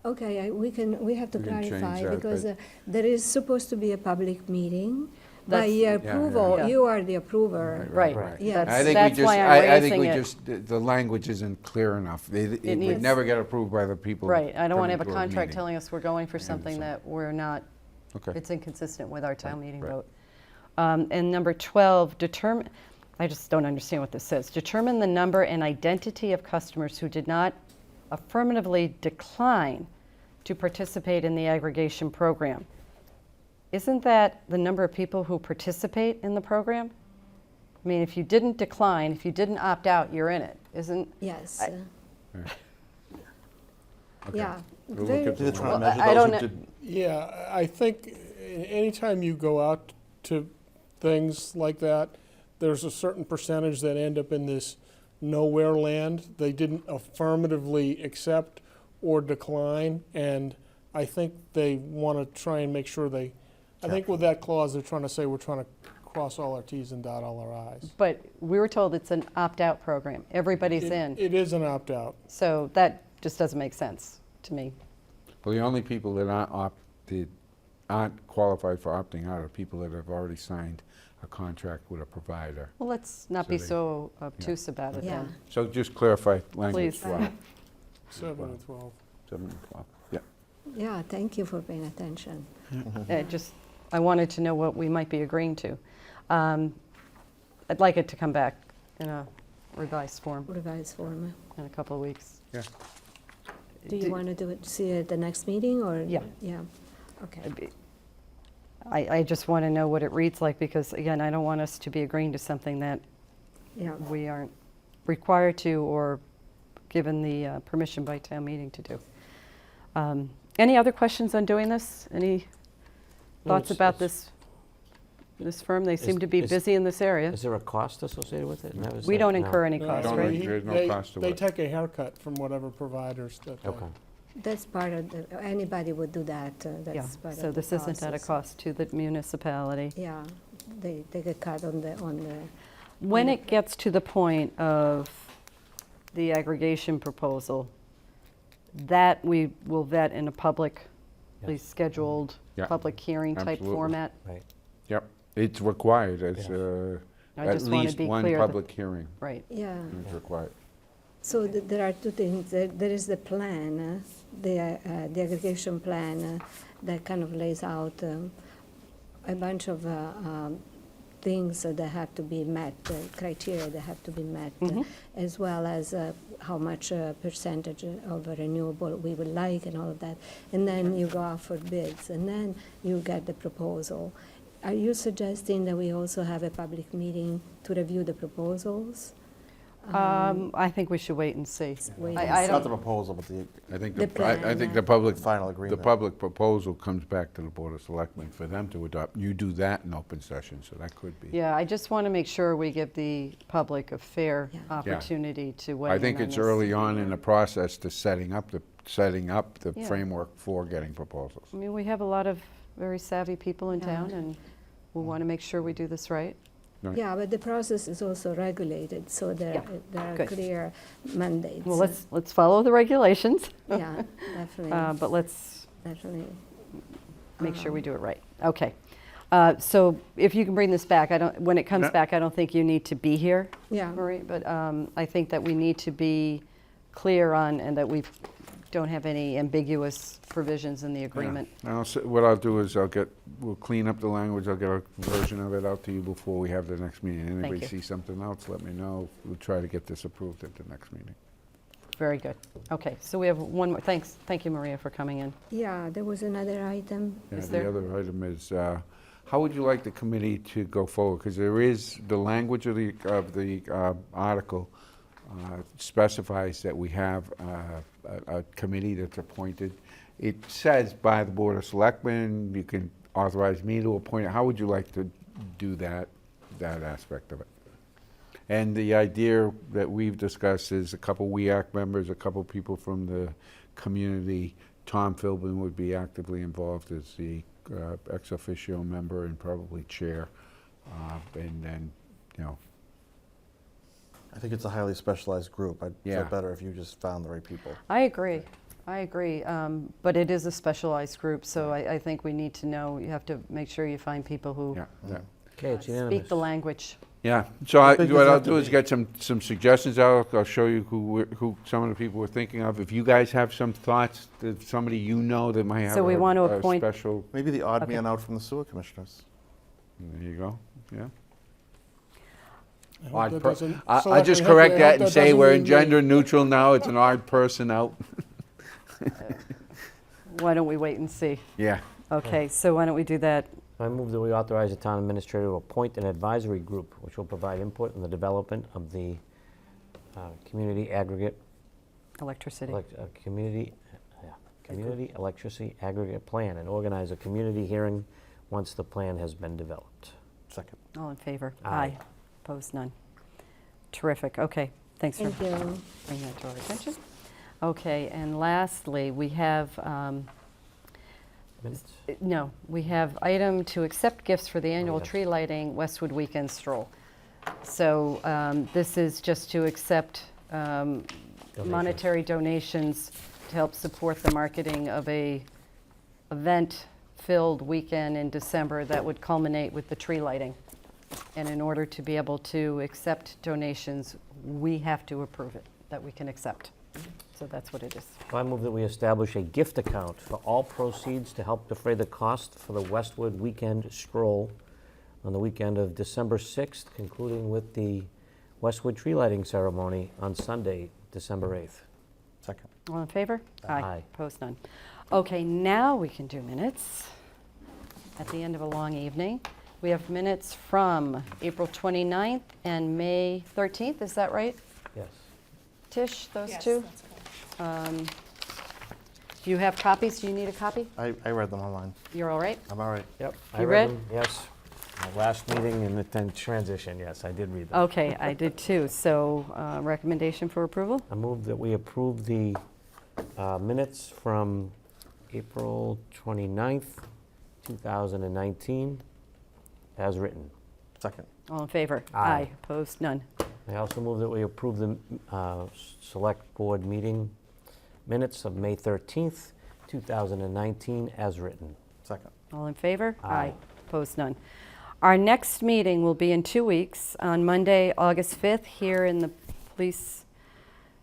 Okay, we have to We can change clarify that, because but- there is supposed to be a public meeting. By That's- your Yeah, yeah, approval, yeah. you are the approver. Right. Yeah. That's- I think that's we just, why I'm I think raising we it. just, the language isn't clear enough. It would needs- never get approved by the people. Right, I don't want to have a coming to contract meeting. telling us we're going for I something understand. that we're not, Okay. it's inconsistent with our town meeting right. vote. And number 12, I just don't understand what this says. Determine the number and identity of customers who did not affirmatively decline to participate in the aggregation program. Isn't that the number of people who participate in the program? I mean, if you didn't decline, if you didn't opt out, you're in it, isn't? Yes. Okay. Yeah. We'll Very- look at They're the trying to Well, measure I those don't who kn- didn't. Yeah, I think anytime you go out to things like that, there's a certain percentage that end up in this nowhere land. They didn't affirmatively accept or decline, and I think they want to try and make sure I think with that clause, they're trying to say we're trying to cross all our Ts and dot all our Is. But we were told it's an opt-out program. Everybody's in. It is an opt-out. So that just doesn't make sense to me. Well, the only people that aren't qualified for opting out are people that have already signed a contract with a provider. Well, let's not So be they- so obtuse about it Yeah. then. So just clarify language Please. 12. 7 and 12. 7 and 12. Yeah. Yeah, thank you for paying attention. Just I wanted to know what we might be agreeing to. I'd like it to come back in a revised form Revised form. in a couple of weeks. Yeah. Do you want to do it, see it at the next meeting, or? Yeah. Yeah, okay. I just want to know what it reads like, because again, I don't want us to be agreeing to something that Yeah. we aren't required to or given the permission by town meeting to do. Any other questions on doing this? Any No, thoughts it's- about it's- this firm? They seem Is- to be is- busy in this area. Is there a cost associated with it? No, is We that- don't no. incur any No, cost, don't right? There's no cost to They it. take a haircut from whatever providers that they. Okay. That's part of anybody would do that. Yeah, That's part of so the this isn't at a process. cost to the municipality. Yeah, they get cut on the. When it gets to the point of the aggregation proposal, that we will vet in a publicly Yes. scheduled Yeah, public hearing type absolutely. format. Right. Yep, it's required, it's I at just wanna least be one clear that- public hearing Right. Yeah. is required. So there are two things. There is the plan, the aggregation plan that kind of lays out a bunch of things that have to be met, criteria that have to be met, as well as how much percentage of renewable we would like and all of that. And then you go out for bids, and then you get the proposal. Are you suggesting that we also have a public meeting to review the proposals? I think we should wait and see. Wait I- and I see. Not don't- the proposal, but the I think The I think plan, the public, final the agreement. public proposal comes back to the Board of Selectmen for them to adopt. You do that in open session, so that could be. Yeah, I just want to make sure we give the public a fair Yeah. opportunity to weigh in I think on it's this. early on in the process to setting up the Yeah. framework for getting proposals. I mean, we have a lot of very savvy people in Yeah. town, and we want to make sure we do this right. Right. Yeah, but the process is also regulated, so there are good. clear mandates. Well, let's follow the regulations, Yeah, definitely, but let's definitely. make sure we do it right. Okay. So if you can bring this back, when it comes Yeah. back, I don't think you need to be here, Yeah. Marie, but I think that we need to be clear on, and that we don't have any ambiguous provisions in the agreement. Now, what I'll do is we'll clean up the language, I'll get a version of it out to you before we have the next meeting. Anybody you. see something else, let me know. We'll try to get this approved at the next meeting. Very good. Okay, so we have one more, thank you, Maria, for coming in. Yeah, there was another item. Yeah, Is the there? other item is, how would you like the committee to go forward? Because there is, the language of the article specifies that we have a committee that's appointed. It says by the Board of Selectmen, you can authorize me to appoint it. How would you like to do that aspect of it? And the idea that we've discussed is a couple WEAC members, a couple people from the community. Tom Philbin would be actively involved as the ex officio member and probably chair. And then, I think it's a highly specialized group. I'd Yeah. feel better if you just found the right people. I agree. But it is a specialized group, so I think we need to know, you have to make sure you find people who yeah. Okay, it's unanimous. speak the language. Yeah, so How big does what it I'll have to do is be? get some suggestions out. I'll show you who some of the people we're thinking of. If you guys have some thoughts, that somebody you know that might have So we want to a appoint- special, Maybe the odd Okay. man out from the sewer commissioners. there you go, yeah. I hope Odd that per- doesn't- I Selectman just Hinckley, correct I that hope and say doesn't we're mean me. gender neutral now. It's an odd person out. Why don't we wait and see? Yeah. Okay, so why don't we do that? I move that we authorize the town administrator to appoint an advisory group which will provide input in the development of the community aggregate, Electricity. community electricity aggregate plan, and organize a community hearing once the plan has been developed. Second. All in favor? Aye. Opposed, none. Terrific, okay. Thanks for Thank you. bringing that to our attention. Okay, and lastly, we have, Minutes? we have item to accept gifts for the annual yes. tree lighting Westwood Weekend Stroll. So this is just to accept monetary donations to help support the marketing of a event-filled weekend in December that would culminate with the tree lighting. And in order to be able to accept donations, we have to approve it, that we can accept. So that's what it is. I move that we establish a gift account for all proceeds to help defray the cost for the Westwood Weekend Stroll on the weekend of December 6th, concluding with the Westwood tree lighting ceremony on Sunday, December 8th. Second. All in favor? Aye. Opposed, none. Okay, now we can do minutes at the end of a long evening. We have minutes from April 29th and May 13th, is that right? Yes. Tish, those Yes, two? that's Do you have copies? Do you need a copy? I read them online. You're all right? I'm all right. Yep. You read? them, yes. My last meeting and then transition, yes, I did read them. Okay, I did too. So recommendation for approval? I move that we approve the minutes from April 29th, 2019, as written. Second. All in favor? Aye. Opposed, none. I also move that we approve the Select Board meeting minutes of May 13th, 2019, as written. Second. All in favor? Aye. Opposed, none. Our next meeting will be in 2 weeks, on Monday, August 5th, here in the police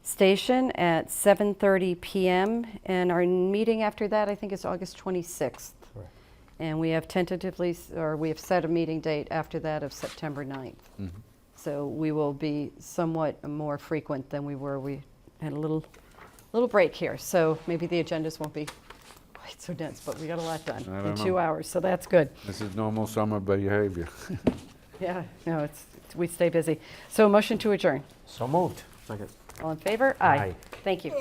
station at 7:30 PM. And our meeting after that, I think, is August 26th. Correct. And we have tentatively, or we have set a meeting date after that of September 9th. So we will be somewhat more frequent than we were. We had a little break here, so maybe the agendas won't be quite so dense, but we got a lot done I in don't 2 know. hours, so that's good. This is normal summer behavior. Yeah, no, we stay busy. So motion to adjourn. So moved. Second. All in favor? Aye. Thank you.